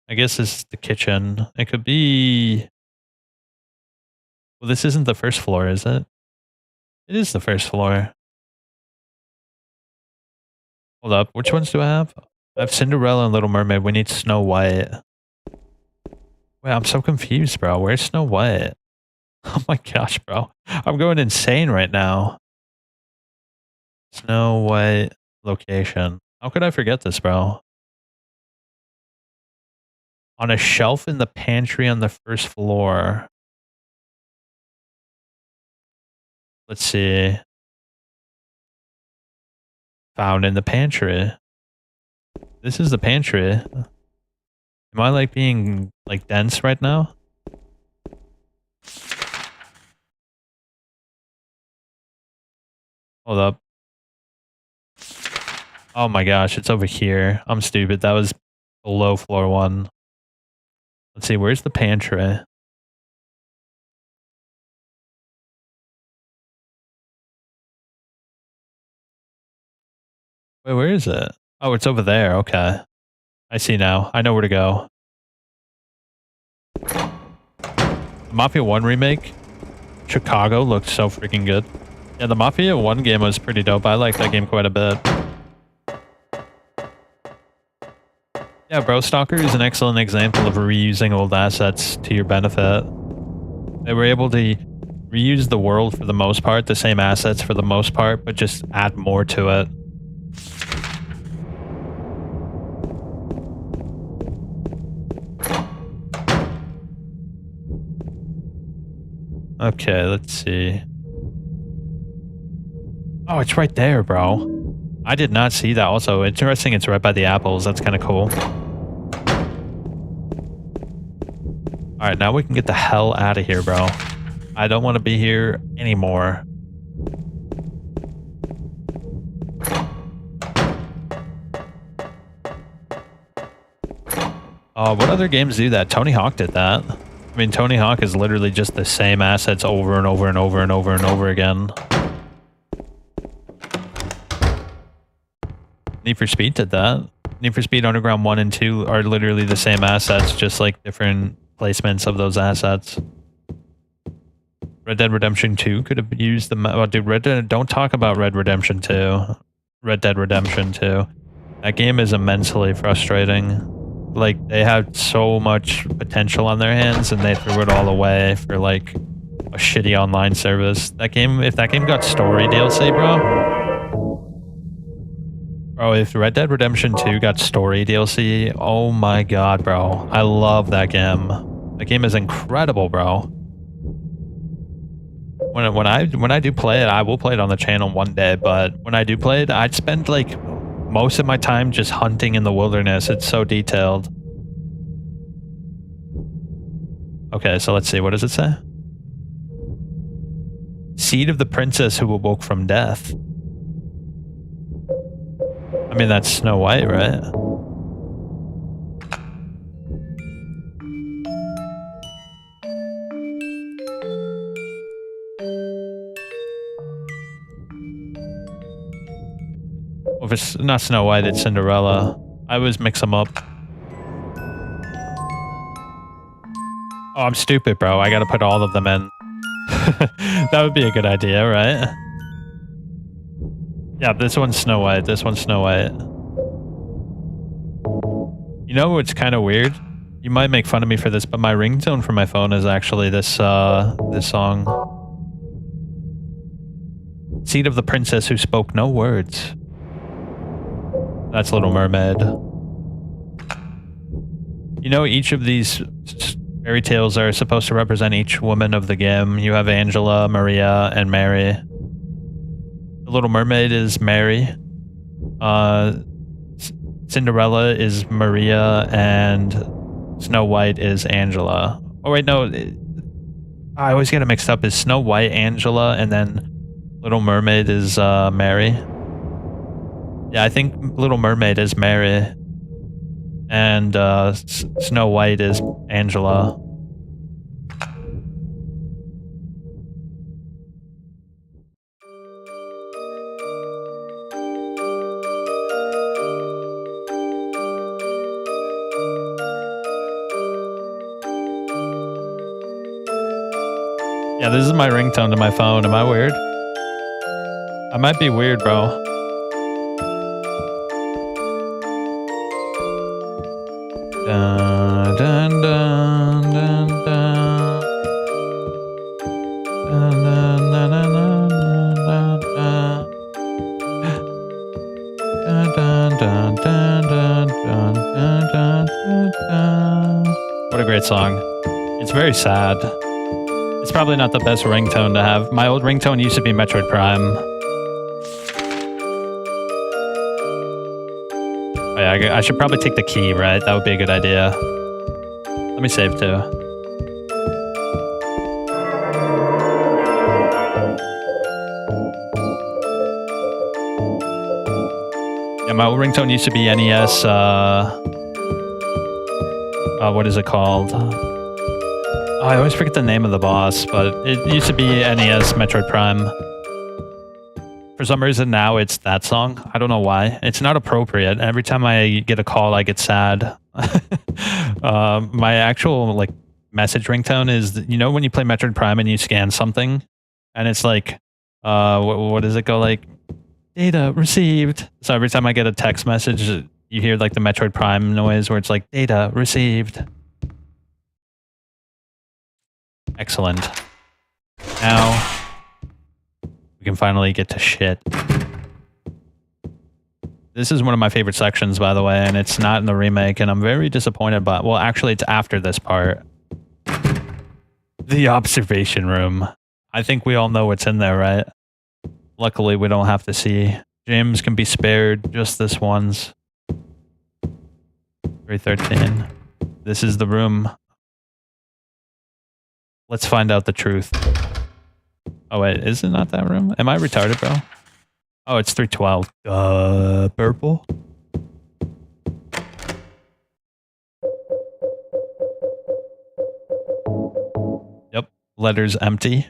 I guess this is the kitchen. It could be... Well, this isn't the first floor, is it? It is the first floor. Hold up. Which ones do I have? I have Cinderella and Little Mermaid. We need Snow White. Wait, I'm so confused, bro. Where's Snow White? Oh my gosh, bro. I'm going insane right now. Snow White location. How could I forget this, bro? On a shelf in the pantry on the first floor. Let's see. Found in the pantry. This is the pantry. Am I like being like dense right now? Hold up. Oh my gosh, it's over here. I'm stupid. That was below floor 1. Let's see, where's the pantry? Wait, where is it? Oh, it's over there. Okay. I see now. I know where to go. The Mafia 1 remake, Chicago, looked so freaking good. Yeah, the Mafia 1 game was pretty dope. I liked that game quite a bit. Yeah, Bro Stalker is an excellent example of reusing old assets to your benefit. They were able to reuse the world for the most part, the same assets for the most part, but just add more to it. Okay, let's see. Oh, it's right there, bro. I did not see that also. Interesting, it's right by the apples. That's kind of cool. Alright, now we can get the hell out of here, bro. I don't want to be here anymore. Oh, what other games do that? Tony Hawk did that. I mean, Tony Hawk is literally just the same assets over and over and over and over and over again. Need for Speed did that. Need for Speed Underground 1 and 2 are literally the same assets, just like different placements of those assets. Red Dead Redemption 2 could have used the... Oh, dude, don't talk about Red Redemption 2. Red Dead Redemption 2. That game is immensely frustrating. Like, they had so much potential on their hands, and they threw it all away for, like, a shitty online service. That game... If that game got story DLC, Bro, if Red Dead Redemption 2 got story DLC, oh my god, bro. I love that game. That game is incredible, bro. When I do play it, I will play it on the channel one day, but when I do play it, I'd spend like most of my time just hunting in the wilderness. It's so detailed. Okay, so let's see. What does it say? Seed of the princess who awoke from death. I mean, that's Snow White, right? Well, if it's not Snow White, it's Cinderella. I always mix them up. Oh, I'm stupid, bro. I gotta put all of them in. That would be a good idea, right? Yeah, this one's Snow White. This one's Snow White. You know what's kind of weird? You might make fun of me for this, but my ringtone for my phone is actually this this song. Seed of the princess who spoke no words. That's Little Mermaid. You know, each of these fairy tales are supposed to represent each woman of the game. You have Angela, Maria, and Mary. The Little Mermaid is Mary. Cinderella is Maria, and Snow White is Angela. Oh wait, no. I always get it mixed up. Is Snow White Angela, and then Little Mermaid is Mary? Yeah, I think Little Mermaid is Mary, and Snow White is Angela. Yeah, this is my ringtone to my phone. Am I weird? I might be weird, bro. Dun, dun, dun, dun, dun. Dun, dun, dun, dun, dun, dun, dun. Dun, dun, dun, dun, dun, dun, dun, dun, dun. What a great song. It's very sad. It's probably not the best ringtone to have. My old ringtone used to be Metroid Prime. Oh, yeah, I should probably take the key, right? That would be a good idea. Let me save too. Yeah, my old ringtone used to be NES, what is it called? Oh, I always forget the name of the boss, but it used to be NES Metroid Prime. For some reason now it's that song. I don't know why. It's not appropriate. Every time I get a call, I get sad. My actual like message ringtone is, you know, when you play Metroid Prime and you scan something, and it's like, what does it go like? Data received. So every time I get a text message, you hear like the Metroid Prime noise where it's like data received. Excellent. Now we can finally get to shit. This is one of my favorite sections, by the way, and it's not in the remake, and I'm very disappointed by it. Well, actually, it's after this part. The observation room. I think we all know what's in there, right? Luckily, we don't have to see. James can be spared just this once. 313. This is the room. Let's find out the truth. Oh wait, is it not that room? Am I retarded, bro? Oh, it's 312. Purple. Yep, letter's empty.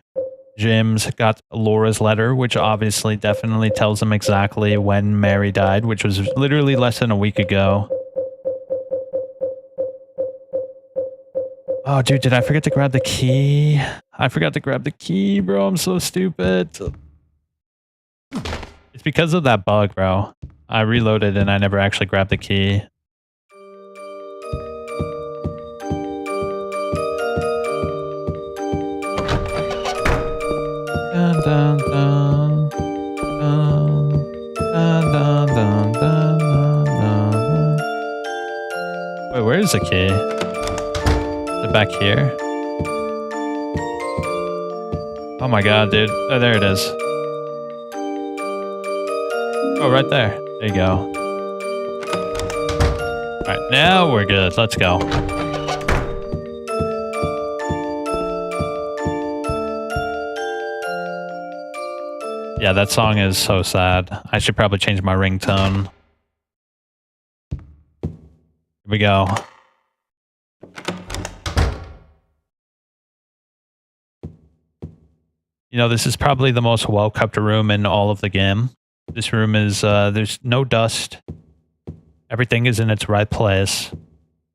James got Laura's letter, which obviously definitely tells him exactly when Mary died, which was literally less than a week ago. Oh, dude, did I forget to grab the key? I forgot to grab the key, bro. I'm so stupid. It's because of that bug, bro. I reloaded and I never actually grabbed the key. Dun, dun, dun, dun, dun, dun, dun, dun, dun. Wait, where is the key? Is it back here? Oh my god, dude. Oh, there it is. Oh, right there. There you go. Alright, now we're good. Let's go. Yeah, that song is so sad. I should probably change my ringtone. Here we go. You know, this is probably the most well-kept room in all of the game. This room is, there's no dust. Everything is in its right place.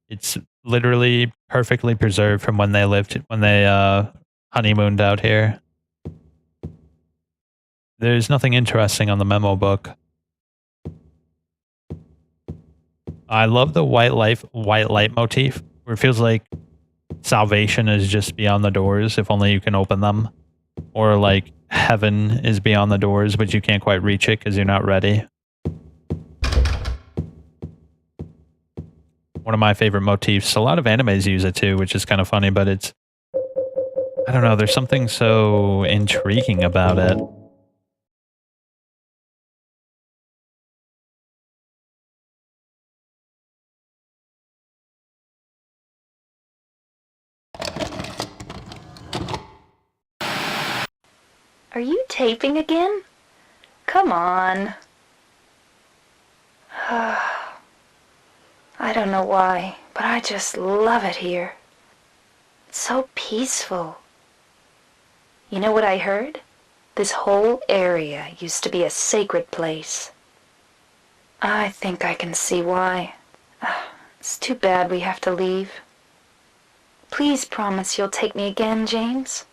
It's literally perfectly preserved from when they honeymooned out here. There's nothing interesting on the memo book. I love the white light motif, where it feels like salvation is just beyond the doors, if only you can open them. Or like heaven is beyond the doors, but you can't quite reach it because you're not ready. One of my favorite motifs. A lot of animes use it too, which is kind of funny, but it's, I don't know, there's something so intriguing about it. Are you taping again? Come on. I don't know why, but I just love it here. It's so peaceful. You know what I heard? This whole area used to be a sacred place. I think I can see why. It's too bad we have to leave. Please promise you'll take me again, James.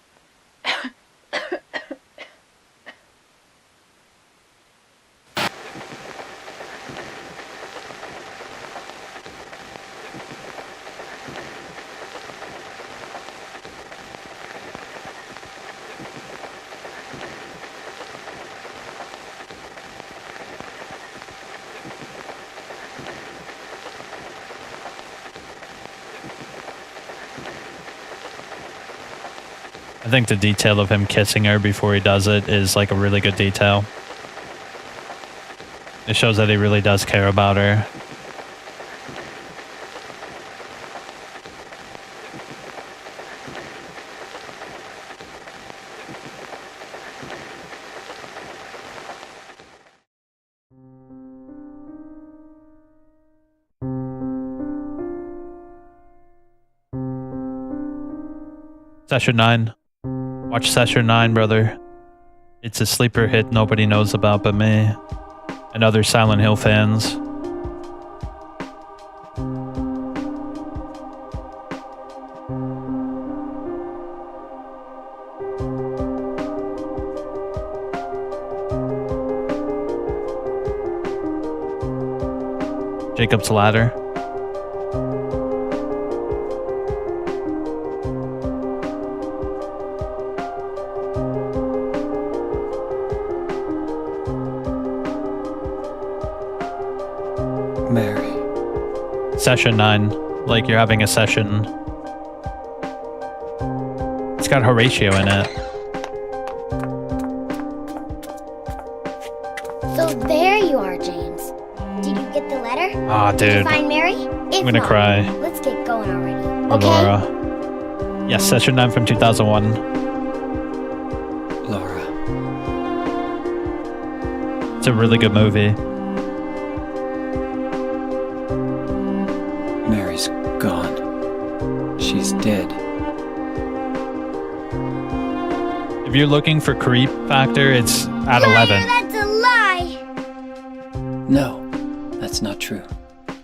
I think the detail of him kissing her before he does it is like a really good detail. It shows that he really does care about her. Session 9. Watch Session 9, brother. It's a sleeper hit nobody knows about but me and other Silent Hill fans. Jacob's Ladder. Mary. Session 9. Like you're having a session. It's got Horatio in it. So there you are, James. Did you get the letter? Ah, Did you dude. find Mary? If I'm gonna not, cry. Let's get going already. Or Okay? Laura. Yes, Session 9 from 2001. Laura. It's a really good movie. Mary's gone. She's dead. If you're looking for creep factor, it's at 11. That's a lie! No, that's not true.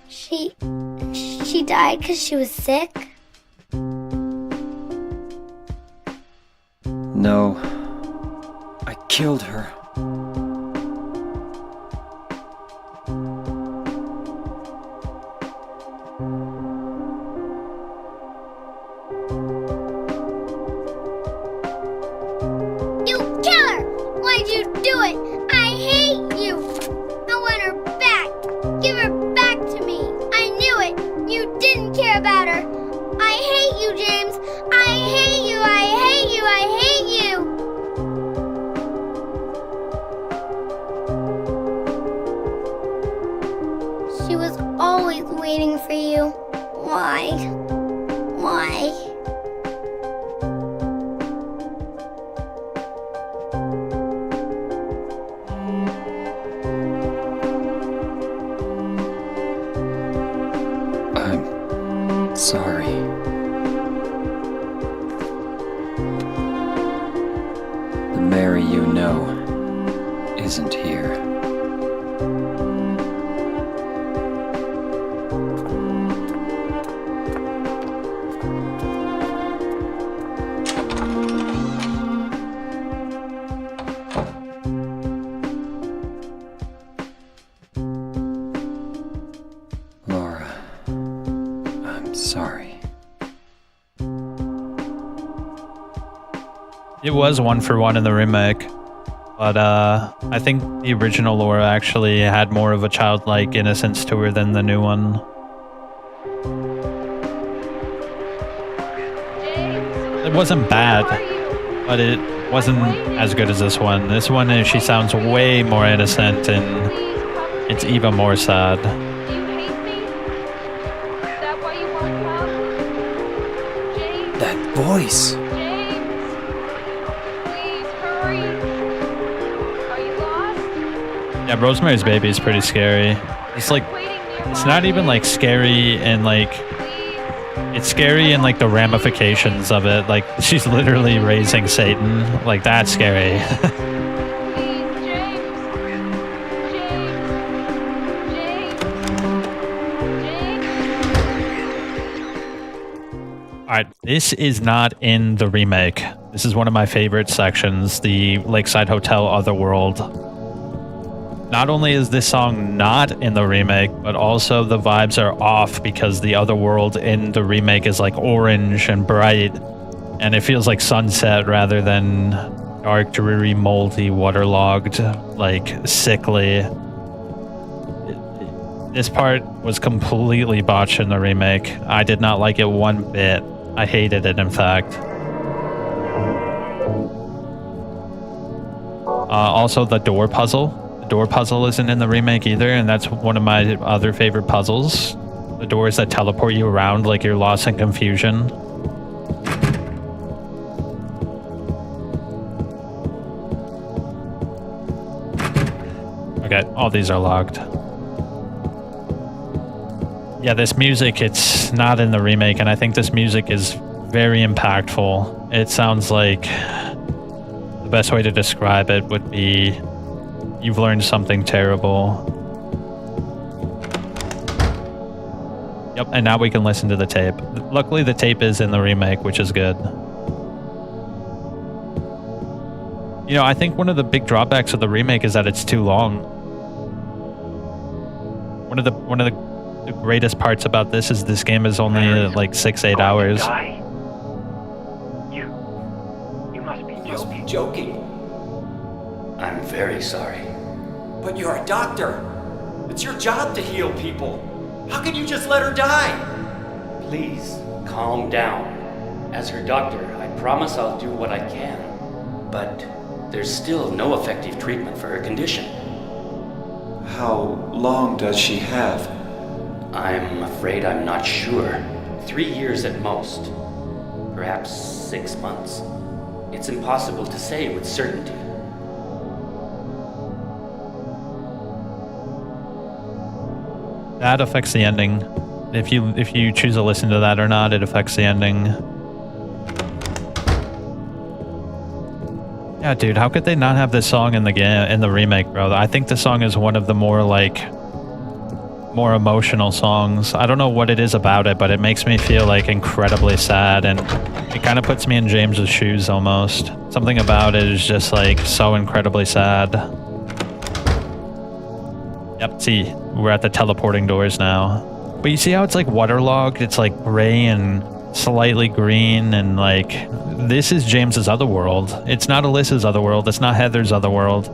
She died because she was sick? No, I killed her. You killer! Why'd you do it? I hate you! I want her back! Give her back to me! I knew it! You didn't care about her! I hate you, James! I hate you! I hate you! I hate you! She was always waiting for you. Why? Why? I'm sorry. The Mary you know isn't here. Laura, I'm sorry. It was 1-for-1 in the remake. But I think the original Laura actually had more of a childlike innocence to her than the new one. It wasn't bad, but it wasn't as good as this one. This one, she sounds way more innocent and it's even more sad. Do you hate me? Is that why you won't come? James, That voice! James, please hurry. Are you lost? Yeah, Rosemary's Baby is pretty scary. It's like, Waiting nearby. it's not even like scary and like, Please, it's scary in like the ramifications of it. Like she's literally raising Satan. Like that's scary. please, James. Alright, this is not in the remake. This is one of my favorite sections, the Lakeside Hotel Otherworld. Not only is this song not in the remake, but also the vibes are off because the Otherworld in the remake is like orange and bright, and it feels like sunset rather than dark, dreary, moldy, waterlogged, like sickly. This part was completely botched in the remake. I did not like it one bit. I hated it, in fact. Also, the door puzzle. The door puzzle isn't in the remake either, and that's one of my other favorite puzzles. The doors that teleport you around like you're lost in confusion. Okay, all these are locked. Yeah, this music, it's not in the remake, and I think this music is very impactful. It sounds like the best way to describe it would be you've learned something terrible. Yep, and now we can listen to the tape. Luckily, the tape is in the remake, which is good. You know, I think one of the big drawbacks of the remake is that it's too long. One of the greatest parts about this is this game is only like 6-8 hours. You must be You must be joking. joking. I'm very sorry. But you're a doctor. It's your job to heal people. How can you just let her die? Please, calm down. As her doctor, I promise I'll do what I can. But there's still no effective treatment for her condition. How long does she have? I'm afraid I'm not sure. 3 years at most. Perhaps 6 months. It's impossible to say with certainty. That affects the ending. If you choose to listen to that or not, it affects the ending. Yeah, dude, how could they not have this song in the game, in the remake, bro? I think the song is one of the more emotional songs. I don't know what it is about it, but it makes me feel like incredibly sad, and it kind of puts me in James's shoes almost. Something about it is just like so incredibly sad. Yep, see, we're at the teleporting doors now. But you see how it's like waterlogged? It's like gray and slightly green, and like this is James's other world. It's not Alyssa's other world. It's not Heather's other world.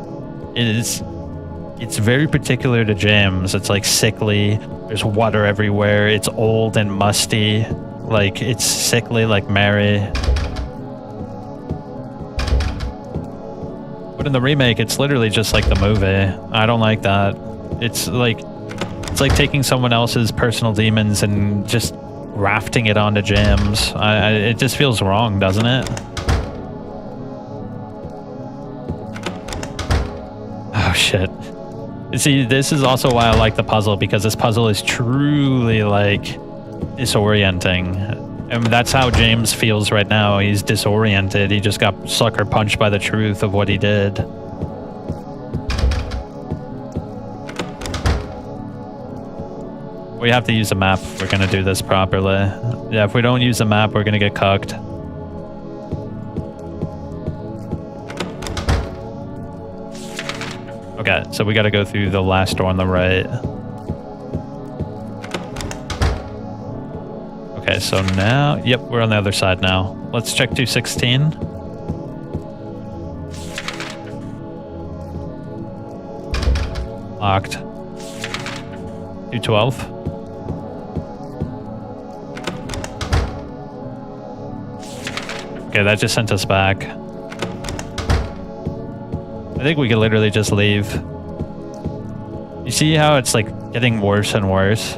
It's very particular to James. It's like sickly. There's water everywhere. It's old and musty. Like it's sickly like Mary. But in the remake, it's literally just like the movie. I don't like that. It's like taking someone else's personal demons and just grafting it onto James. It just feels wrong, doesn't it? Oh shit. See, this is also why I like the puzzle, because this puzzle is truly like disorienting. And that's how James feels right now. He's disoriented. He just got sucker punched by the truth of what he did. We have to use a map if we're gonna do this properly. Yeah, if we don't use a map, we're gonna get cucked. Okay, so we gotta go through the last door on the right. Okay, so now, yep, we're on the other side now. Let's check 216. Locked. 212. Okay, that just sent us back. I think we could literally just leave. You see how it's like getting worse and worse?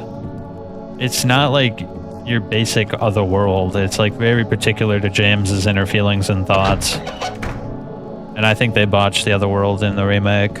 It's not like your basic other world. It's like very particular to James's inner feelings and thoughts. And I think they botched the other world in the remake.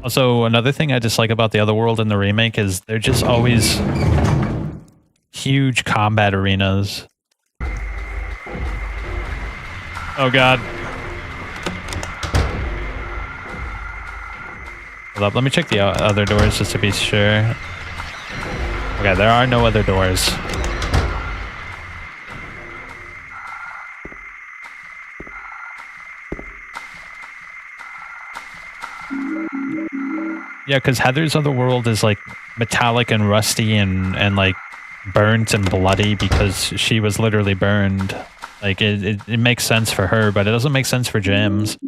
Also, another thing I dislike about the other world in the remake is they're just always huge combat arenas. Oh god. Hold up, let me check the other doors just to be sure. Okay, there are no other doors. Yeah, because Heather's other world is like metallic and rusty and like burnt and bloody because she was literally burned. Like, it makes sense for her, but it doesn't make sense for James.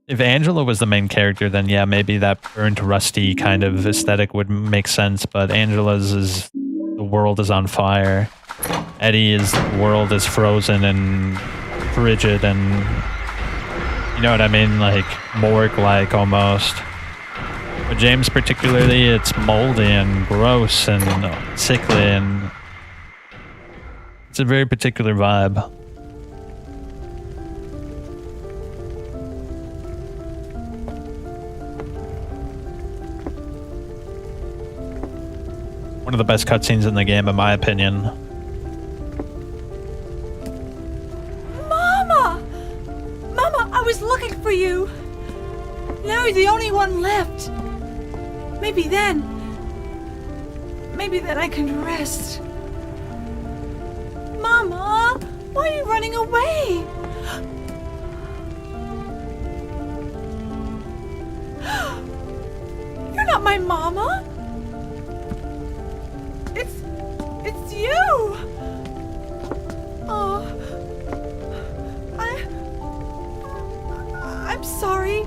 If Angela was the main character, then yeah, maybe that burnt, rusty kind of aesthetic would make sense, but Angela's is the world is on fire. Eddie is the world is frozen and frigid and, you know what I mean, like morgue-like almost. But James particularly, it's moldy and gross and sickly, and it's a very particular vibe. One of the best cutscenes in the game, in my opinion. Mama! Mama, I was looking for you. Now you're the only one left. Maybe then I can rest. Mama, why are you running away? You're not my mama. It's you. Oh, I'm sorry.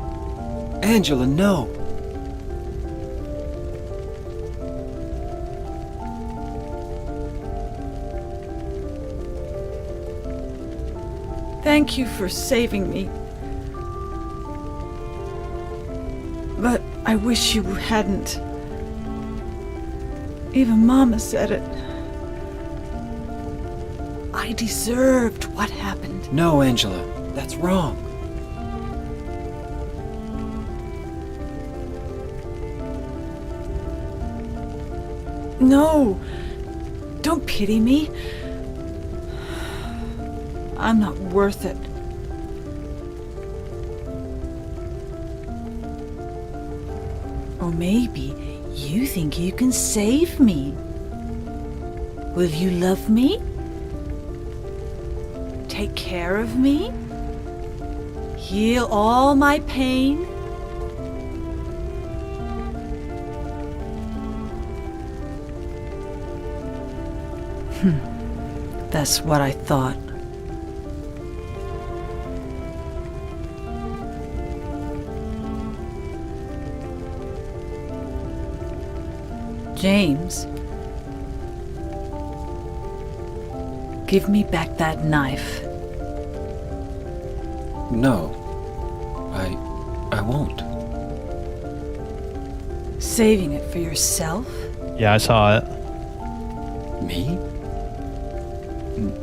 Angela, no. Thank you for saving me. But I wish you hadn't. Even Mama said it. I deserved what happened. No, Angela, that's wrong. No, don't pity me. I'm not worth it. Or maybe you think you can save me. Will you love me? Take care of me? Heal all my pain? That's what I thought. James, give me back that knife. No, I won't. Saving it for yourself? Yeah, I saw it. Me?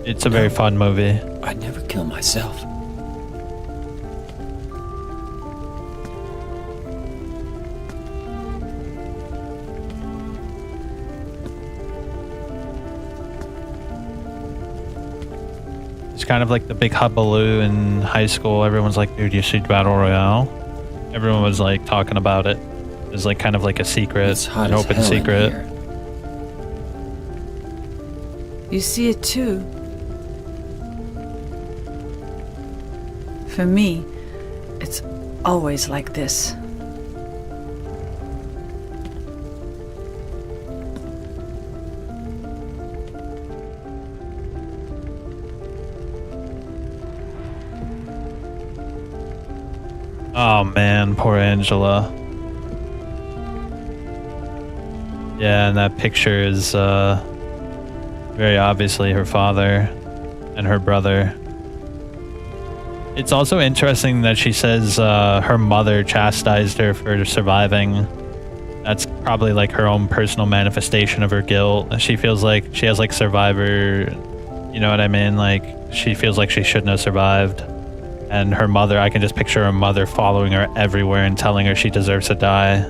It's a very fun movie. I'd never kill myself. It's kind of like the big hullabaloo in high school. Everyone's like, dude, you should Battle Royale. Everyone was like talking about it. It was like kind of like a secret, It's hot an as open hell in secret. here. You see it too. For me, it's always like this. Oh man, poor Angela. Yeah, and that picture is very obviously her father and her brother. It's also interesting that she says her mother chastised her for surviving. That's probably like her own personal manifestation of her guilt. She feels like she has like survivor, you know what I mean? Like she feels like she shouldn't have survived. And her mother, I can just picture her mother following her everywhere and telling her she deserves to die.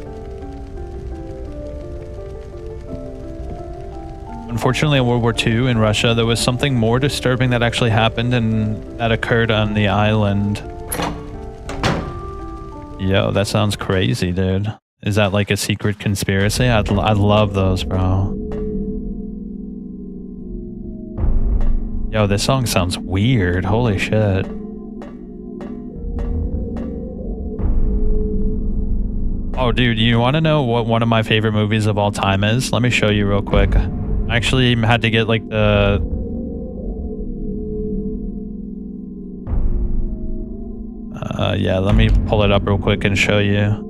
Unfortunately, in World War II in Russia, there was something more disturbing that actually happened and that occurred on the island. Yo, that sounds crazy, dude. Is that like a secret conspiracy? I'd love those, bro. Yo, this song sounds weird. Holy shit. Oh, dude, you want to know what one of my favorite movies of all time is? Let me show you real quick. I actually had to get like the Yeah, let me pull it up real quick and show you.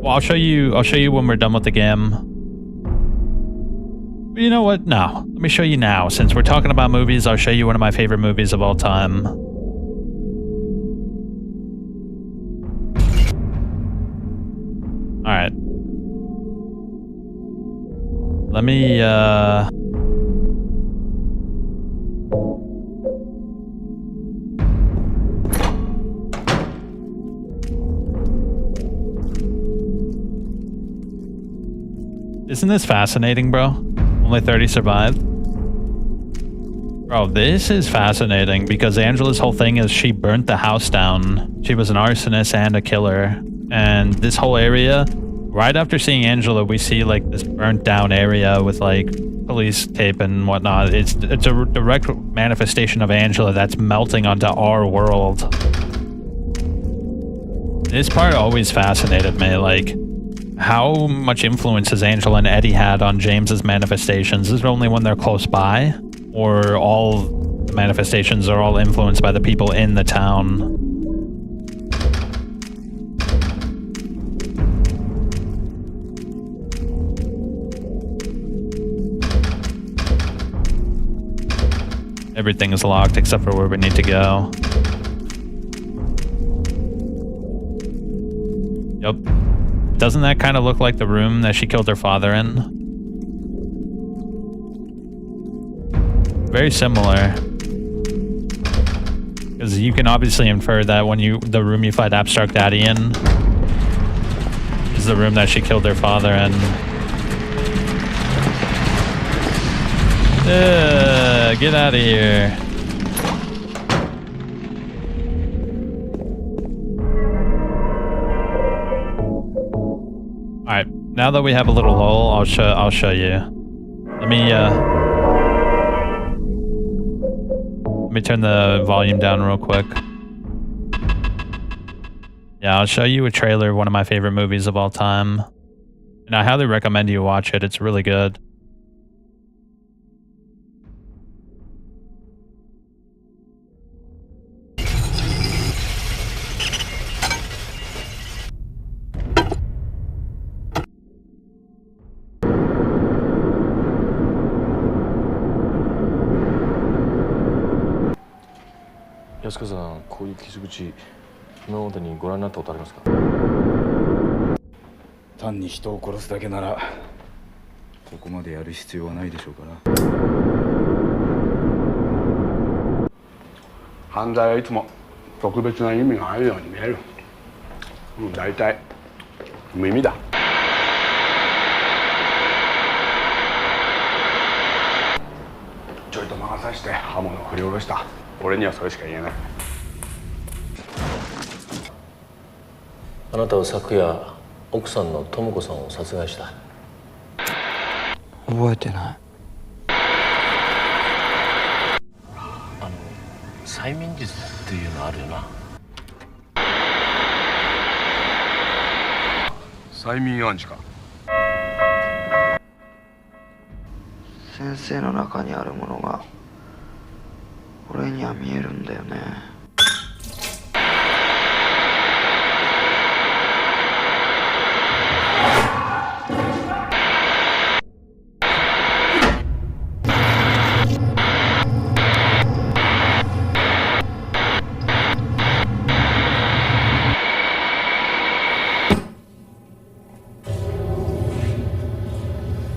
Well, I'll show you when we're done with the game. But you know what? No. Let me show you now. Since we're talking about movies, I'll show you one of my favorite movies of all time. Alright. Let me, Isn't this fascinating, bro? Only 30 survived? Bro, this is fascinating because Angela's whole thing is she burnt the house down. She was an arsonist and a killer. And this whole area, right after seeing Angela, we see like this burnt down area with like police tape and whatnot. It's a direct manifestation of Angela that's melting onto our world. This part always fascinated me, like how much influence has Angela and Eddie had on James's manifestations? Is it only when they're close by? Or all the manifestations are all influenced by the people in the town? Everything is locked except for where we need to go. Yep. Doesn't that kind of look like the room that she killed her father in? Very similar. Because you can obviously infer that when the room you fight Abstract Daddy in is the room that she killed her father in. Get out of here. Alright, now that we have a little lull, I'll show you. Let me turn the volume down real quick. Yeah, I'll show you a trailer of one of my favorite movies of all time. And I highly recommend you watch it. It's really good.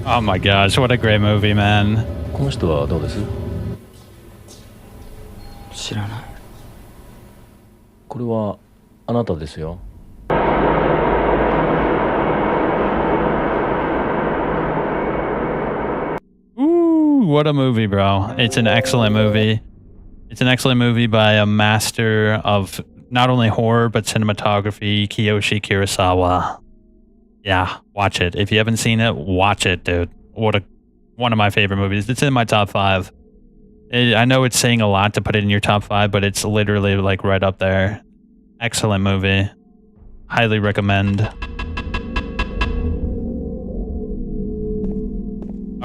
Oh my gosh, what a great movie, man. この人はどうです? 知らない。これはあなたですよ。Ooh, what a movie, bro. It's an excellent movie. It's an excellent movie by a master of not only horror, but cinematography, Kiyoshi Kurosawa. Yeah, watch it. If you haven't seen it, watch it, dude. One of my favorite movies. It's in my top 5. I know it's saying a lot to put it in your top 5, but it's literally like right up there. Excellent movie. Highly recommend.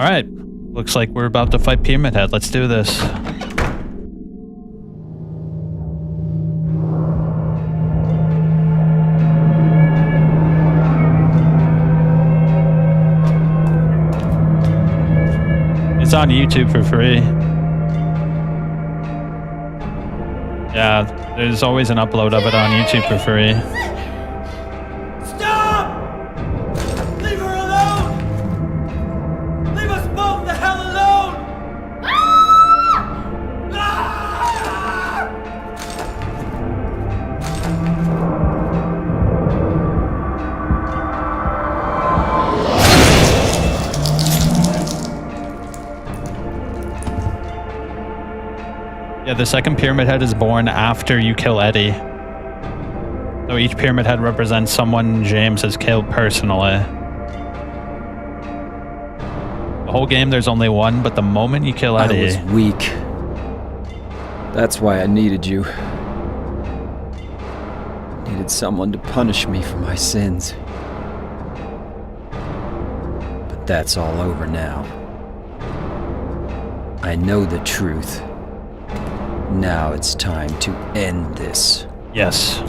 All right. Looks like we're about to fight Pyramid Head. Let's do this. It's on YouTube for free. Yeah, there's always an upload of it on YouTube for free. Stop! Leave her alone! Leave us both the hell alone! Yeah, the second Pyramid Head is born after you kill Eddie. So each Pyramid Head represents someone James has killed personally. The whole game there's only one, but the moment you kill Eddie... I was weak. That's why I needed you. Needed someone to punish me for my sins. But that's all over now. I know the truth. Now it's time to end this. Yes.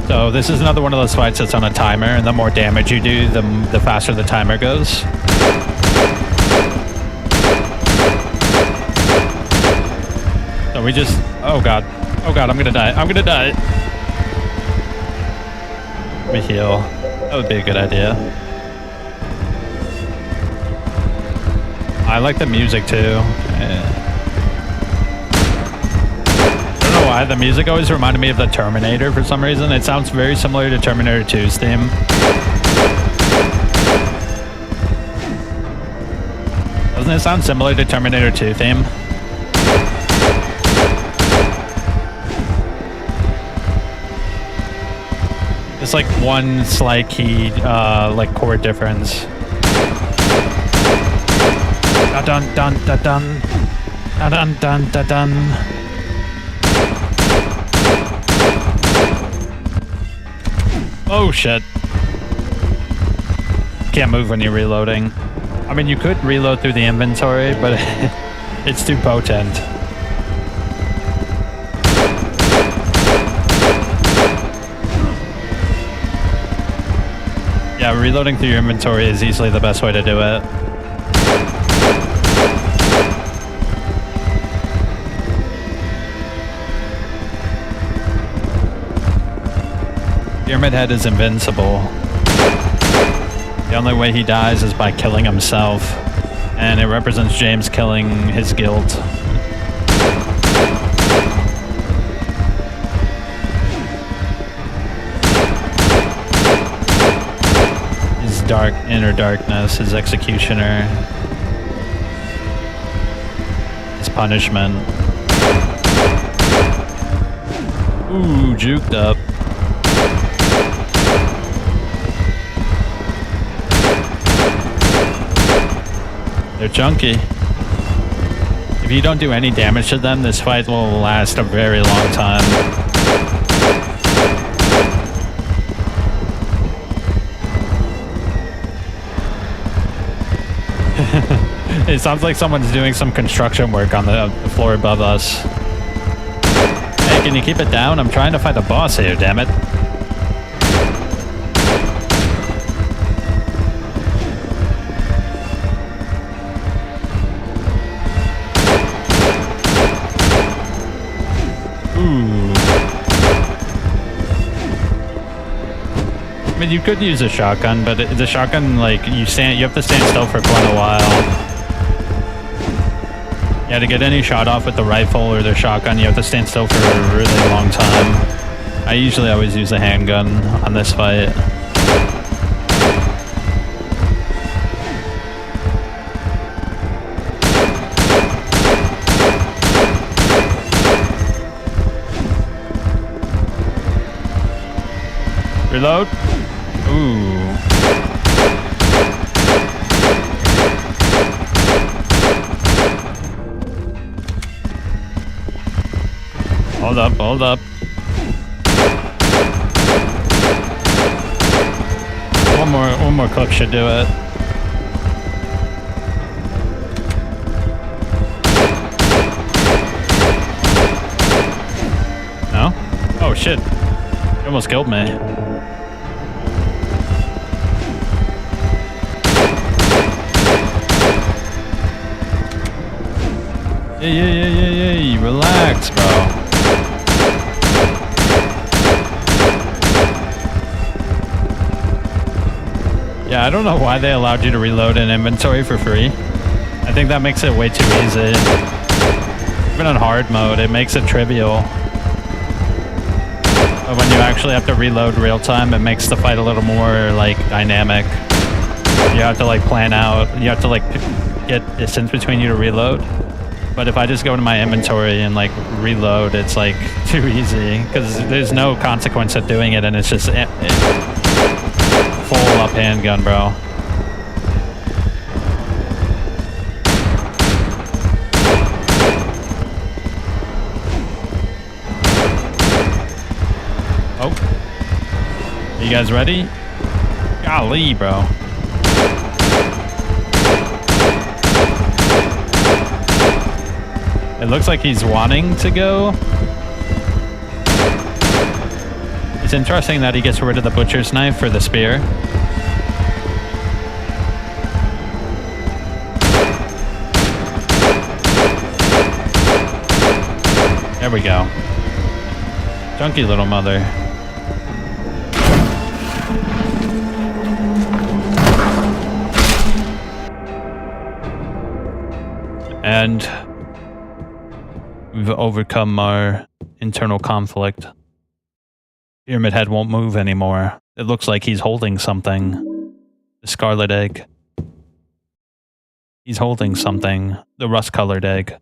So this is another one of those fights that's on a timer, and the more damage you do, the faster the timer goes. So we just... Oh god. Oh god, I'm gonna die. I'm gonna die. We heal. That would be a good idea. I like the music too. I don't know why, the music always reminded me of the Terminator for some reason. It sounds very similar to Terminator 2's theme. Doesn't it sound similar to Terminator 2 theme? It's like one slight key, like chord difference. Dun dun dun dun dun dun dun dun. Oh shit! Can't move when you're reloading. I mean, you could reload through the inventory, but it's too potent. Yeah, reloading through your inventory is easily the best way to do it. Pyramid Head is invincible. The only way he dies is by killing himself, and it represents James killing his guilt. His dark inner darkness, his executioner, his punishment. Ooh, juked up. They're chunky. If you don't do any damage to them, this fight will last a very long time. It sounds like someone's doing some construction work on the floor above us. Hey, can you keep it down? I'm trying to fight the boss here, damn it. I mean, you could use a shotgun, but the shotgun, like, you have to stand still for quite a while. Yeah, to get any shot off with the rifle or the shotgun, you have to stand still for a really long time. I usually always use a handgun on this fight. Reload. Ooh. Hold up, hold up. one more clip should do it. No? Oh shit. You almost killed me. Yeah. Relax, bro. Yeah, I don't know why they allowed you to reload an inventory for free. I think that makes it way too easy. Even on hard mode, it makes it trivial. But when you actually have to reload real time, it makes the fight a little more, like, dynamic. You have to, like, plan out. You have to, like, get distance between you to reload. But if I just go to my inventory and, like, reload, it's, like, too easy. Because there's no consequence of doing it, and it's just full up handgun, bro. Oh. Are you guys ready? Golly, bro. It looks like he's wanting to go. It's interesting that he gets rid of the butcher's knife for the spear. There we go. Junky little mother. And we've overcome our internal conflict. Pyramid Head won't move anymore. It looks like he's holding something. The scarlet egg. He's holding something. The rust-colored egg.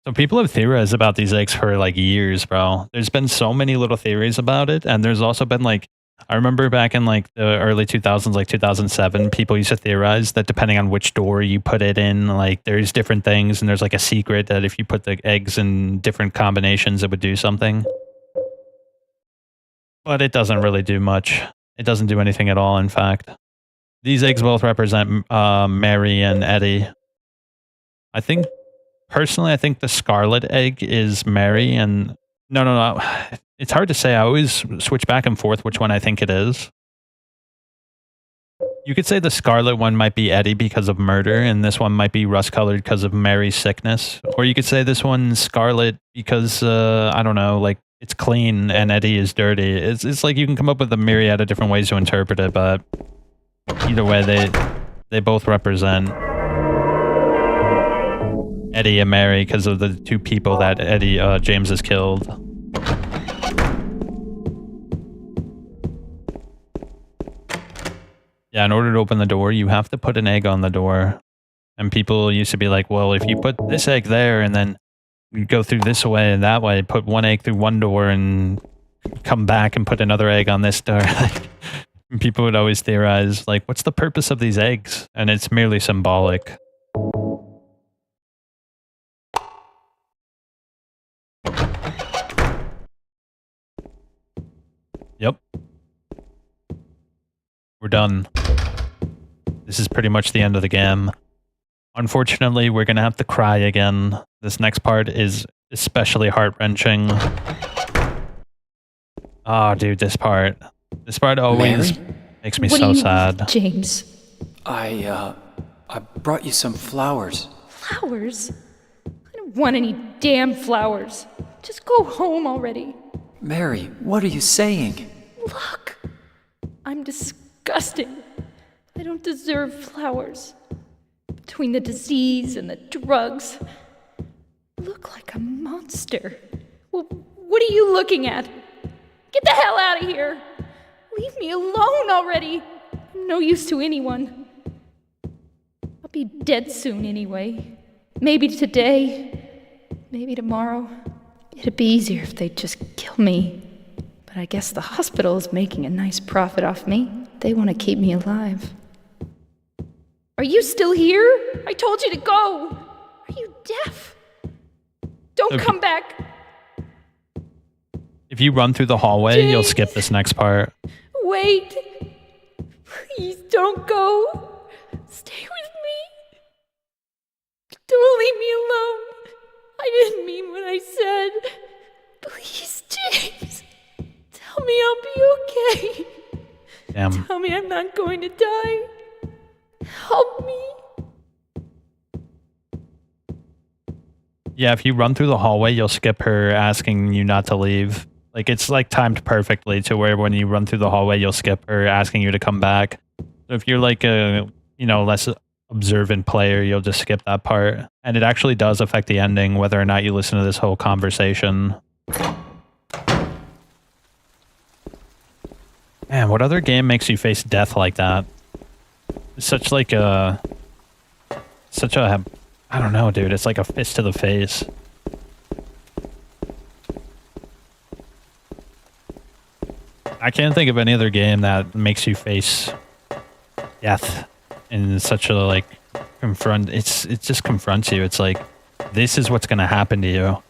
So people have theorized about these eggs for like years, bro. There's been so many little theories about it, and there's also been like, I remember back in like the early 2000s, like 2007, people used to theorize that depending on which door you put it in, like there's different things, and there's like a secret that if you put the eggs in different combinations, it would do something. But it doesn't really do much. It doesn't do anything at all, in fact. These eggs both represent Mary and Eddie. I think, personally, I think the scarlet egg is Mary, and no. It's hard to say. I always switch back and forth which one I think it is. You could say the scarlet one might be Eddie because of murder, and this one might be rust-colored because of Mary's sickness. Or you could say this one's scarlet because, I don't know, like, it's clean and Eddie is dirty. It's like you can come up with a myriad of different ways to interpret it, but either way, they both represent Eddie and Mary because of the two people that James has killed. Yeah, in order to open the door, you have to put an egg on the door. And people used to be like, well, if you put this egg there and then you go through this way and that way, put one egg through one door and come back and put another egg on this door. People would always theorize, like, what's the purpose of these eggs? And it's merely symbolic. Yep. We're done. This is pretty much the end of the game. Unfortunately, we're gonna have to cry again. This next part is especially heart-wrenching. Oh, dude, this part always makes me so sad. James? I brought you some flowers. Flowers? I don't want any damn flowers. Just go home already. Mary, what are you saying? Look, I'm disgusting. I don't deserve flowers. Between the disease and the drugs, I look like a monster. Well, what are you looking at? Get the hell out of here! Leave me alone already! I'm no use to anyone. I'll be dead soon anyway. Maybe today, maybe tomorrow. It'd be easier if they'd just kill me. But I guess the hospital is making a nice profit off me. They want to keep me alive. Are you still here? I told you to go! Are you deaf? Don't come back! If If you run through the hallway, you'll skip this next part. Wait! Please don't go! Stay with me! Don't leave me alone! I didn't mean what I said! Please, James! Tell me I'll be okay! Damn. Tell me I'm not going to die! Help me! Yeah, if you run through the hallway, you'll skip her asking you not to leave. Like, it's like timed perfectly to where when you run through the hallway, you'll skip her asking you to come back. So if you're like a, less observant player, you'll just skip that part. And it actually does affect the ending, whether or not you listen to this whole conversation. Man, what other game makes you face death like that? It's I don't know, dude. It's like a fist to the face. I can't think of any other game that makes you face death in such a, like, it just confronts you. It's like, this is what's gonna happen to you.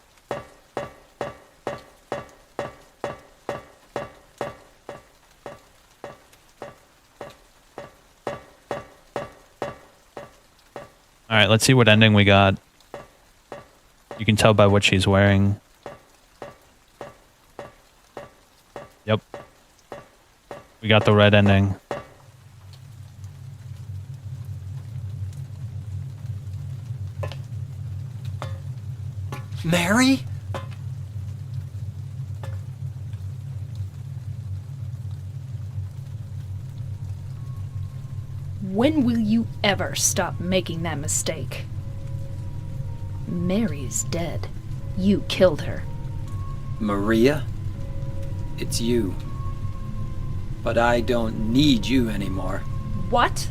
Alright, let's see what ending we got. You can tell by what she's wearing. Yep. We got the red ending. Mary? When will you ever stop making that mistake? Mary's dead. You killed her. Maria? It's you. But I don't need you anymore. What?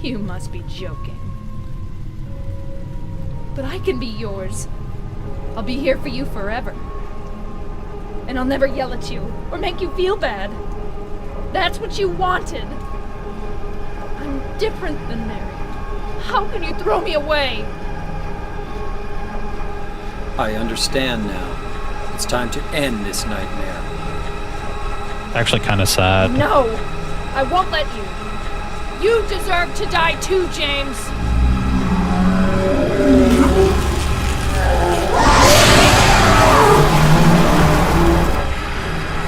You must be joking. But I can be yours. I'll be here for you forever. And I'll never yell at you or make you feel bad. That's what you wanted. I'm different than Mary. How can you throw me away? I understand now. It's time to end this nightmare. Actually kind of sad. No! I won't let you. You deserve to die too, James!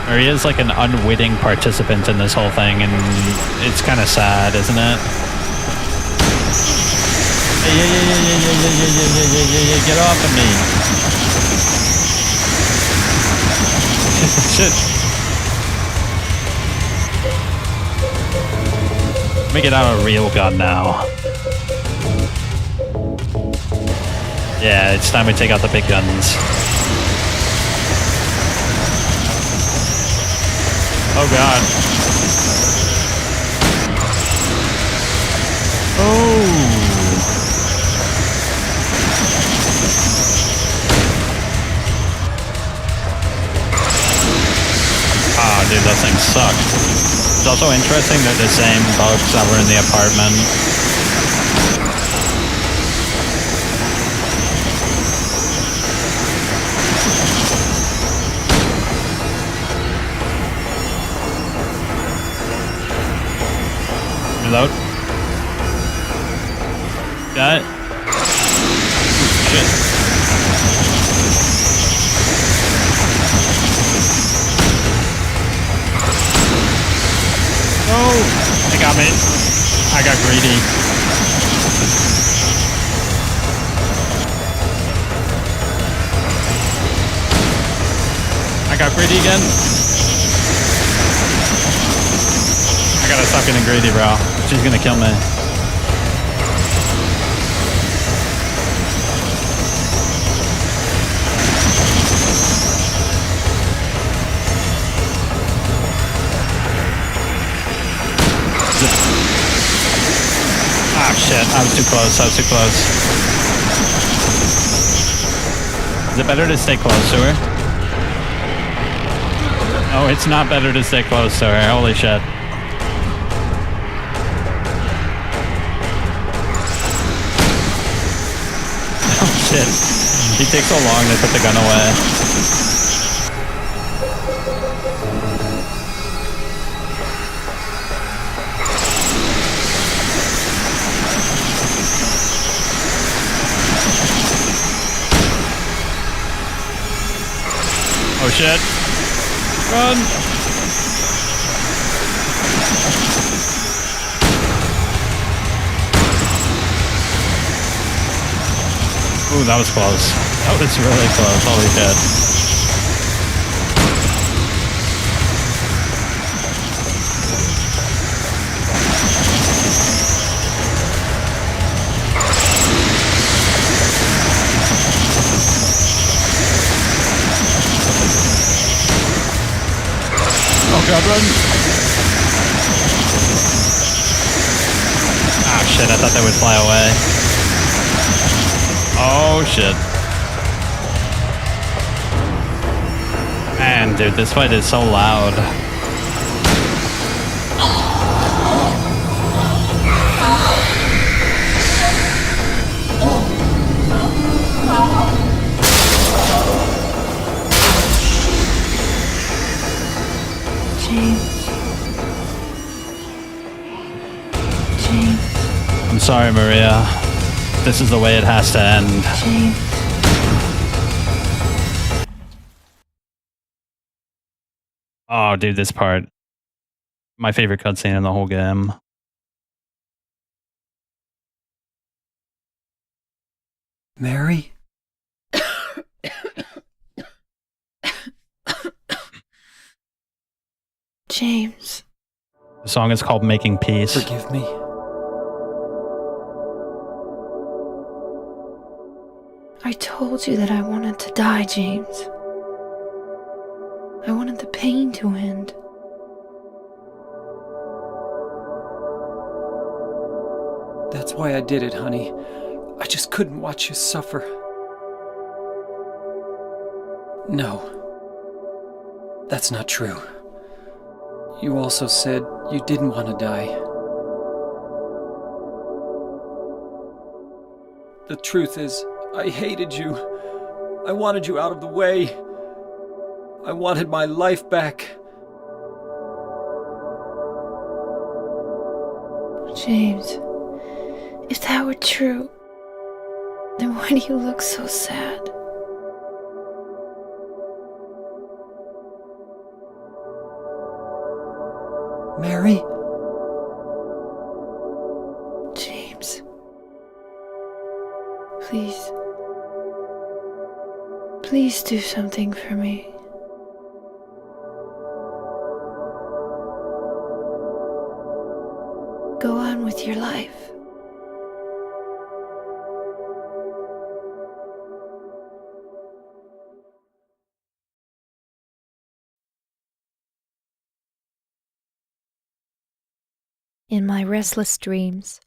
Maria's like an unwitting participant in this whole thing, and it's kind of sad, isn't it? Yeah, get off of me. Shit. Let me get out a real gun now. Yeah, it's time we take out the big guns. Oh god. Oh. Ah, dude, that thing sucked. It's also interesting that the same bugs that were in the apartment. Reload. Got it. Shit. Oh, they got me. I got greedy. I got greedy again. I gotta stop getting greedy, bro. She's gonna kill me. Ah, shit. I was too close. Is it better to stay close to her? Oh, it's not better to stay close to her. Holy shit. Shit. He takes so long to put the gun away. Oh shit. Run! Ooh, that was close. That was really close. Holy shit. Oh god, run! Ah shit, I thought they would fly away. Oh shit. Man, dude, this fight is so loud. I'm sorry, Maria. This is the way it has to end. Oh, dude, this part. My favorite cutscene in the whole game. Mary? James. The song is called Making Peace. Forgive me. I told you that I wanted to die, James. I wanted the pain to end. That's why I did it, honey. I just couldn't watch you suffer. No. That's not true. You also said you didn't want to die. The truth is, I hated you. I wanted you out of the way. I wanted my life back. James, if that were true, then why do you look so sad? Mary? James. Please. Please do something for me. Go on with your life. In my restless dreams,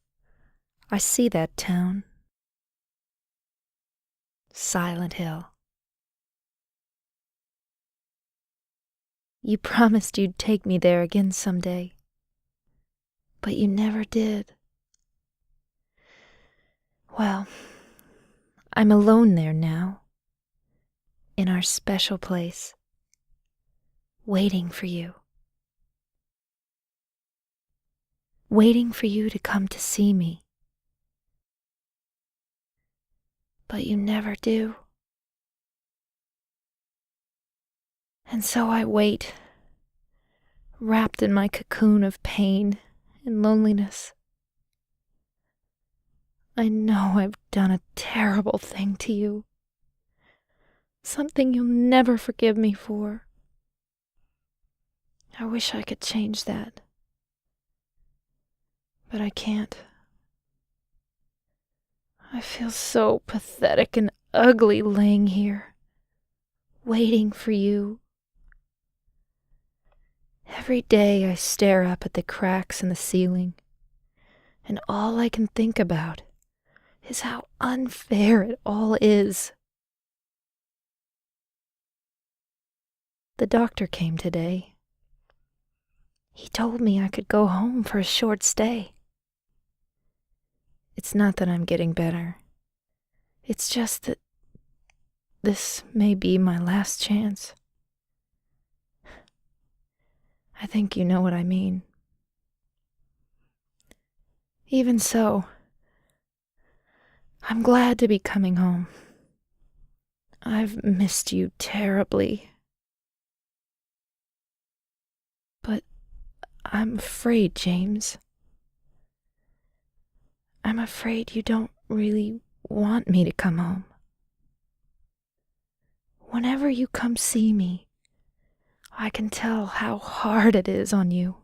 I see that town. Silent Hill. You promised you'd take me there again someday, but you never did. Well, I'm alone there now, in our special place, waiting for you. Waiting for you to come to see me. But you never do. And so I wait, wrapped in my cocoon of pain and loneliness. I know I've done a terrible thing to you. Something you'll never forgive me for. I wish I could change that. But I can't. I feel so pathetic and ugly laying here, waiting for you. Every day I stare up at the cracks in the ceiling, and all I can think about is how unfair it all is. The doctor came today. He told me I could go home for a short stay. It's not that I'm getting better. It's just that this may be my last chance. I think you know what I mean. Even so, I'm glad to be coming home. I've missed you terribly. I'm afraid, James. I'm afraid you don't really want me to come home. Whenever you come see me, I can tell how hard it is on you.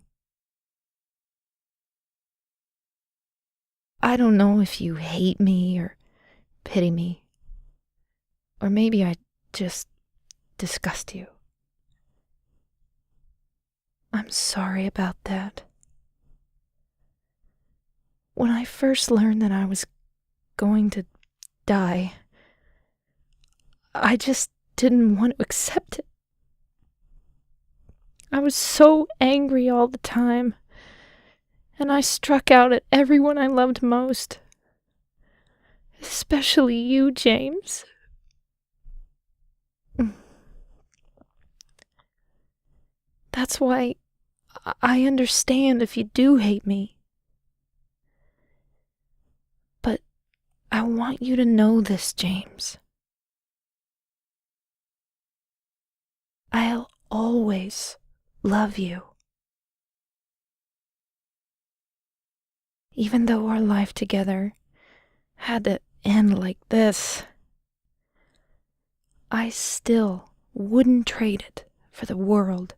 I don't know if you hate me or pity me, or maybe I just disgust you. I'm sorry about that. When I first learned that I was going to die, I just didn't want to accept it. I was so angry all the time, and I struck out at everyone I loved most. Especially you, James. That's why I understand if you do hate me. But I want you to know this, James. I'll always love you. Even though our life together had to end like this, I still wouldn't trade it for the world.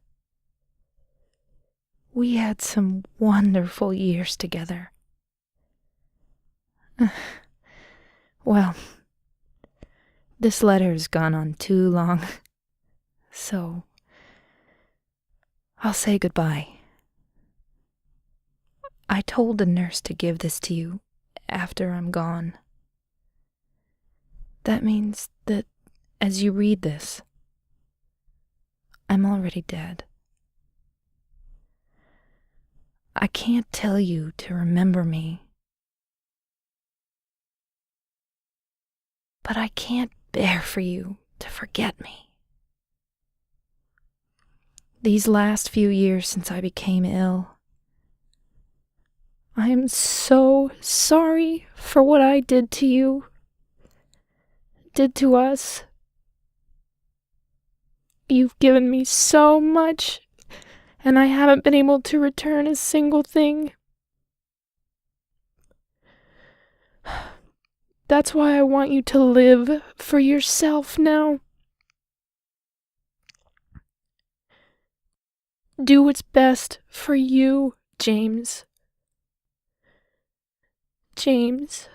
We had some wonderful years together. Well, this letter has gone on too long, so I'll say goodbye. I told the nurse to give this to you after I'm gone. That means that as you read this, I'm already dead. I can't tell you to remember me, but I can't bear for you to forget me. These last few years since I became ill, I am so sorry for what I did to you, did to us. You've given me so much, and I haven't been able to return a single thing. That's why I want you to live for yourself now. Do what's best for you, James. James,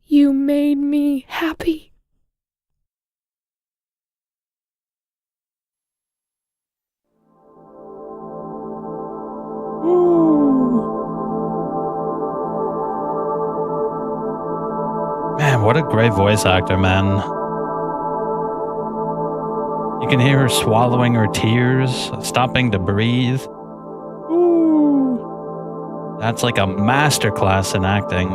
you made me happy. Man, what a great voice actor, man. You can hear her swallowing her tears, stopping to breathe. That's like a masterclass in acting.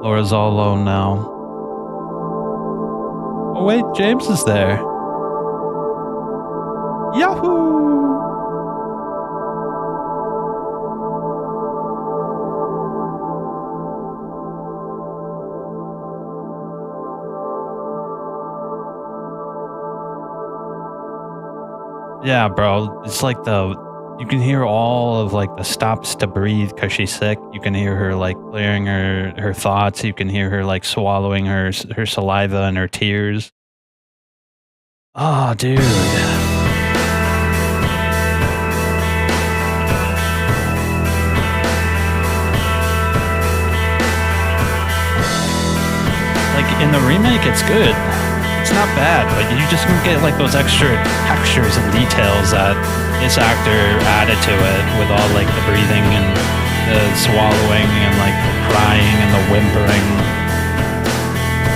Laura's all alone now. Oh wait, James is there. Yahoo! Yeah, bro. It's like you can hear all of like the stops to breathe because she's sick. You can hear her like clearing her thoughts. You can hear her like swallowing her saliva and her tears. Oh, dude. Like in the remake, it's good. It's not bad, but you just don't get like those extra textures and details that this actor added to it with all like the breathing and the swallowing and like the crying and the whimpering.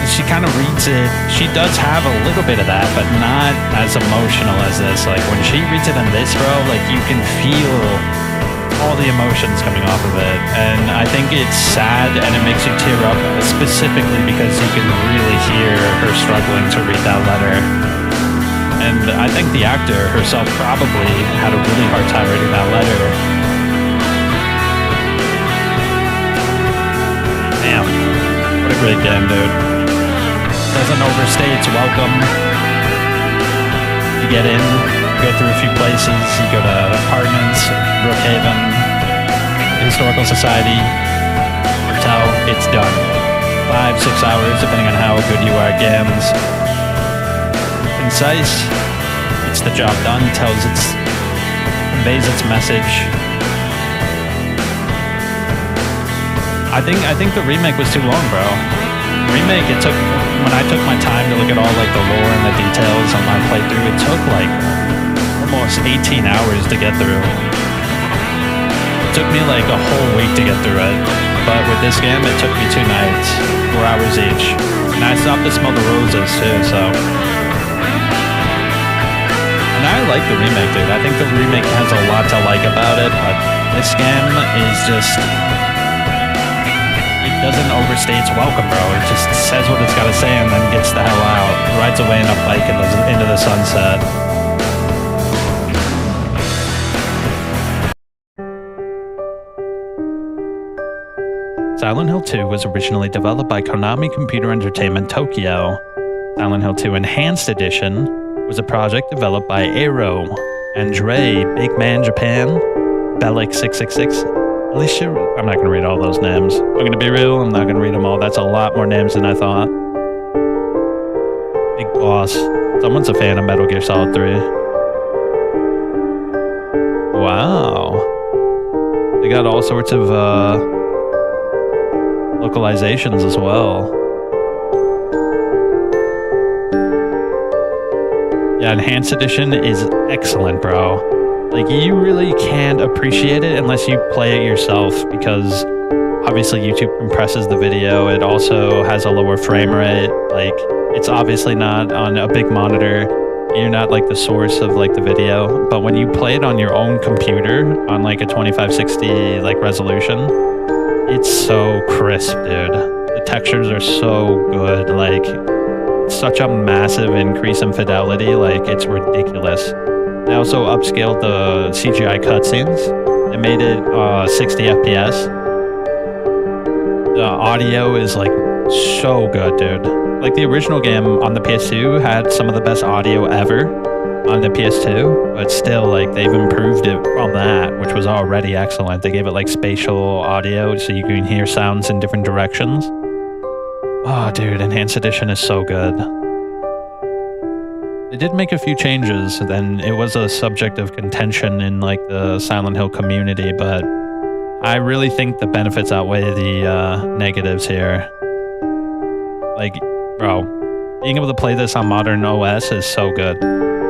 She kind of reads it. She does have a little bit of that, but not as emotional as this. Like when she reads it in this, bro, like you can feel all the emotions coming off of it, and I think it's sad and it makes you tear up specifically because you can really hear her struggling to read that letter. And I think the actor herself probably had a really hard time reading that letter. Damn, what a great game, dude. doesn't overstay its welcome. You get in, you go through a few places, you go to apartments, Brookhaven, Historical Society, Hotel, it's done. 5-6 hours, depending on how good you are at games. Concise, gets the job done, conveys its message. I think the remake was too long, bro. Remake, when I took my time to look at all like the lore and the details on my playthrough, it took like almost 18 hours to get through. It took me like a whole week to get through it. But with this game, it took me 2 nights, 4 hours each. And I stopped to smell the roses too, so. And I like the remake, dude. I think the remake has a lot to like about it, but this game is just, it doesn't overstay its welcome, bro. It just says what it's gotta say and then gets the hell out. Rides away in a bike into the sunset. Silent Hill 2 was originally developed by Konami Computer Entertainment Tokyo. Silent Hill 2 Enhanced Edition was a project developed by Aero, Andre, Big Man Japan, Bellic666. Alicia, I'm not going to read all those names. I'm going to be real, I'm not going to read them all. That's a lot more names than I thought. Big Boss. Someone's a fan of Metal Gear Solid 3. Wow. They got all sorts of localizations as well. Yeah, Enhanced Edition is excellent, bro. Like, you really can't appreciate it unless you play it yourself, because obviously YouTube compresses the video. It also has a lower frame rate. Like, it's obviously not on a big monitor. You're not like the source of like the video. But when you play it on your own computer on like a 2560 like resolution, it's so crisp, dude. The textures are so good. Like, such a massive increase in fidelity. Like, it's ridiculous. They also upscaled the CGI cutscenes. They made it 60 FPS. The audio is like so good, dude. Like, the original game on the PS2 had some of the best audio ever on the PS2, but still, like, they've improved it on that, which was already excellent. They gave it like spatial audio so you can hear sounds in different directions. Oh, dude, Enhanced Edition is so good. They did make a few changes, then it was a subject of contention in like the Silent Hill community, but I really think the benefits outweigh the negatives here. Like, bro, being able to play this on modern OS is so good.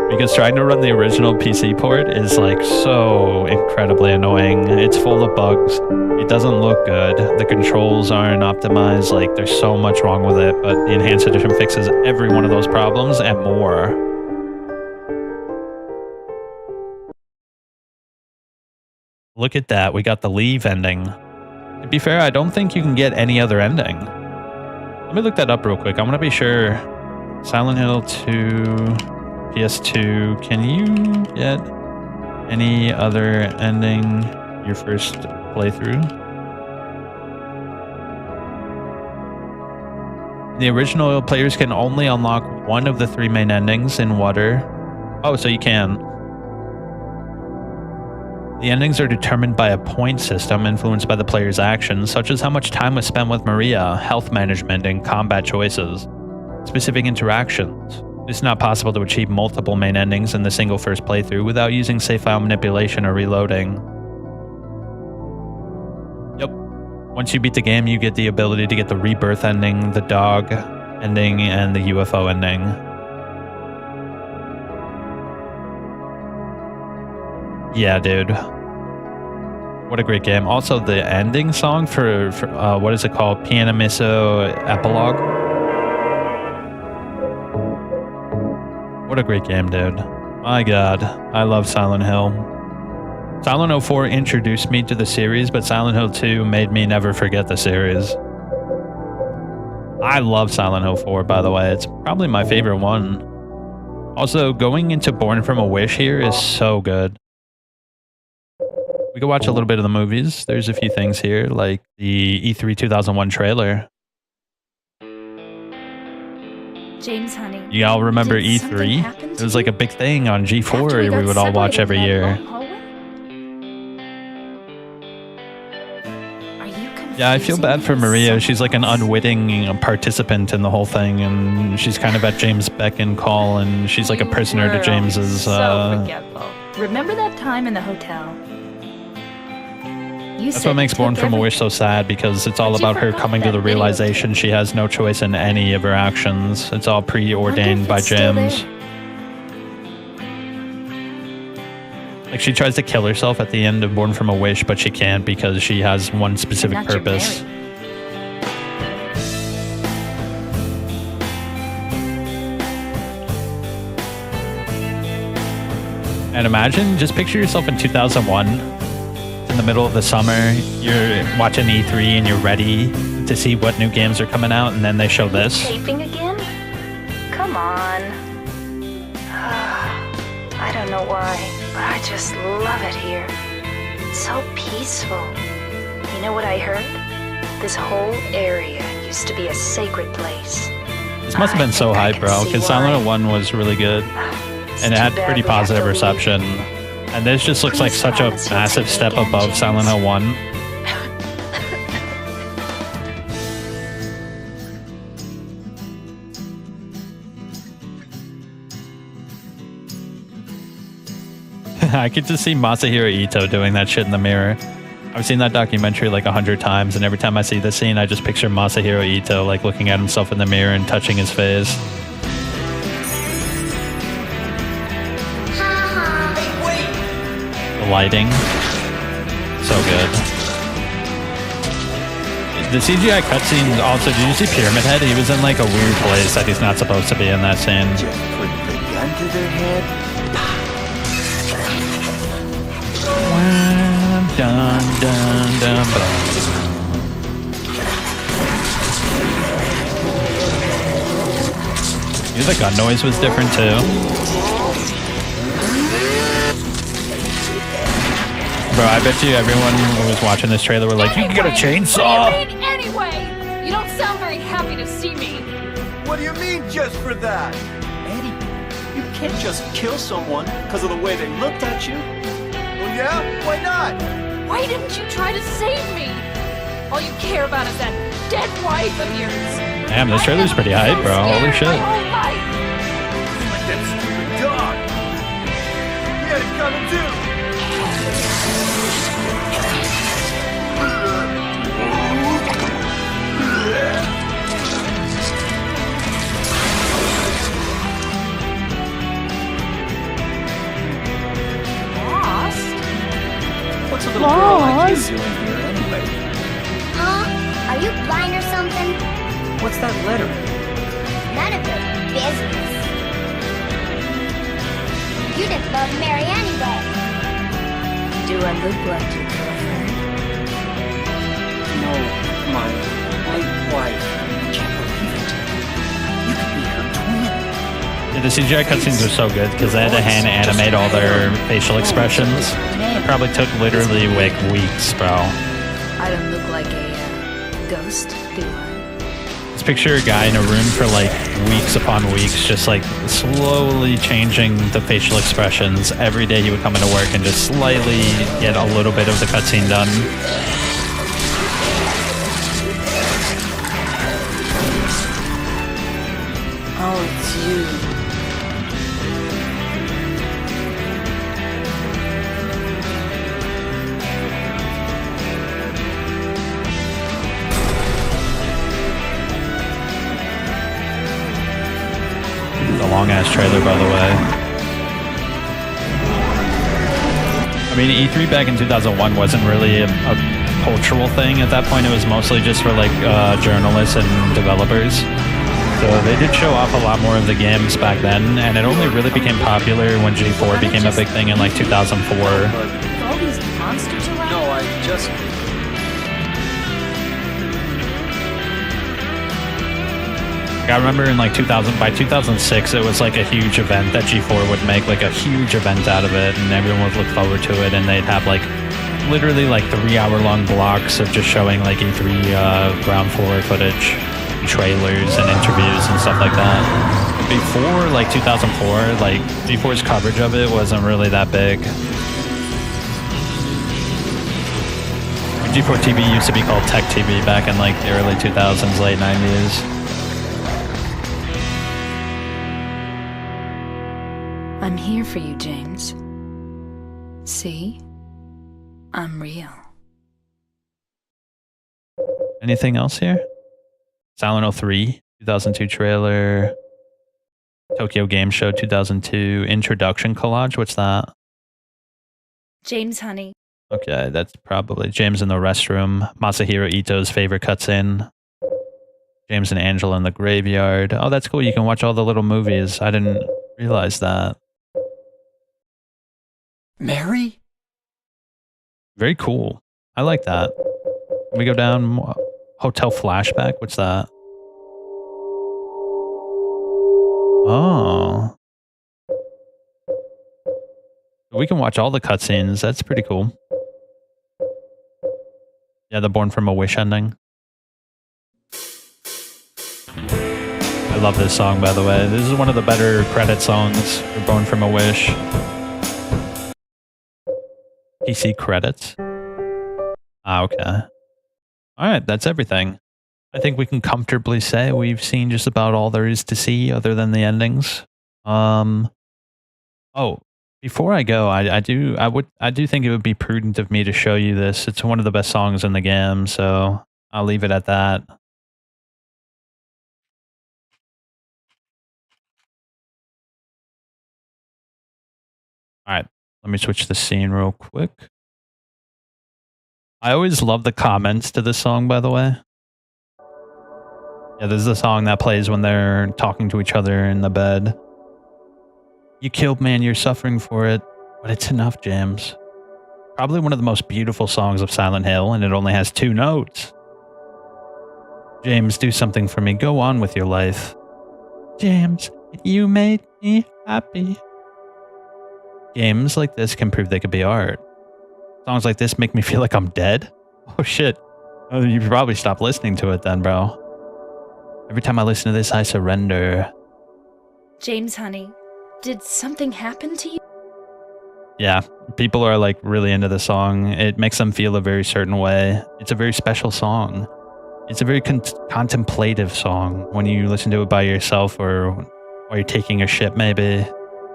Because trying to run the original PC port is like so incredibly annoying. It's full of bugs. It doesn't look good. The controls aren't optimized. Like, there's so much wrong with it, but the Enhanced Edition fixes every one of those problems and more. Look at that. We got the leave ending. To be fair, I don't think you can get any other ending. Let me look that up real quick. I want to be sure. Silent Hill 2... PS2, can you get any other ending your first playthrough? The original players can only unlock one of the 3 main endings in water. Oh, so you can. The endings are determined by a point system influenced by the player's actions, such as how much time was spent with Maria, health management, and combat choices. Specific interactions. It's not possible to achieve multiple main endings in the single first playthrough without using save file manipulation or reloading. Yep. Once you beat the game, you get the ability to get the rebirth ending, the dog ending, and the UFO ending. Yeah, dude. What a great game. Also, the ending song for what is it called? Piano Miso Epilogue. What a great game, dude. My god, I love Silent Hill. Silent Hill 4 introduced me to the series, but Silent Hill 2 made me never forget the series. I love Silent Hill 4, by the way. It's probably my favorite one. Also, going into Born from a Wish here is so good. We can watch a little bit of the movies. There's a few things here, like the E3 2001 trailer. James, honey. You all remember did something E3? happen It to was like you? a big thing on After G4 we got would all watch separated every in that year. long hallway? Are you Yeah, I feel confusing bad me for with Maria. someone She's like an else? unwitting participant in the whole thing, and she's kind of at James' beck and call, and she's like a You prisoner to were James's. so forgetful. Remember that time in the hotel? You That's said what makes you Born took from a every- Wish so sad, because it's all But you about her forgot coming to that the realization she has no choice in any of her actions. It's all preordained by it's still James. Like, she tries to kill herself at the end of Born from a Wish, but she can't because she has one specific not your purpose. And imagine, just picture yourself in 2001, in the middle of the summer, you're watching E3 and you're ready to see what new games are coming out, and then they show this. Taping again? Come on. I don't know why, but I just love it here. It's so peaceful. You know what I heard? This whole area used to be a sacred place. This must have been so hype, bro, because Silent Hill 1 was really good, and it had pretty positive reception. And this just looks like such a massive step above Silent Hill 1. I could just see Masahiro Ito doing that shit in the mirror. I've seen that documentary like 100 times, and every time I see this scene, I just picture Masahiro Ito like looking at himself in the mirror and touching his face. The lighting, so good. The CGI cutscenes also, did you see Pyramid Head? He was in like a weird place that he's not supposed to be in that scene. Just put the gun to their head. Dun, dun, dun, dun. The gun noise was different too. Bro, I bet you everyone who was watching this trailer were like, you can get a chainsaw! What do you mean, anyway? You don't sound very happy to see me. What do you mean, just for that? Eddie, you can't just kill someone because of the way they looked at you. Well, yeah? Why not? Why didn't you try to save me? All you care about is that dead wife of yours. Damn, this trailer's pretty hype, bro. Holy shit. My whole life. Like that stupid dog. You had it coming too. What's a little girl like you doing here anyway? Huh? Are you blind or something? What's that letter? None of your business. You didn't love Mary anyway. Do I look like your girlfriend? No, my late wife. I can't believe it. You could be her twin. Yeah, the CGI cutscenes are so good because they had to hand animate all their facial expressions. It probably took literally like weeks, bro. I don't look like a ghost, do I? Just picture a guy in a room for like weeks upon weeks, just like slowly changing the facial expressions. Every day he would come into work and just slightly get a little bit of the cutscene done. Oh, it's you. A long ass trailer, by the way. I mean, E3 back in 2001 wasn't really a cultural thing at that point. It was mostly just for like journalists and developers. So they did show off a lot more of the games back then, and it only really became popular when G4 became a big thing in like 2004. With all these monsters around? No, I just... I remember in like 2000, by 2006, it was like a huge event that G4 would make like a huge event out of it, and everyone would look forward to it, and they'd have like literally like 3-hour long blocks of just showing like E3 ground floor footage. trailers and interviews and stuff like that. Before like 2004, like G4's coverage of it wasn't really that big. G4 TV used to be called Tech TV back in like the early 2000s, late 90s. I'm here for you, James. See? I'm real. Anything else here? Silent Hill 3, 2002 trailer. Tokyo Game Show 2002 introduction collage. What's that? James, honey. Okay, that's probably James in the restroom. Masahiro Ito's favorite cutscene. James and Angela in the graveyard. Oh, that's cool. You can watch all the little movies. I didn't realize that. Mary? Very cool. I like that. We go down. Hotel flashback. What's that? Oh. We can watch all the cutscenes. That's pretty cool. Yeah, the Born from a Wish ending. I love this song, by the way. This is one of the better credit songs for Born from a Wish. PC credits. Ah, okay. Alright, that's everything. I think we can comfortably say we've seen just about all there is to see other than the endings. Oh, before I go, I do think it would be prudent of me to show you this. It's one of the best songs in the game, so I'll leave it at that. Alright, let me switch the scene real quick. I always love the comments to this song, by the way. Yeah, this is the song that plays when they're talking to each other in the bed. You killed me and you're suffering for it, but it's enough, James. Probably one of the most beautiful songs of Silent Hill, and it only has 2 notes. James, do something for me. Go on with your life. James, you made me happy. Games like this can prove they could be art. Songs like this make me feel like I'm dead. Oh shit. Oh, you probably stop listening to it then, bro. Every time I listen to this, I surrender. James, honey, did something happen to you? Yeah, people are like really into the song. It makes them feel a very certain way. It's a very special song. It's a very contemplative song. When you listen to it by yourself or while you're taking a shit, maybe,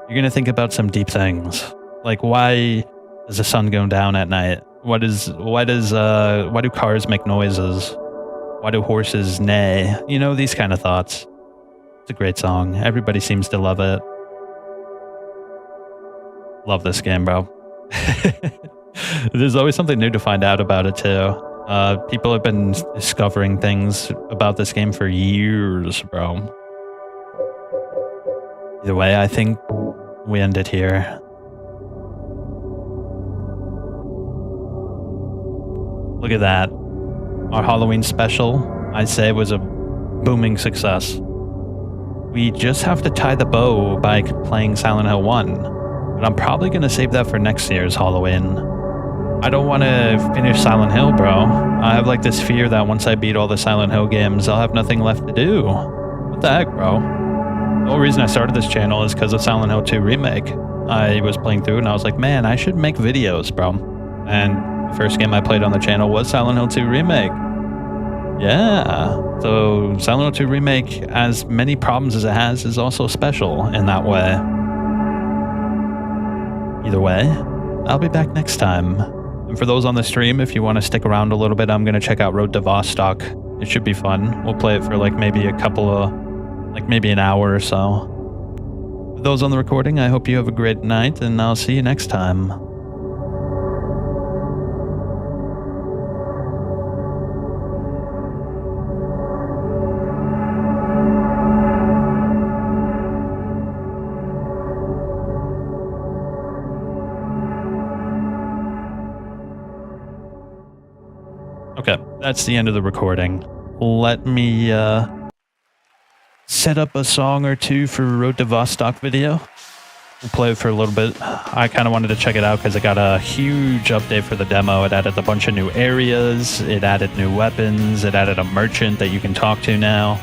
you're gonna think about some deep things. Like, why is the sun go down at night? Why do cars make noises? Why do horses neigh? You know, these kind of thoughts. It's a great song. Everybody seems to love it. Love this game, bro. There's always something new to find out about it, too. People have been discovering things about this game for years, bro. Either way, I think we end it here. Look at that. Our Halloween special, I'd say, was a booming success. We just have to tie the bow by playing Silent Hill 1, but I'm probably going to save that for next year's Halloween. I don't want to finish Silent Hill, bro. I have like this fear that once I beat all the Silent Hill games, I'll have nothing left to do. What the heck, bro? The whole reason I started this channel is because of Silent Hill 2 Remake. I was playing through and I was like, man, I should make videos, bro. And the first game I played on the channel was Silent Hill 2 Remake. Yeah. So Silent Hill 2 Remake, as many problems as it has, is also special in that way. Either way, I'll be back next time. And for those on the stream, if you want to stick around a little bit, I'm going to check out Road to Vostok. It should be fun. We'll play it for like maybe maybe an hour or so. For those on the recording, I hope you have a great night, and I'll see you next time. Okay, that's the end of the recording. Let me set up a song or two for Road to Vostok video. We'll play it for a little bit. I kind of wanted to check it out because it got a huge update for the demo. It added a bunch of new areas. It added new weapons. It added a merchant that you can talk to now.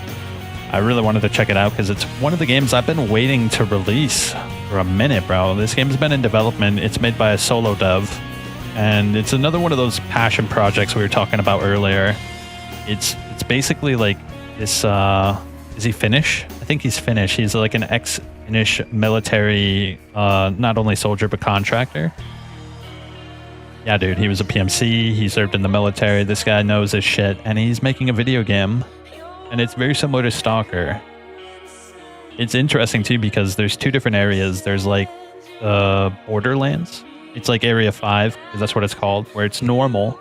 I really wanted to check it out because it's one of the games I've been waiting to release for a minute, bro. This game's been in development. It's made by a solo dev. And it's another one of those passion projects we were talking about earlier. It's basically like this, is he Finnish? I think he's Finnish. He's like an ex-Finnish military, not only soldier, but contractor. Yeah, dude, he was a PMC. He served in the military. This guy knows his shit. And he's making a video game. And it's very similar to Stalker. It's interesting, too, because there's two different areas. There's like Borderlands. It's like Area 5, because that's what it's called, where it's normal.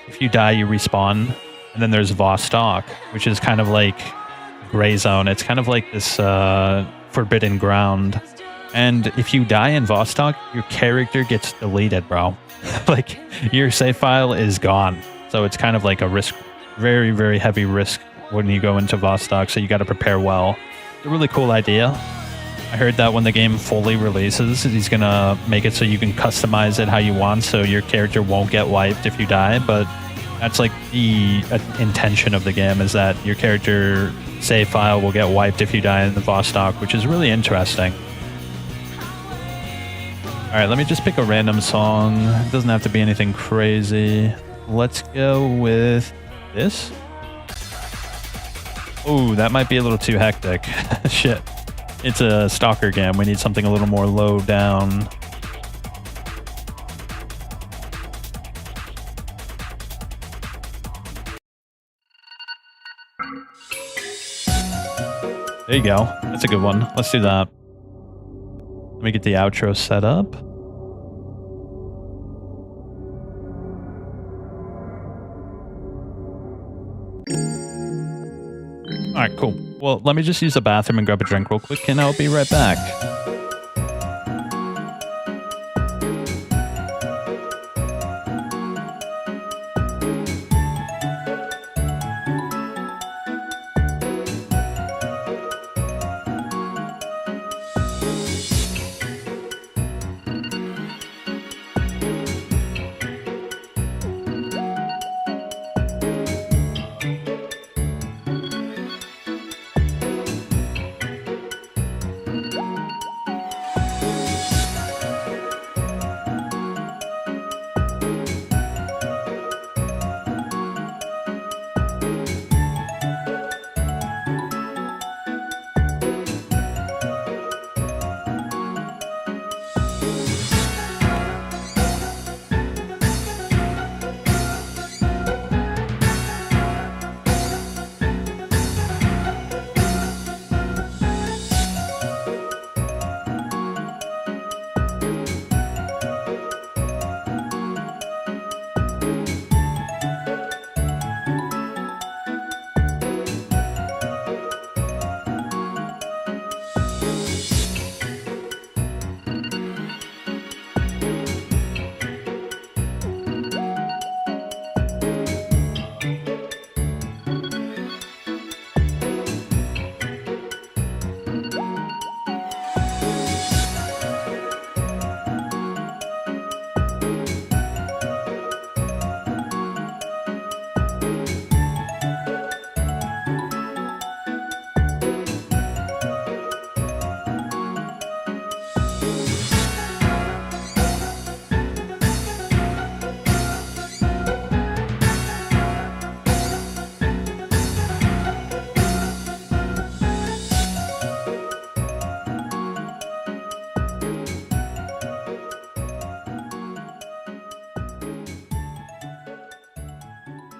If you die, you respawn. And then there's Vostok, which is kind of like gray zone. It's kind of like this forbidden ground. And if you die in Vostok, your character gets deleted, bro. Like, your save file is gone. So it's kind of like a risk, very, very heavy risk when you go into Vostok, so you got to prepare well. It's a really cool idea. I heard that when the game fully releases, he's going to make it so you can customize it how you want, so your character won't get wiped if you die, but that's like the intention of the game, is that your character save file will get wiped if you die in the Vostok, which is really interesting. Alright, let me just pick a random song. It doesn't have to be anything crazy. Let's go with this. Oh, that might be a little too hectic. Shit. It's a Stalker game. We need something a little more low down. There you go. That's a good one. Let's do that. Let me get the outro set up. Alright, cool. Well, let me just use the bathroom and grab a drink real quick, and I'll be right back.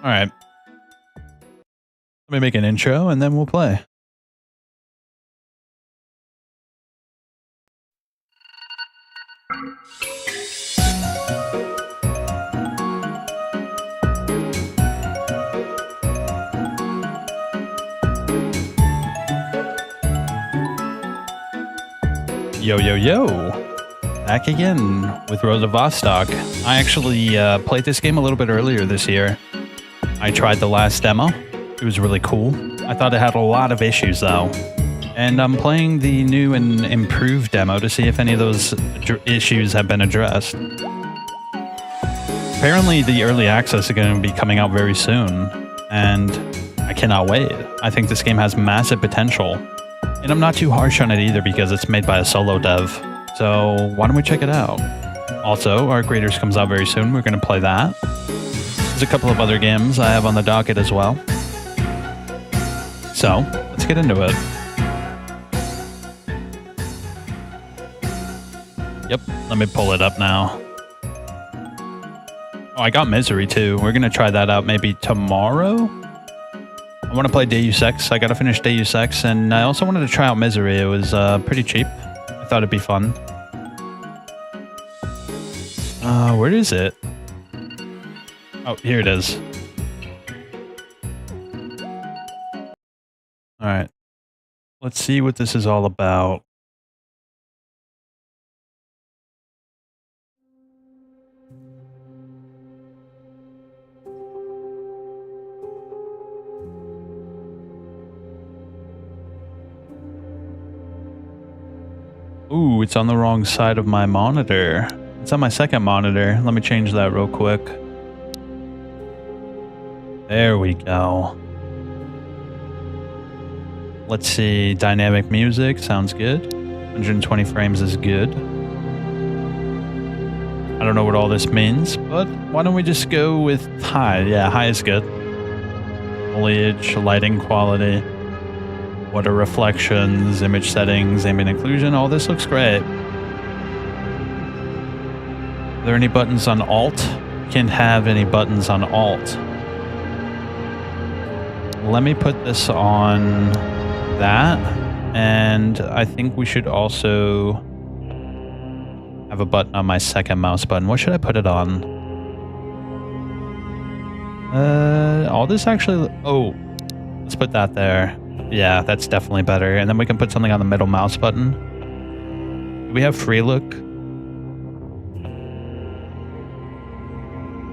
All right. Let me make an intro and then we'll play. Yo, yo, yo. Back again with Rosa Vostok. I actually played this game a little bit earlier this year. I tried the last demo. It was really cool. I thought it had a lot of issues though. And I'm playing the new and improved demo to see if any of those issues have been addressed. Apparently, the early access is going to be coming out very soon, and I cannot wait. I think this game has massive potential, and I'm not too harsh on it either because it's made by a solo dev. So why don't we check it out? Also, Arc Raiders comes out very soon. We're going to play that. There's a couple of other games I have on the docket as well. So let's get into it. Yep, let me pull it up now. Oh, I got Misery too. We're gonna try that out maybe tomorrow. I want to play Deus Ex. I gotta finish Deus Ex, and I also wanted to try out Misery. It was pretty cheap. I thought it'd be fun. Where is it? Oh, here it is. All right. Let's see what this is all about. Ooh, it's on the wrong side of my monitor. It's on my second monitor. Let me change that real quick. There we go. Let's see. Dynamic music. Sounds good. 120 frames is good. I don't know what all this means, but why don't we just go with high? Yeah, high is good. Foliage, lighting quality, water reflections, image settings, ambient occlusion. All this looks great. Are there any buttons on Alt? Can't have any buttons on Alt. Let me put this on that. And I think we should also have a button on my second mouse button. What should I put it on? All this actually... Oh, let's put that there. Yeah, that's definitely better. And then we can put something on the middle mouse button. Do we have free look?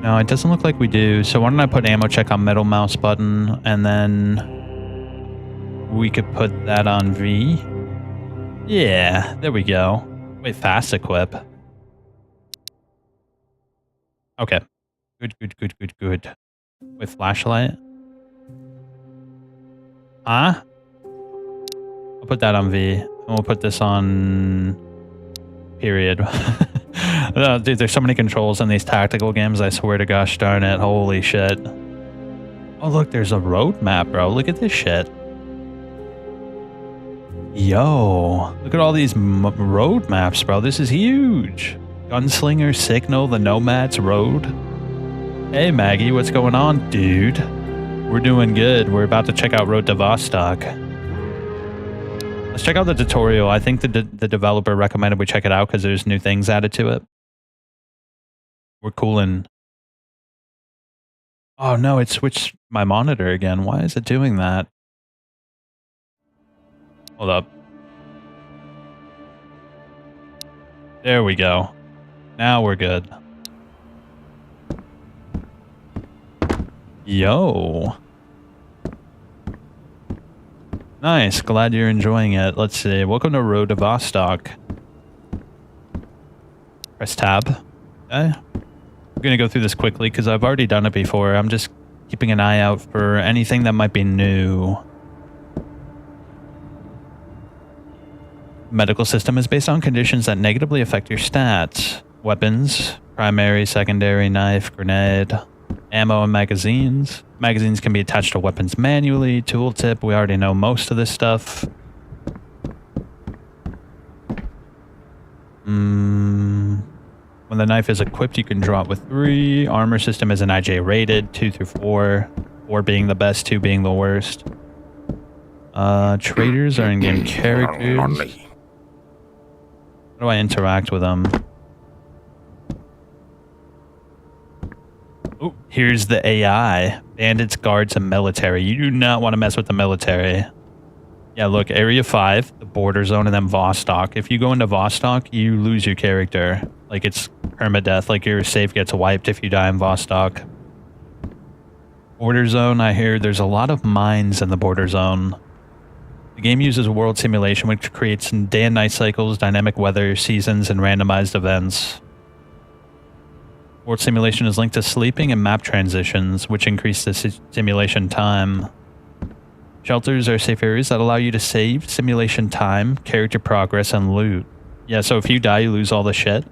No, it doesn't look like we do. So why don't I put ammo check on middle mouse button, and then we could put that on V. Yeah, there we go. Wait, fast equip. Okay. Good. With flashlight. Huh? I'll put that on V. And we'll put this on period. Dude, there's so many controls in these tactical games, I swear to gosh darn it. Holy shit. Oh, look, there's a road map, bro. Look at this shit. Yo, look at all these road maps, bro. This is huge. Gunslinger, Signal, the Nomads, Road. Hey, Maggie, what's going on, dude? We're doing good. We're about to check out Road to Vostok. Let's check out the tutorial. I think the developer recommended we check it out because there's new things added to it. We're cooling. Oh no, it switched my monitor again. Why is it doing that? Hold up. There we go. Now we're good. Yo. Nice. Glad you're enjoying it. Let's see. Welcome to Road to Vostok. Press tab. Okay. I'm going to go through this quickly because I've already done it before. I'm just keeping an eye out for anything that might be new. Medical system is based on conditions that negatively affect your stats. Weapons, primary, secondary, knife, grenade, ammo, and magazines. Magazines can be attached to weapons manually. Tooltip, we already know most of this stuff. When the knife is equipped, you can draw it with 3. Armor system is an IJ rated, 2 through 4. 4 being the best, 2 being the worst. Traders are in-game characters. How do I interact with them? Oh, here's the AI. Bandits, guards, and military. You do not want to mess with the military. Yeah, look, Area 5, the border zone, and then Vostok. If you go into Vostok, you lose your character. Like, it's permadeath. Like, your save gets wiped if you die in Vostok. Border zone, I hear there's a lot of mines in the border zone. The game uses world simulation, which creates day and night cycles, dynamic weather, seasons, and randomized events. World simulation is linked to sleeping and map transitions, which increase the simulation time. Shelters are safe areas that allow you to save simulation time, character progress, and loot. Yeah, so if you die, you lose all the shit.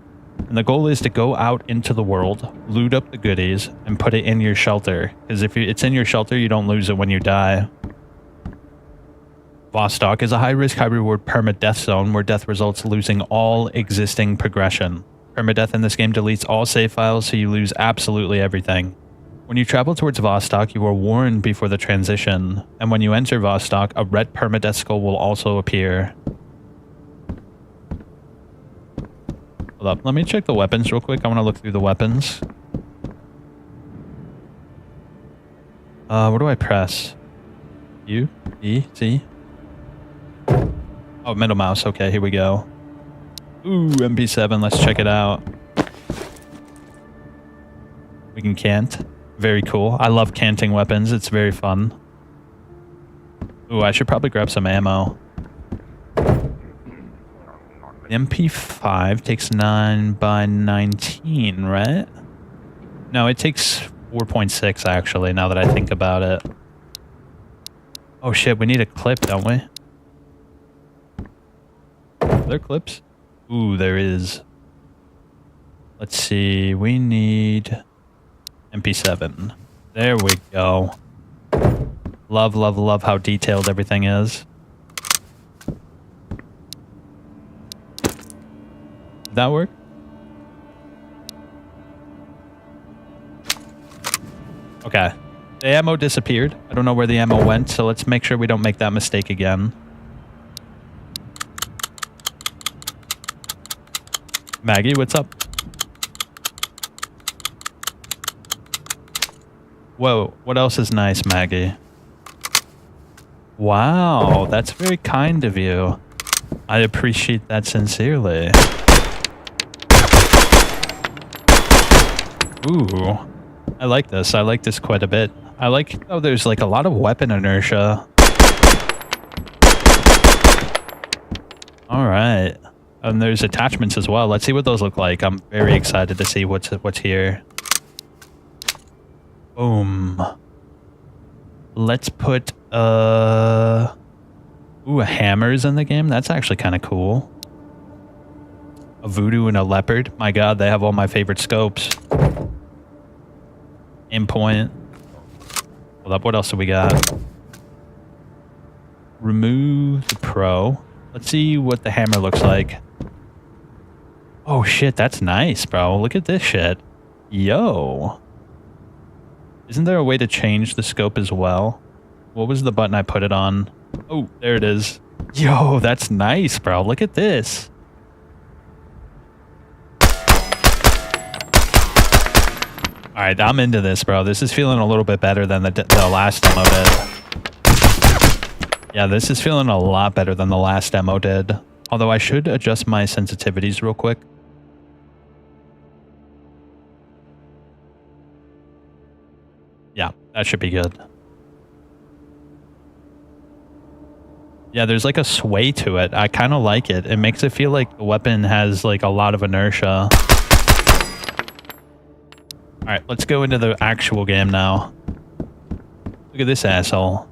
And the goal is to go out into the world, loot up the goodies, and put it in your shelter. Because if it's in your shelter, you don't lose it when you die. Vostok is a high-risk, high-reward permadeath zone where death results losing all existing progression. Permadeath in this game deletes all save files, so you lose absolutely everything. When you travel towards Vostok, you are warned before the transition, and when you enter Vostok, a red permadeath skull will also appear. Hold up, let me check the weapons real quick. I want to look through the weapons. What do I press? U? E? C? Oh, middle mouse. Okay, here we go. Ooh, MP7. Let's check it out. We can cant. Very cool. I love canting weapons. It's very fun. Ooh, I should probably grab some ammo. The MP5 takes 9x19, right? No, it takes 4.6 actually, now that I think about it. Oh shit, we need a clip, don't we? Are there clips? Ooh, there is. Let's see, we need MP7. There we go. Love, love, love how detailed everything is. Did that work? Okay. The ammo disappeared. I don't know where the ammo went, so let's make sure we don't make that mistake again. Maggie, what's up? Whoa, what else is nice, Maggie? Wow, that's very kind of you. I appreciate that sincerely. Ooh, I like this. I like this quite a bit. I like how there's like a lot of weapon inertia. All right. And there's attachments as well. Let's see what those look like. I'm very excited to see what's here. Boom. Let's put ooh, a hammer's in the game. That's actually kind of cool. A voodoo and a leopard. My god, they have all my favorite scopes. Endpoint. Hold up, what else do we got? Remove the pro. Let's see what the hammer looks like. Oh shit, that's nice, bro. Look at this shit. Yo. Isn't there a way to change the scope as well? What was the button I put it on? Oh, there it is. Yo, that's nice, bro. Look at this. Alright, I'm into this, bro. This is feeling a little bit better than the last demo did. Yeah, this is feeling a lot better than the last demo did. Although I should adjust my sensitivities real quick. Yeah, that should be good. Yeah, there's like a sway to it. I kind of like it. It makes it feel like the weapon has like a lot of inertia. Alright, let's go into the actual game now. Look at this asshole.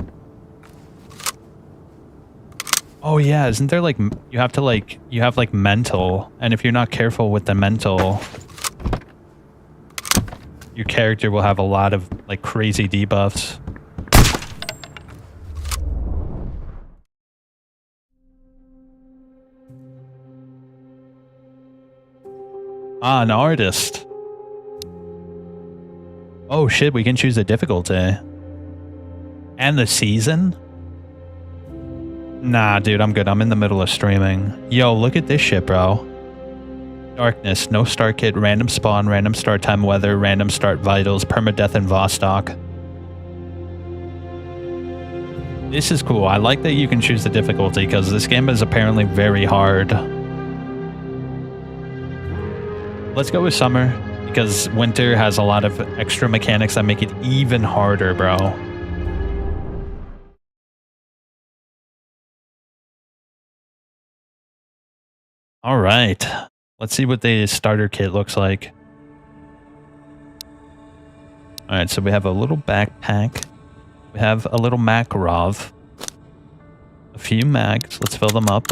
Oh yeah, isn't there like, you have like mental, and if you're not careful with the mental, your character will have a lot of like crazy debuffs. Ah, an artist. Oh shit, we can choose the difficulty. And the season? Nah, dude, I'm good. I'm in the middle of streaming. Yo, look at this shit, bro. Darkness, no start kit, random spawn, random start time weather, random start vitals, permadeath and Vostok. This is cool. I like that you can choose the difficulty because this game is apparently very hard. Let's go with summer because winter has a lot of extra mechanics that make it even harder, bro. All right. Let's see what the starter kit looks like. All right, so we have a little backpack. We have a little Makarov. A few mags. Let's fill them up.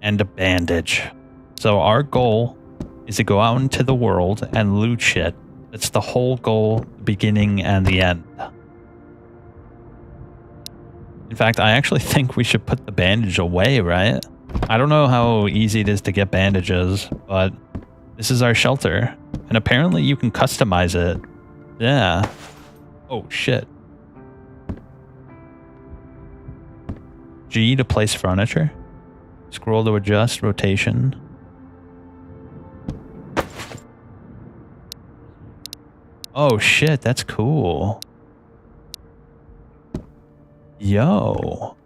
And a bandage. So our goal is to go out into the world and loot shit. That's the whole goal, the beginning and the end. In fact, I actually think we should put the bandage away, right? I don't know how easy it is to get bandages, but this is our shelter. And apparently you can customize it. Yeah. Oh, shit. G to place furniture. Scroll to adjust rotation. Oh, shit. That's cool. Yo.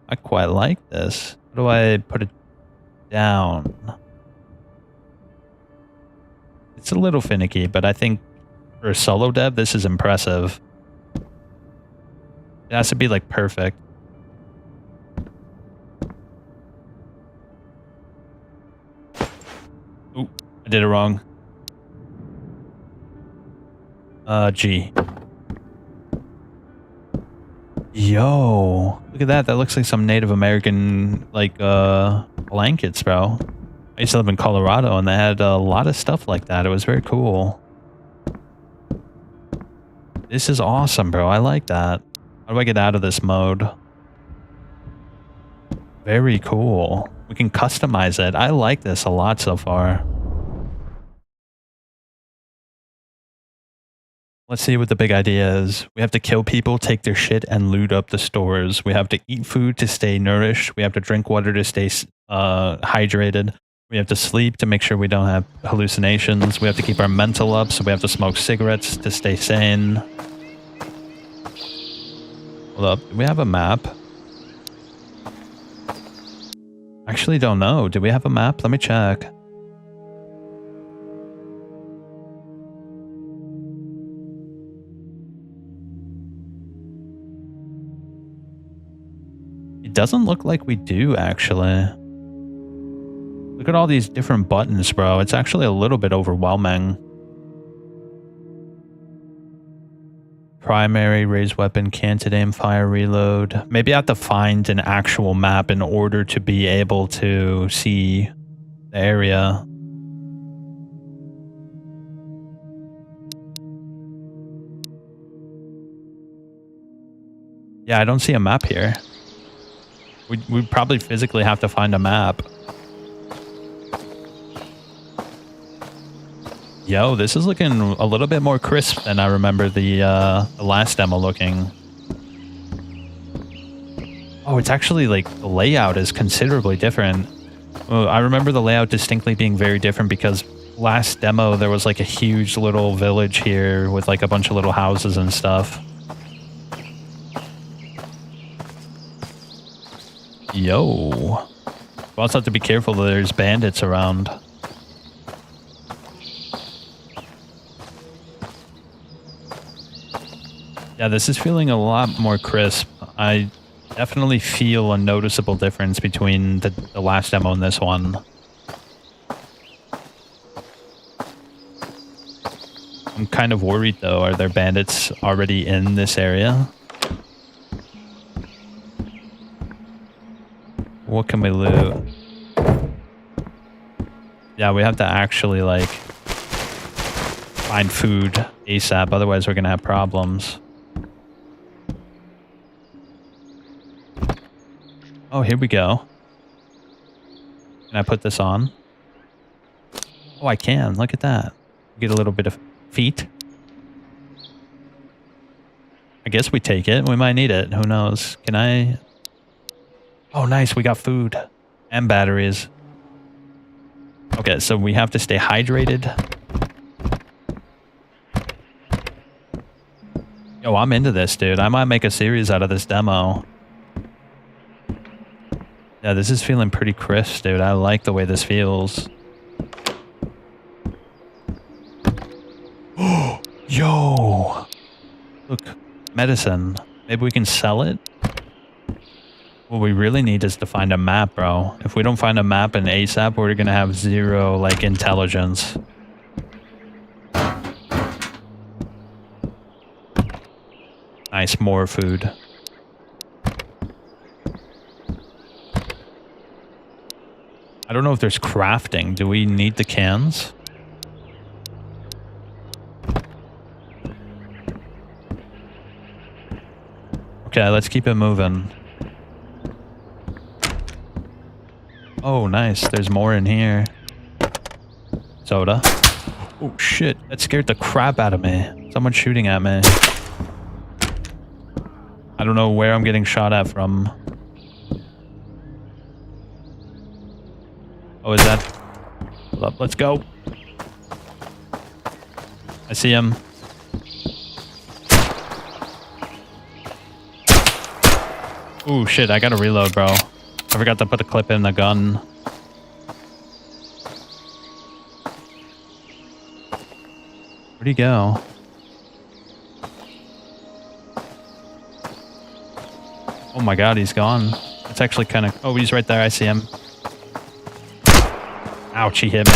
I quite like this. How do I put it down? It's a little finicky, but I think for a solo dev, this is impressive. It has to be like perfect. Ooh, I did it wrong. G. Yo, look at that. That looks like some Native American, like, blankets, bro. I used to live in Colorado and they had a lot of stuff like that. It was very cool. This is awesome, bro. I like that. How do I get out of this mode? Very cool. We can customize it. I like this a lot so far. Let's see what the big idea is. We have to kill people, take their shit, and loot up the stores. We have to eat food to stay nourished. We have to drink water to stay hydrated. We have to sleep to make sure we don't have hallucinations. We have to keep our mental up, so we have to smoke cigarettes to stay sane. Hold up. Do we have a map? Actually, don't know. Do we have a map? Let me check. It doesn't look like we do, actually. Look at all these different buttons, bro. It's actually a little bit overwhelming. Primary, raise weapon, canted aim, fire, reload. Maybe I have to find an actual map in order to be able to see the area. Yeah, I don't see a map here. We'd probably physically have to find a map. Yo, this is looking a little bit more crisp than I remember the last demo looking. Oh, it's actually like the layout is considerably different. Well, I remember the layout distinctly being very different because last demo there was like a huge little village here with like a bunch of little houses and stuff. Yo. We also have to be careful that there's bandits around. Yeah, this is feeling a lot more crisp. I definitely feel a noticeable difference between the last demo and this one. I'm kind of worried though. Are there bandits already in this area? What can we loot? Yeah, we have to actually like find food ASAP, otherwise we're gonna have problems. Oh, here we go. Can I put this on? Oh, I can. Look at that. Get a little bit of feet. I guess we take it. We might need it. Who knows? Can I... Oh, nice. We got food and batteries. Okay, so we have to stay hydrated. Yo, I'm into this, dude. I might make a series out of this demo. Yeah, this is feeling pretty crisp, dude. I like the way this feels. Yo! Look, medicine. Maybe we can sell it? What we really need is to find a map, bro. If we don't find a map in ASAP, we're gonna have zero, like, intelligence. Nice, more food. I don't know if there's crafting. Do we need the cans? Okay, let's keep it moving. Oh, nice. There's more in here. Soda. Oh, shit. That scared the crap out of me. Someone's shooting at me. I don't know where I'm getting shot at from. Oh, is that... Hold up, let's go. I see him. Ooh, shit, I gotta reload, bro. I forgot to put a clip in the gun. Where'd he go? Oh my god, he's gone. It's actually kind of... Oh, he's right there. I see him. Ouch, he hit me.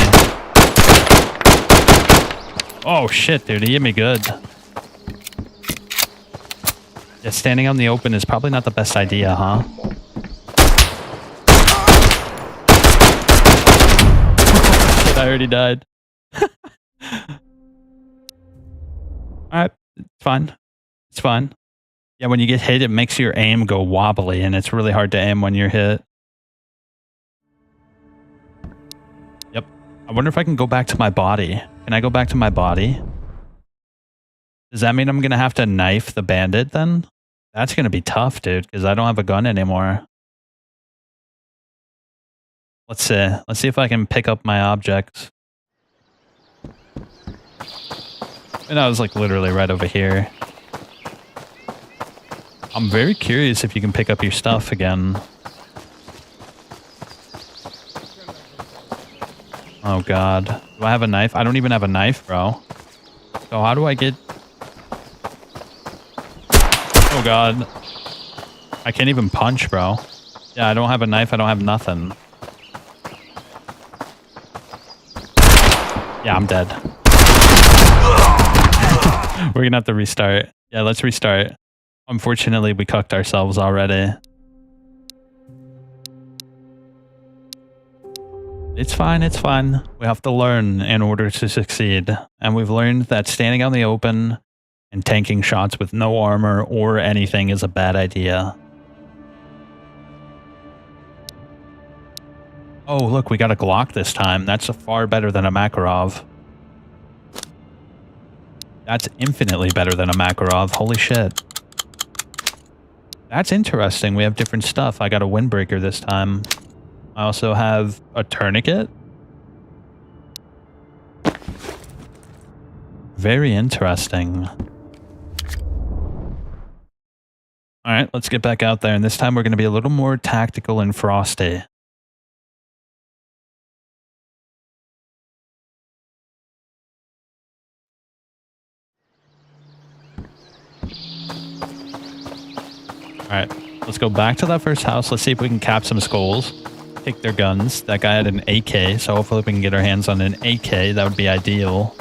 Oh shit, dude, he hit me good. Yeah, standing out in the open is probably not the best idea, huh? Shit, I already died. Alright, it's fine. It's fine. Yeah, when you get hit, it makes your aim go wobbly, and it's really hard to aim when you're hit. Yep. I wonder if I can go back to my body. Can I go back to my body? Does that mean I'm going to have to knife the bandit then? That's going to be tough, dude, because I don't have a gun anymore. Let's see. Let's see if I can pick up my objects. And I was like literally right over here. I'm very curious if you can pick up your stuff again. Oh god. Do I have a knife? I don't even have a knife, bro. So how do I get... Oh god. I can't even punch, bro. Yeah, I don't have a knife. I don't have nothing. Yeah, I'm dead. We're gonna have to restart. Yeah, let's restart. Unfortunately, we cucked ourselves already. It's fine, it's fine. We have to learn in order to succeed. And we've learned that standing out in the open and tanking shots with no armor or anything is a bad idea. Oh, look, we got a Glock this time. That's far better than a Makarov. That's infinitely better than a Makarov. Holy shit. That's interesting. We have different stuff. I got a windbreaker this time. I also have a tourniquet. Very interesting. Alright, let's get back out there. And this time we're going to be a little more tactical and frosty. Alright, let's go back to that first house. Let's see if we can cap some skulls. Take their guns. That guy had an AK, so hopefully we can get our hands on an AK. That would be ideal.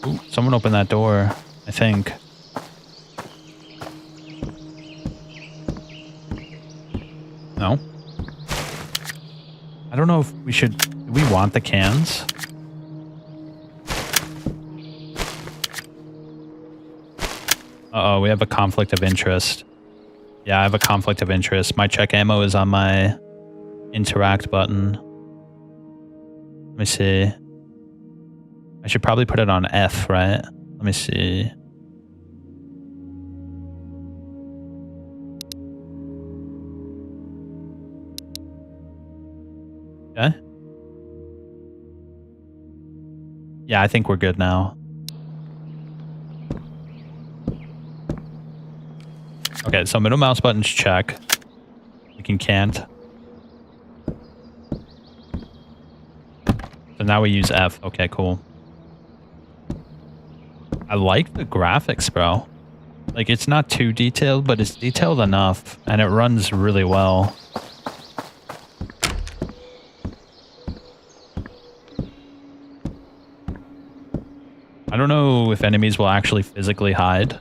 Ooh, someone opened that door, I think. No. I don't know if we should... Do we want the cans? Uh-oh, we have a conflict of interest. Yeah, I have a conflict of interest. My check ammo is on my interact button. Let me see. I should probably put it on F, right? Let me see. Okay. Yeah, I think we're good now. Okay, so middle mouse button's check. We can can't. So now we use F. Okay, cool. I like the graphics, bro. Like, it's not too detailed, but it's detailed enough, and it runs really well. I don't know if enemies will actually physically hide.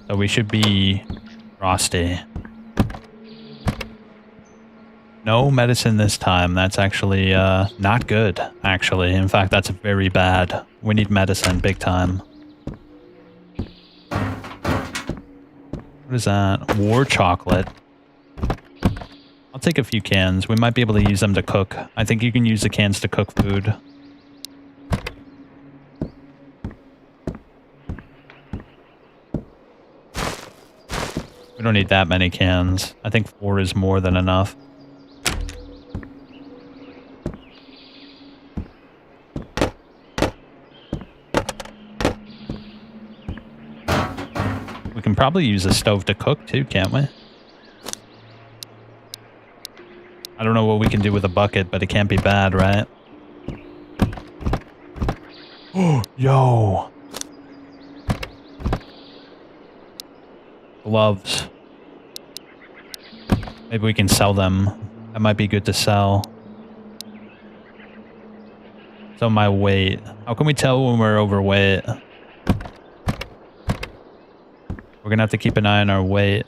So we should be frosty. No medicine this time. That's actually not good, actually. In fact, that's very bad. We need medicine big time. What is that? War chocolate. I'll take a few cans. We might be able to use them to cook. I think you can use the cans to cook food. We don't need that many cans. I think 4 is more than enough. We can probably use a stove to cook too, can't we? I don't know what we can do with a bucket, but it can't be bad, right? Oh, yo! Gloves. Maybe we can sell them. That might be good to sell. So my weight. How can we tell when we're overweight? We're gonna have to keep an eye on our weight.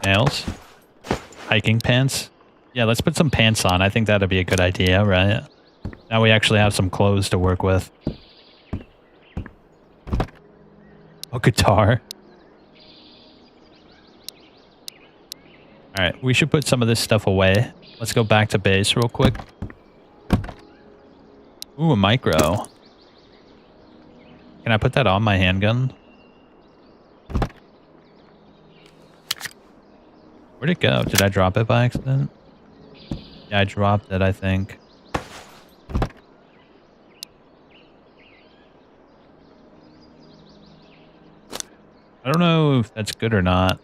Nails? Hiking pants? Yeah, let's put some pants on. I think that'd be a good idea, right? Now we actually have some clothes to work with. A guitar. Alright, we should put some of this stuff away. Let's go back to base real quick. Ooh, a micro. Can I put that on my handgun? Where'd it go? Did I drop it by accident? Yeah, I dropped it, I think. I don't know if that's good or not.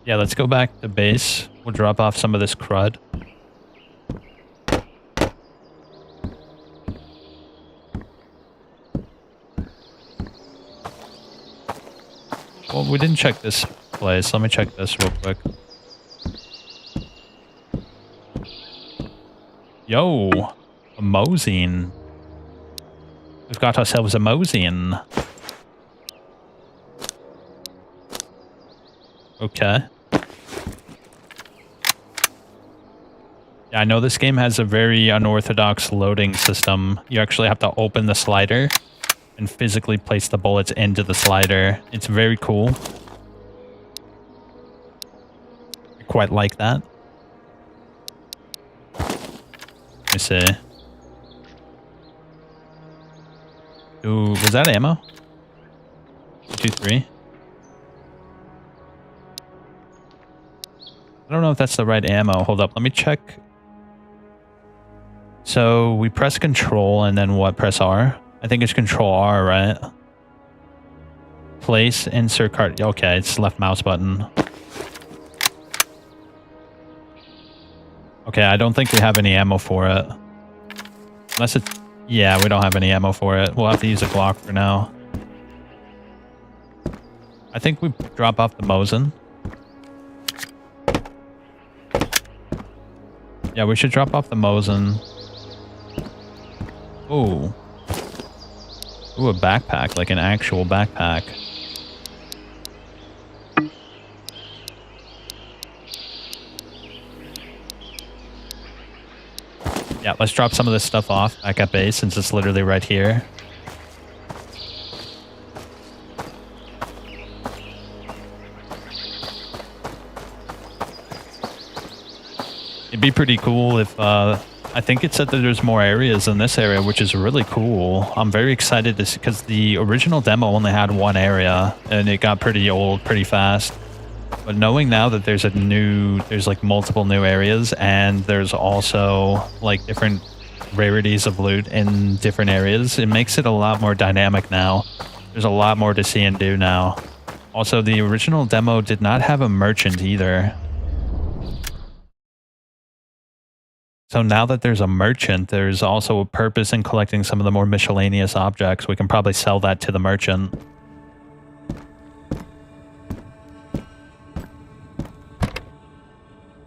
Yeah, let's go back to base. We'll drop off some of this crud. Well, we didn't check this place. Let me check this real quick. Yo, a Mosine. We've got ourselves a Mosine. Okay. Yeah, I know this game has a very unorthodox loading system. You actually have to open the slider and physically place the bullets into the slider. It's very cool. I quite like that. Let me see. Ooh, was that ammo? 2, 3. I don't know if that's the right ammo. Hold up, let me check. So we press control and then what? Press R? I think it's control R, right? Place, insert card. Okay, it's left mouse button. Okay, I don't think we have any ammo for it. Unless it's... Yeah, we don't have any ammo for it. We'll have to use a Glock for now. I think we drop off the Mosin. Yeah, we should drop off the Mosin. Ooh. Ooh, a backpack, like an actual backpack. Yeah, let's drop some of this stuff off back at base since it's literally right here. It'd be pretty cool if, I think it said that there's more areas in this area, which is really cool. I'm very excited to see, because the original demo only had one area, and it got pretty old pretty fast. But knowing now that there's like multiple new areas, and there's also like different rarities of loot in different areas, it makes it a lot more dynamic now. There's a lot more to see and do now. Also, the original demo did not have a merchant either. So now that there's a merchant, there's also a purpose in collecting some of the more miscellaneous objects. We can probably sell that to the merchant.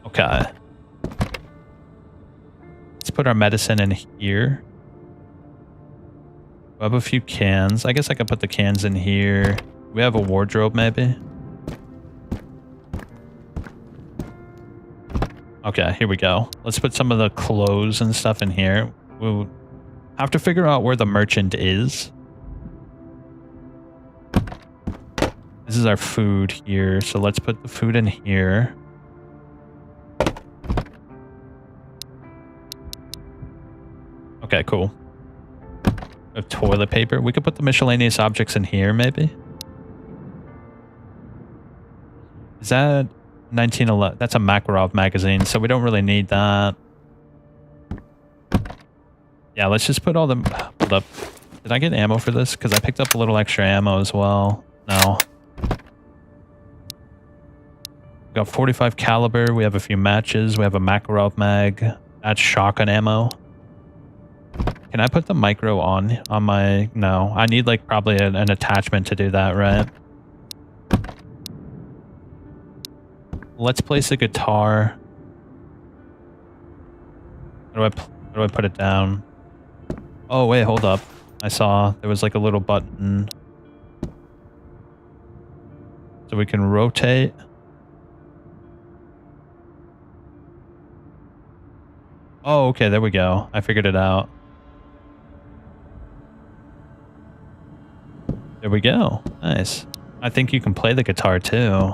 Okay. Let's put our medicine in here. We have a few cans. I guess I could put the cans in here. We have a wardrobe, maybe? Okay, here we go. Let's put some of the clothes and stuff in here. We'll have to figure out where the merchant is. This is our food here, so let's put the food in here. Okay, cool. We have toilet paper. We could put the miscellaneous objects in here, maybe? Is that 1911? That's a Makarov magazine, so we don't really need that. Yeah, let's just put all the... Hold up. Did I get ammo for this? Because I picked up a little extra ammo as well. No. We got 45 caliber. We have a few matches. We have a Makarov mag. That's shotgun ammo. Can I put the micro on my... No. I need like probably an attachment to do that, right? Let's place a guitar. How do I put it down? Oh, wait, hold up. I saw there was like a little button. So we can rotate. Oh, okay, there we go. I figured it out. There we go. Nice. I think you can play the guitar too.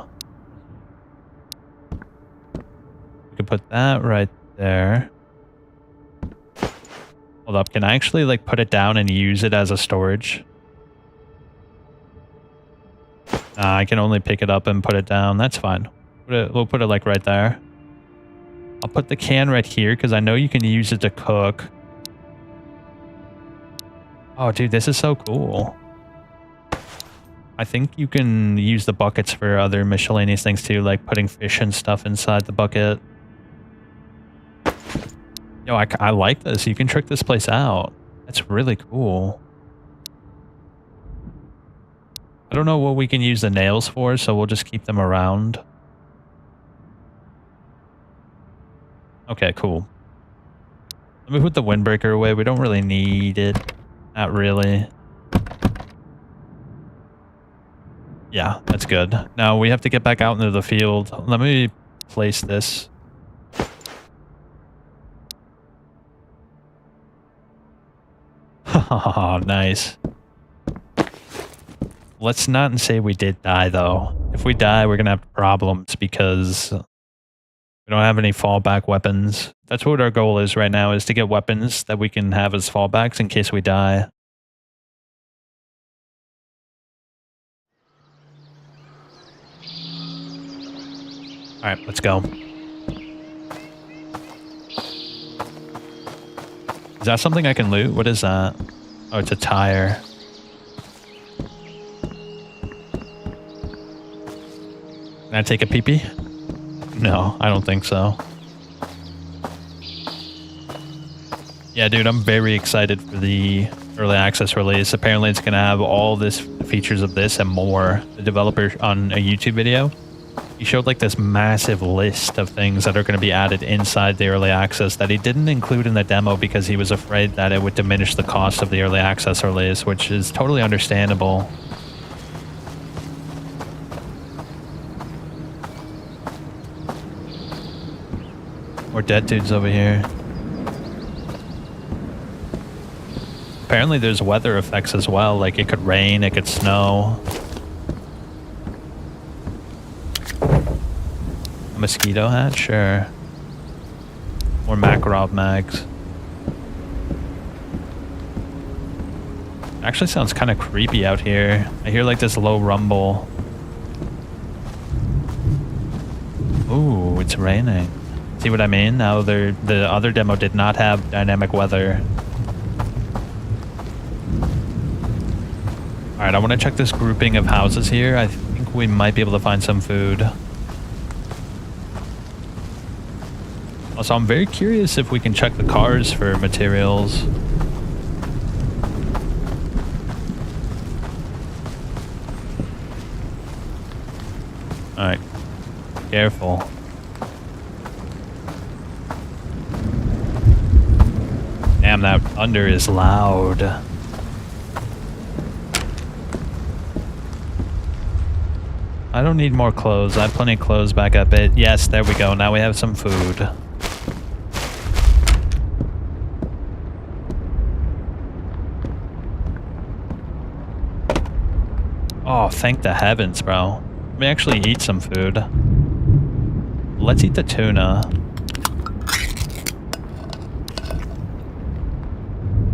We could put that right there. Hold up, can I actually like put it down and use it as a storage? Nah, I can only pick it up and put it down. That's fine. We'll put it like right there. I'll put the can right here because I know you can use it to cook. Oh, dude, this is so cool. I think you can use the buckets for other miscellaneous things too, like putting fish and stuff inside the bucket. Yo, I like this. You can trick this place out. That's really cool. I don't know what we can use the nails for, so we'll just keep them around. Okay, cool. Let me put the windbreaker away. We don't really need it. Not really. Yeah, that's good. Now we have to get back out into the field. Let me place this. Oh, nice. Let's not say we did die, though. If we die, we're going to have problems because we don't have any fallback weapons. That's what our goal is right now, is to get weapons that we can have as fallbacks in case we die. Alright, let's go. Is that something I can loot? What is that? Oh, it's a tire. Can I take a pee-pee? No, I don't think so. Yeah, dude, I'm very excited for the early access release. Apparently it's going to have all this features of this and more. The developer on a YouTube video, he showed like this massive list of things that are going to be added inside the early access that he didn't include in the demo because he was afraid that it would diminish the cost of the early access release, which is totally understandable. More dead dudes over here. Apparently there's weather effects as well, like it could rain, it could snow. A mosquito hat? Sure. More Makarov mags. Actually sounds kind of creepy out here. I hear like this low rumble. it's raining. See what I mean? Now the other demo did not have dynamic weather. Alright, I want to check this grouping of houses here. I think we might be able to find some food. Also, I'm very curious if we can check the cars for materials. Alright. Careful. Damn, that thunder is loud. I don't need more clothes. I have plenty of clothes back up it. Yes, there we go. Now we have some food. Oh, thank the heavens, bro. Let me actually eat some food. Let's eat the tuna.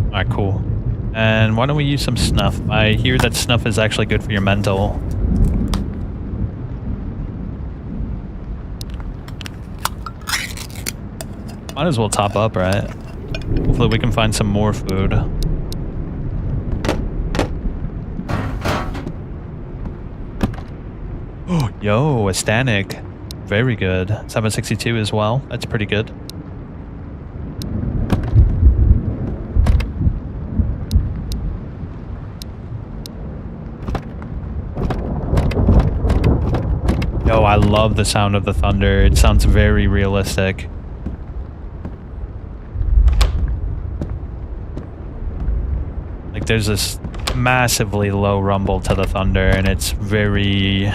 Alright, cool. And why don't we use some snuff? I hear that snuff is actually good for your mental. Might as well top up, right? Hopefully we can find some more food. Oh, yo, a Static. Very good. 762 as well. That's pretty good. Yo, I love the sound of the thunder. It sounds very realistic. Like there's this massively low rumble to the thunder and it's very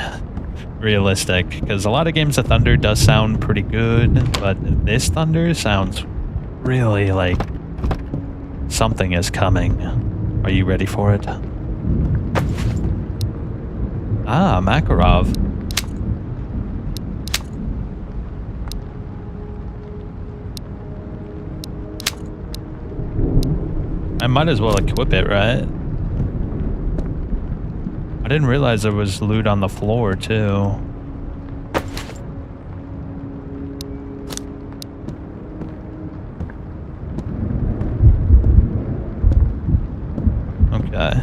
realistic because a lot of games the thunder does sound pretty good, but this thunder sounds really like something is coming. Are you ready for it? Ah, Makarov. I might as well equip it, right? I didn't realize there was loot on the floor, too. Okay.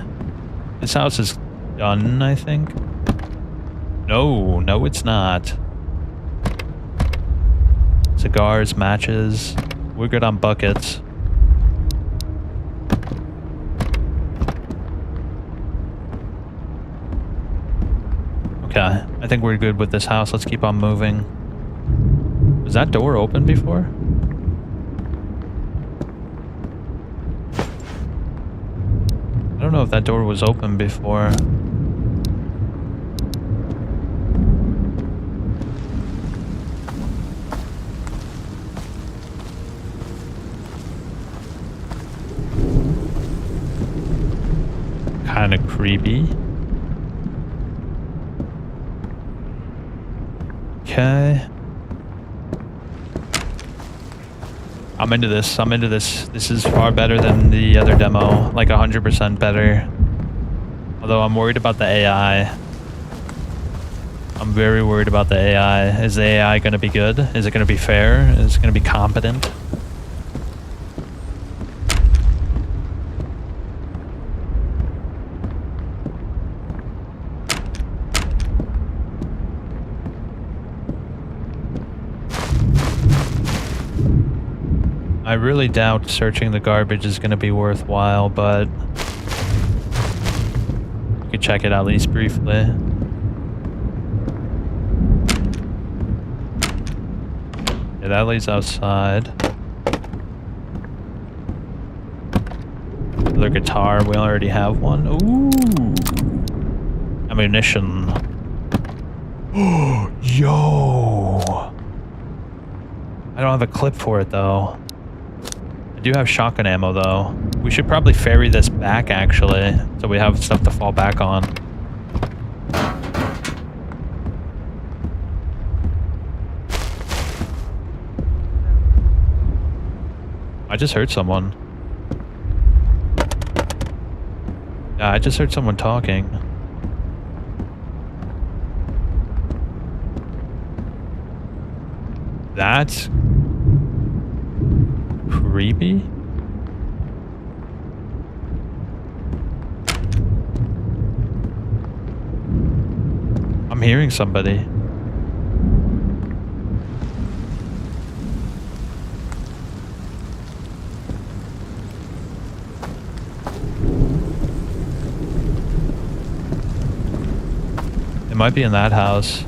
This house is done, I think. No, it's not. Cigars, matches. We're good on buckets. Okay, I think we're good with this house. Let's keep on moving. Was that door open before? I don't know if that door was open before. Kind of creepy. Okay. I'm into this. This is far better than the other demo. Like 100% better. Although I'm worried about the AI. I'm very worried about the AI. Is the AI going to be good? Is it going to be fair? Is it going to be competent? I really doubt searching the garbage is going to be worthwhile, but you could check it at least briefly. Yeah, that leads outside. Another guitar, we already have one. Ooh! Ammunition. Oh, yo! I don't have a clip for it though. I do have shotgun ammo though. We should probably ferry this back actually, so we have stuff to fall back on. I just heard someone. Yeah, I just heard someone talking. That's creepy. I'm hearing somebody. It might be in that house.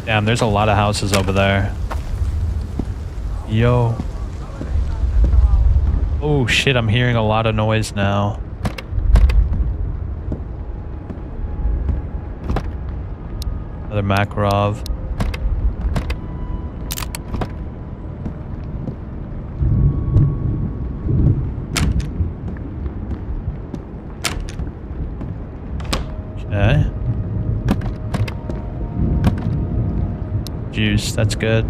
Damn, there's a lot of houses over there. Yo. Oh shit, I'm hearing a lot of noise now. Another Makarov. Okay. Juice, that's good.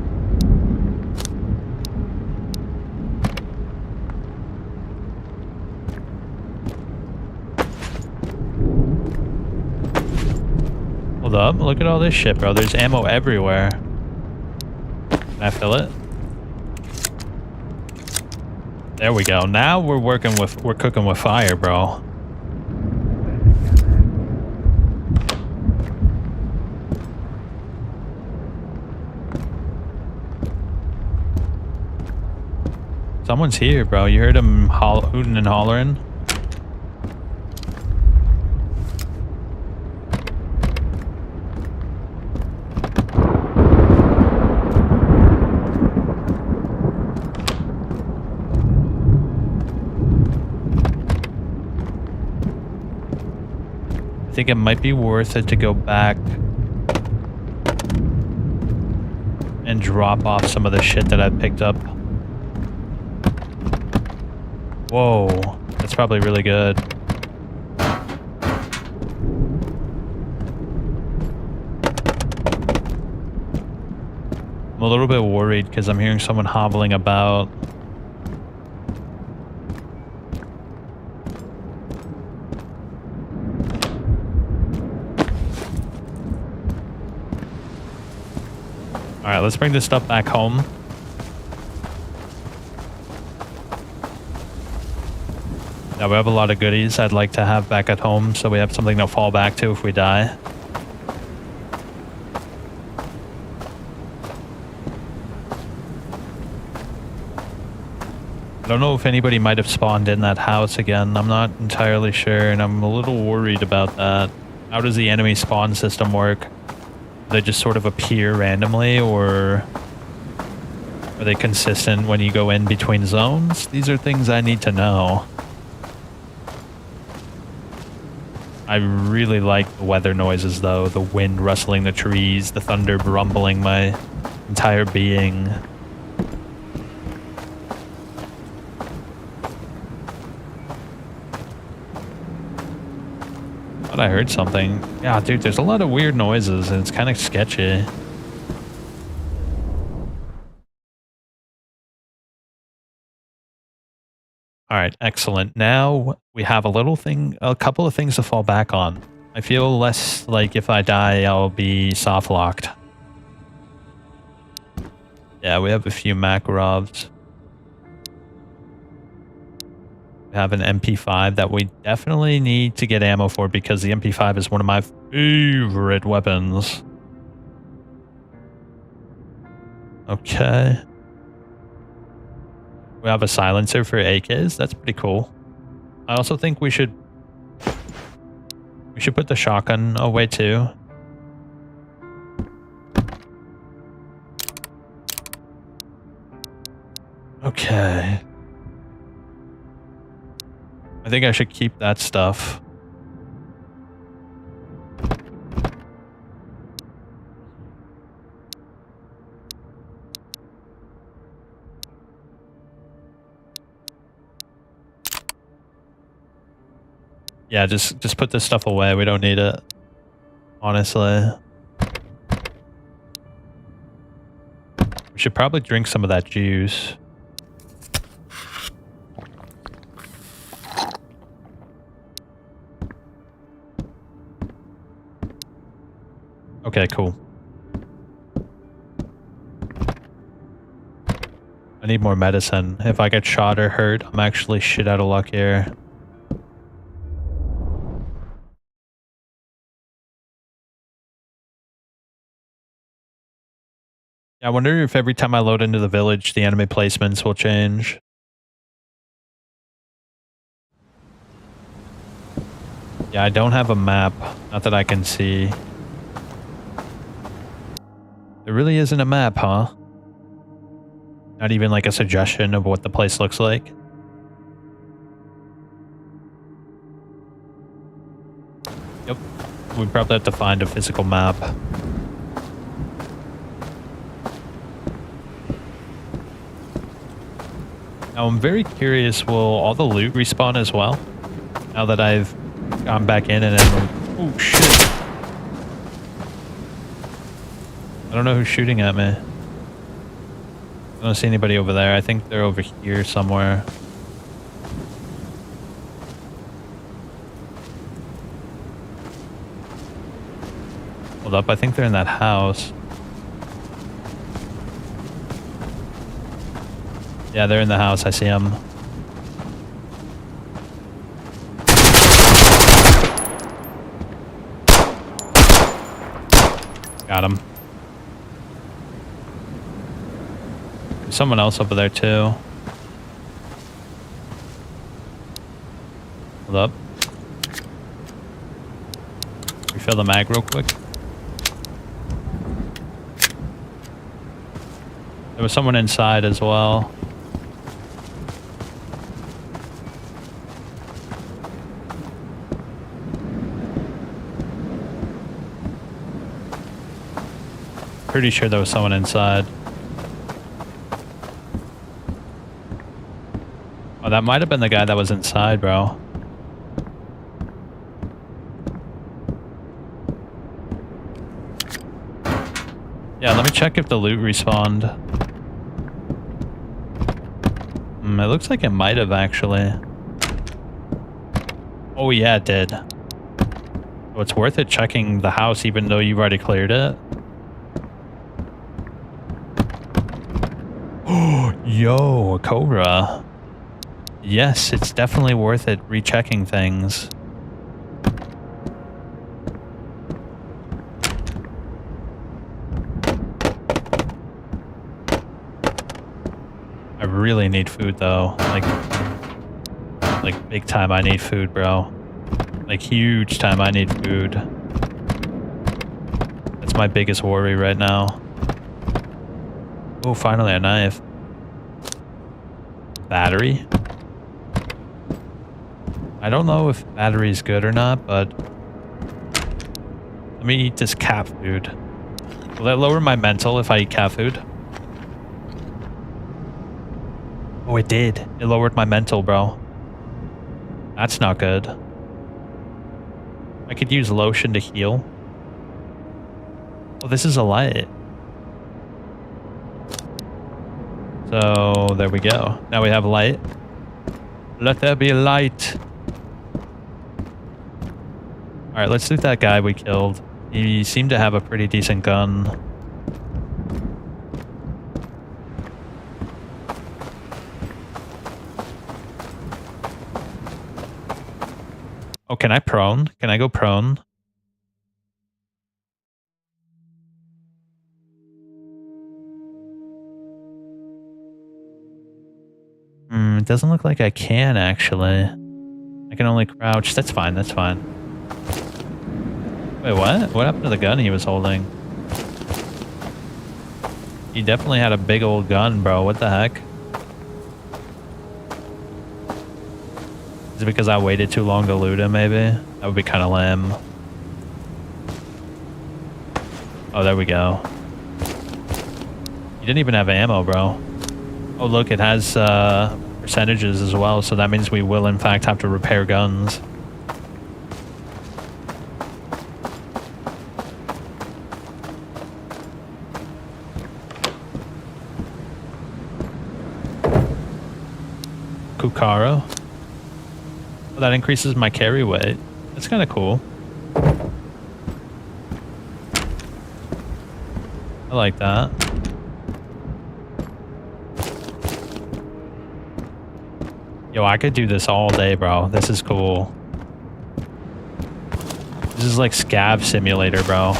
Hold up, look at all this shit, bro. There's ammo everywhere. Can I fill it? There we go. Now we're cooking with fire, bro. Someone's here, bro. You heard him hooting and hollering? I think it might be worth it to go back and drop off some of the shit that I picked up. Whoa, that's probably really good. I'm a little bit worried because I'm hearing someone hobbling about. Alright, let's bring this stuff back home. Now we have a lot of goodies I'd like to have back at home so we have something to fall back to if we die. I don't know if anybody might have spawned in that house again. I'm not entirely sure and I'm a little worried about that. How does the enemy spawn system work? Do they just sort of appear randomly or are they consistent when you go in between zones? These are things I need to know. I really like the weather noises though, the wind rustling the trees, the thunder rumbling my entire being. But I heard something. Yeah, dude, there's a lot of weird noises and it's kind of sketchy. All right, excellent. Now we have a couple of things to fall back on. I feel less like if I die, I'll be soft locked. Yeah, we have a few Makarovs. We have an MP5 that we definitely need to get ammo for because the MP5 is one of my favorite weapons. Okay. We have a silencer for AKs. That's pretty cool. I also think we should put the shotgun away too. Okay. I think I should keep that stuff. Yeah, just put this stuff away. We don't need it. Honestly. We should probably drink some of that juice. Okay, cool. I need more medicine. If I get shot or hurt, I'm actually shit out of luck here. I wonder if every time I load into the village, the enemy placements will change. Yeah, I don't have a map. Not that I can see. There really isn't a map, huh? Not even like a suggestion of what the place looks like. Yep. We'd probably have to find a physical map. Now I'm very curious, will all the loot respawn as well? Now that I've gone back in and then... Oh shit. I don't know who's shooting at me. I don't see anybody over there. I think they're over here somewhere. Hold up, I think they're in that house. Yeah, they're in the house. I see them. Got him. There's someone else over there too. Hold up. Refill the mag real quick. There was someone inside as well. Pretty sure there was someone inside. Oh, that might have been the guy that was inside, bro. Yeah, let me check if the loot respawned. It looks like it might have actually. Oh yeah, it did. So it's worth it checking the house even though you've already cleared it. Yo, a cobra. Yes, it's definitely worth it rechecking things. I really need food though. Like big time I need food, bro. Like huge time I need food. That's my biggest worry right now. Oh, finally a knife. Battery? I don't know if battery is good or not, but let me eat this cat food. Will that lower my mental if I eat cat food? Oh, it did. It lowered my mental, bro. That's not good. I could use lotion to heal. Oh, this is a light. So, there we go. Now we have light. Let there be light. Alright, let's loot that guy we killed. He seemed to have a pretty decent gun. Oh, can I prone? Can I go prone? It doesn't look like I can, actually. I can only crouch. That's fine, that's fine. Wait, what? What happened to the gun he was holding? He definitely had a big old gun, bro. What the heck? Is it because I waited too long to loot him, maybe? That would be kind of lame. Oh, there we go. You didn't even have ammo, bro. Oh, look, it has percentages as well, so that means we will, in fact, have to repair guns. Kukaro. Oh, that increases my carry weight. That's kind of cool. I like that. Yo, I could do this all day, bro. This is cool. This is like Scav Simulator, bro.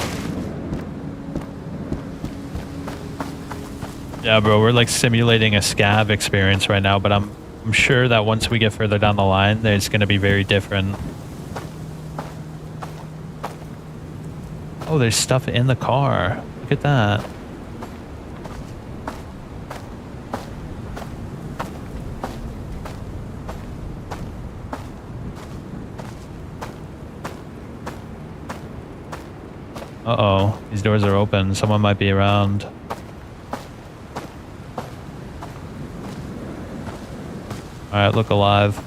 Yeah, bro, we're like simulating a Scav experience right now, but I'm sure that once we get further down the line, it's going to be very different. Oh, there's stuff in the car. Look at that. Uh-oh, these doors are open. Someone might be around. Alright, look alive.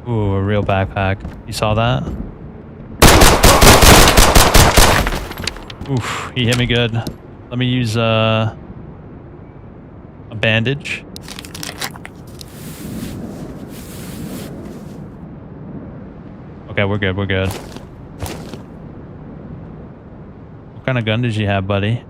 Ooh, a real backpack. You saw that? Oof, he hit me good. Let me use a bandage. Okay, we're good, we're good. What kind of gun did you have, buddy?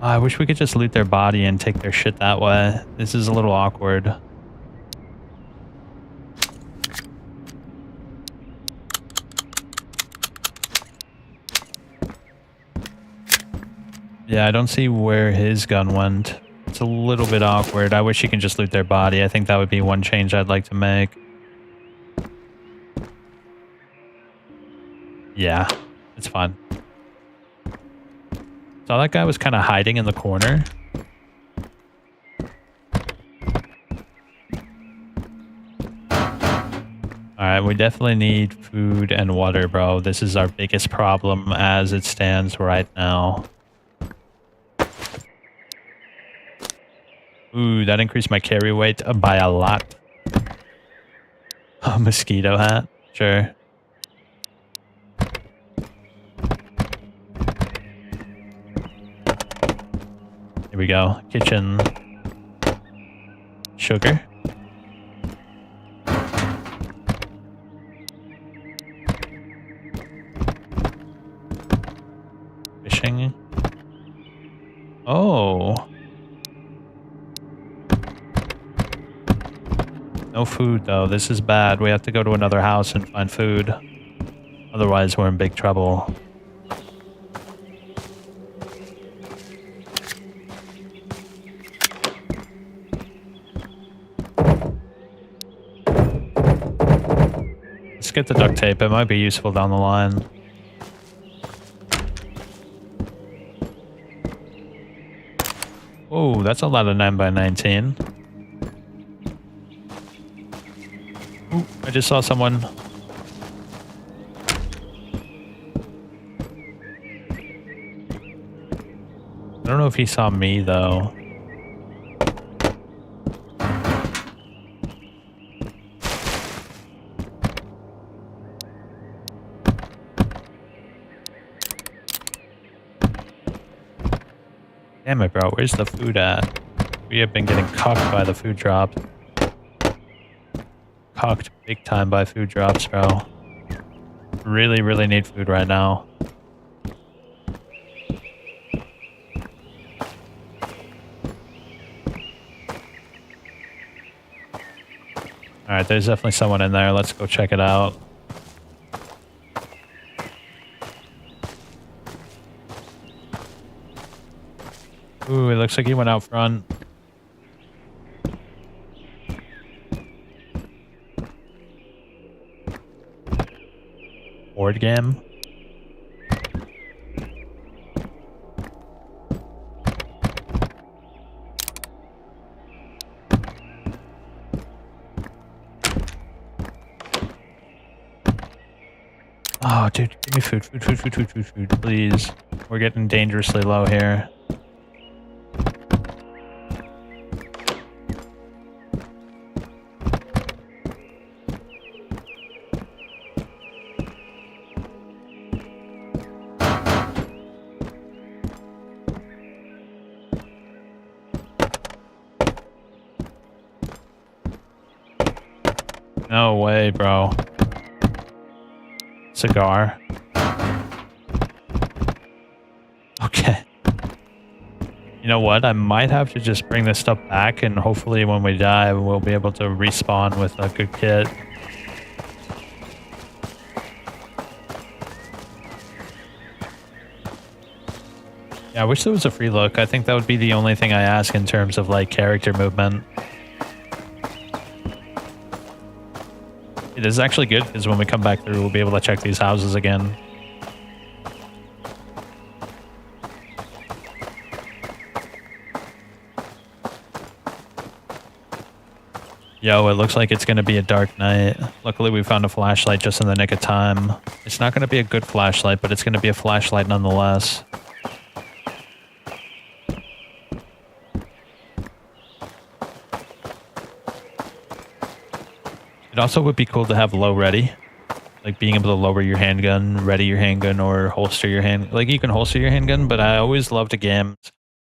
I wish we could just loot their body and take their shit that way. This is a little awkward. Yeah, I don't see where his gun went. It's a little bit awkward. I wish you could just loot their body. I think that would be one change I'd like to make. Yeah, it's fine. So that guy was kind of hiding in the corner. Alright, we definitely need food and water, bro. This is our biggest problem as it stands right now. Ooh, that increased my carry weight by a lot. A mosquito hat? Sure. Here we go. Kitchen. Sugar. Fishing. Oh. No food though. This is bad. We have to go to another house and find food. Otherwise, we're in big trouble. Let's get the duct tape. It might be useful down the line. Oh, that's a lot of 9x19. Ooh, I just saw someone. I don't know if he saw me though. Damn it, bro. Where's the food at? We have been getting cucked by the food drops. Cucked big time by food drops, bro. Really, really need food right now. Alright, there's definitely someone in there. Let's go check it out. Ooh, it looks like he went out front. Board game. Oh, dude, give me food, food, please. We're getting dangerously low here. No way, bro. Cigar. Okay. You know what? I might have to just bring this stuff back, and hopefully when we die, we'll be able to respawn with a good kit. Yeah, I wish there was a free look. I think that would be the only thing I ask in terms of like character movement. It is actually good because when we come back through, we'll be able to check these houses again. Yo, it looks like it's going to be a dark night. Luckily, we found a flashlight just in the nick of time. It's not going to be a good flashlight, but it's going to be a flashlight nonetheless. It also would be cool to have low ready. Like being able to lower your handgun, ready your handgun, or holster your hand. Like you can holster your handgun, but I always loved games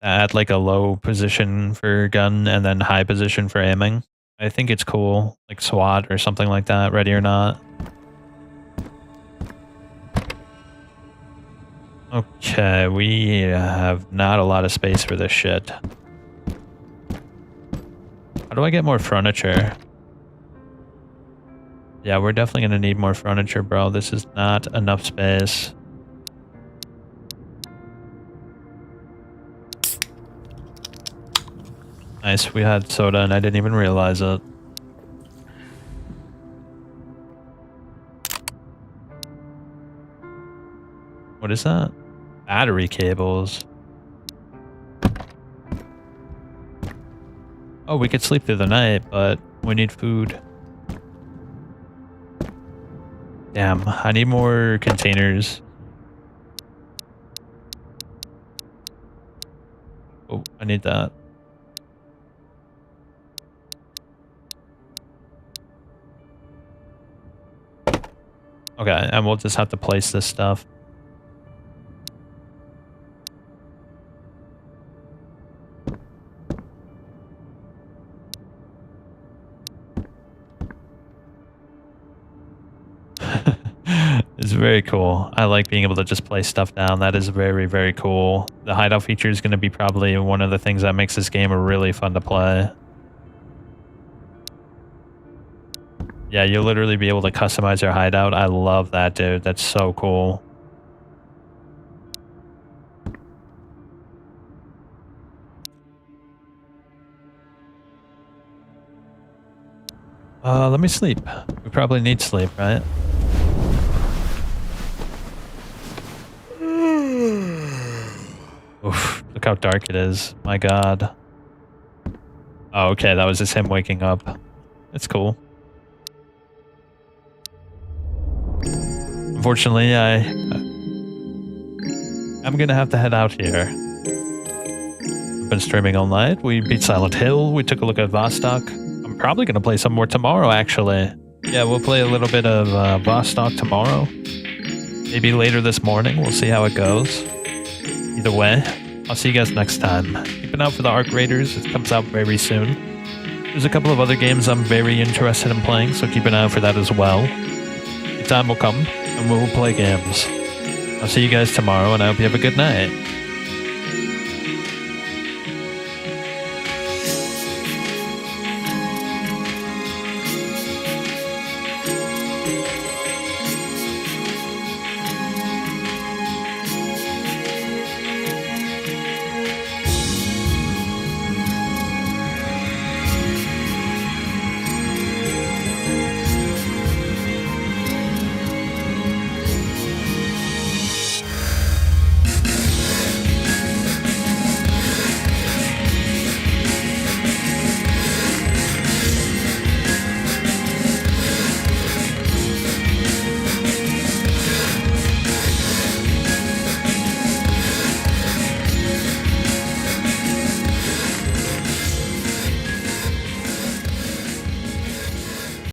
that had like a low position for gun and then high position for aiming. I think it's cool, like SWAT or something like that, ready or not. Okay, we have not a lot of space for this shit. How do I get more furniture? Yeah, we're definitely going to need more furniture, bro. This is not enough space. Nice, we had soda and I didn't even realize it. What is that? Battery cables. Oh, we could sleep through the night, but we need food. Damn, I need more containers. Oh, I need that. Okay, and we'll just have to place this stuff. It's very cool. I like being able to just place stuff down. That is very, very cool. The hideout feature is going to be probably one of the things that makes this game really fun to play. Yeah, you'll literally be able to customize your hideout. I love that, dude. That's so cool. Let me sleep. We probably need sleep, right? Oof, look how dark it is. My god. Oh, okay, that was just him waking up. It's cool. Unfortunately, I'm gonna have to head out here. We've been streaming all night. We beat Silent Hill. We took a look at Vostok. I'm probably gonna play some more tomorrow, actually. Yeah, we'll play a little bit of Vostok tomorrow. Maybe later this morning. We'll see how it goes. Either way, I'll see you guys next time. Keep an eye out for the Arc Raiders. It comes out very soon. There's a couple of other games I'm very interested in playing, so keep an eye out for that as well. The time will come, and we will play games. I'll see you guys tomorrow, and I hope you have a good night.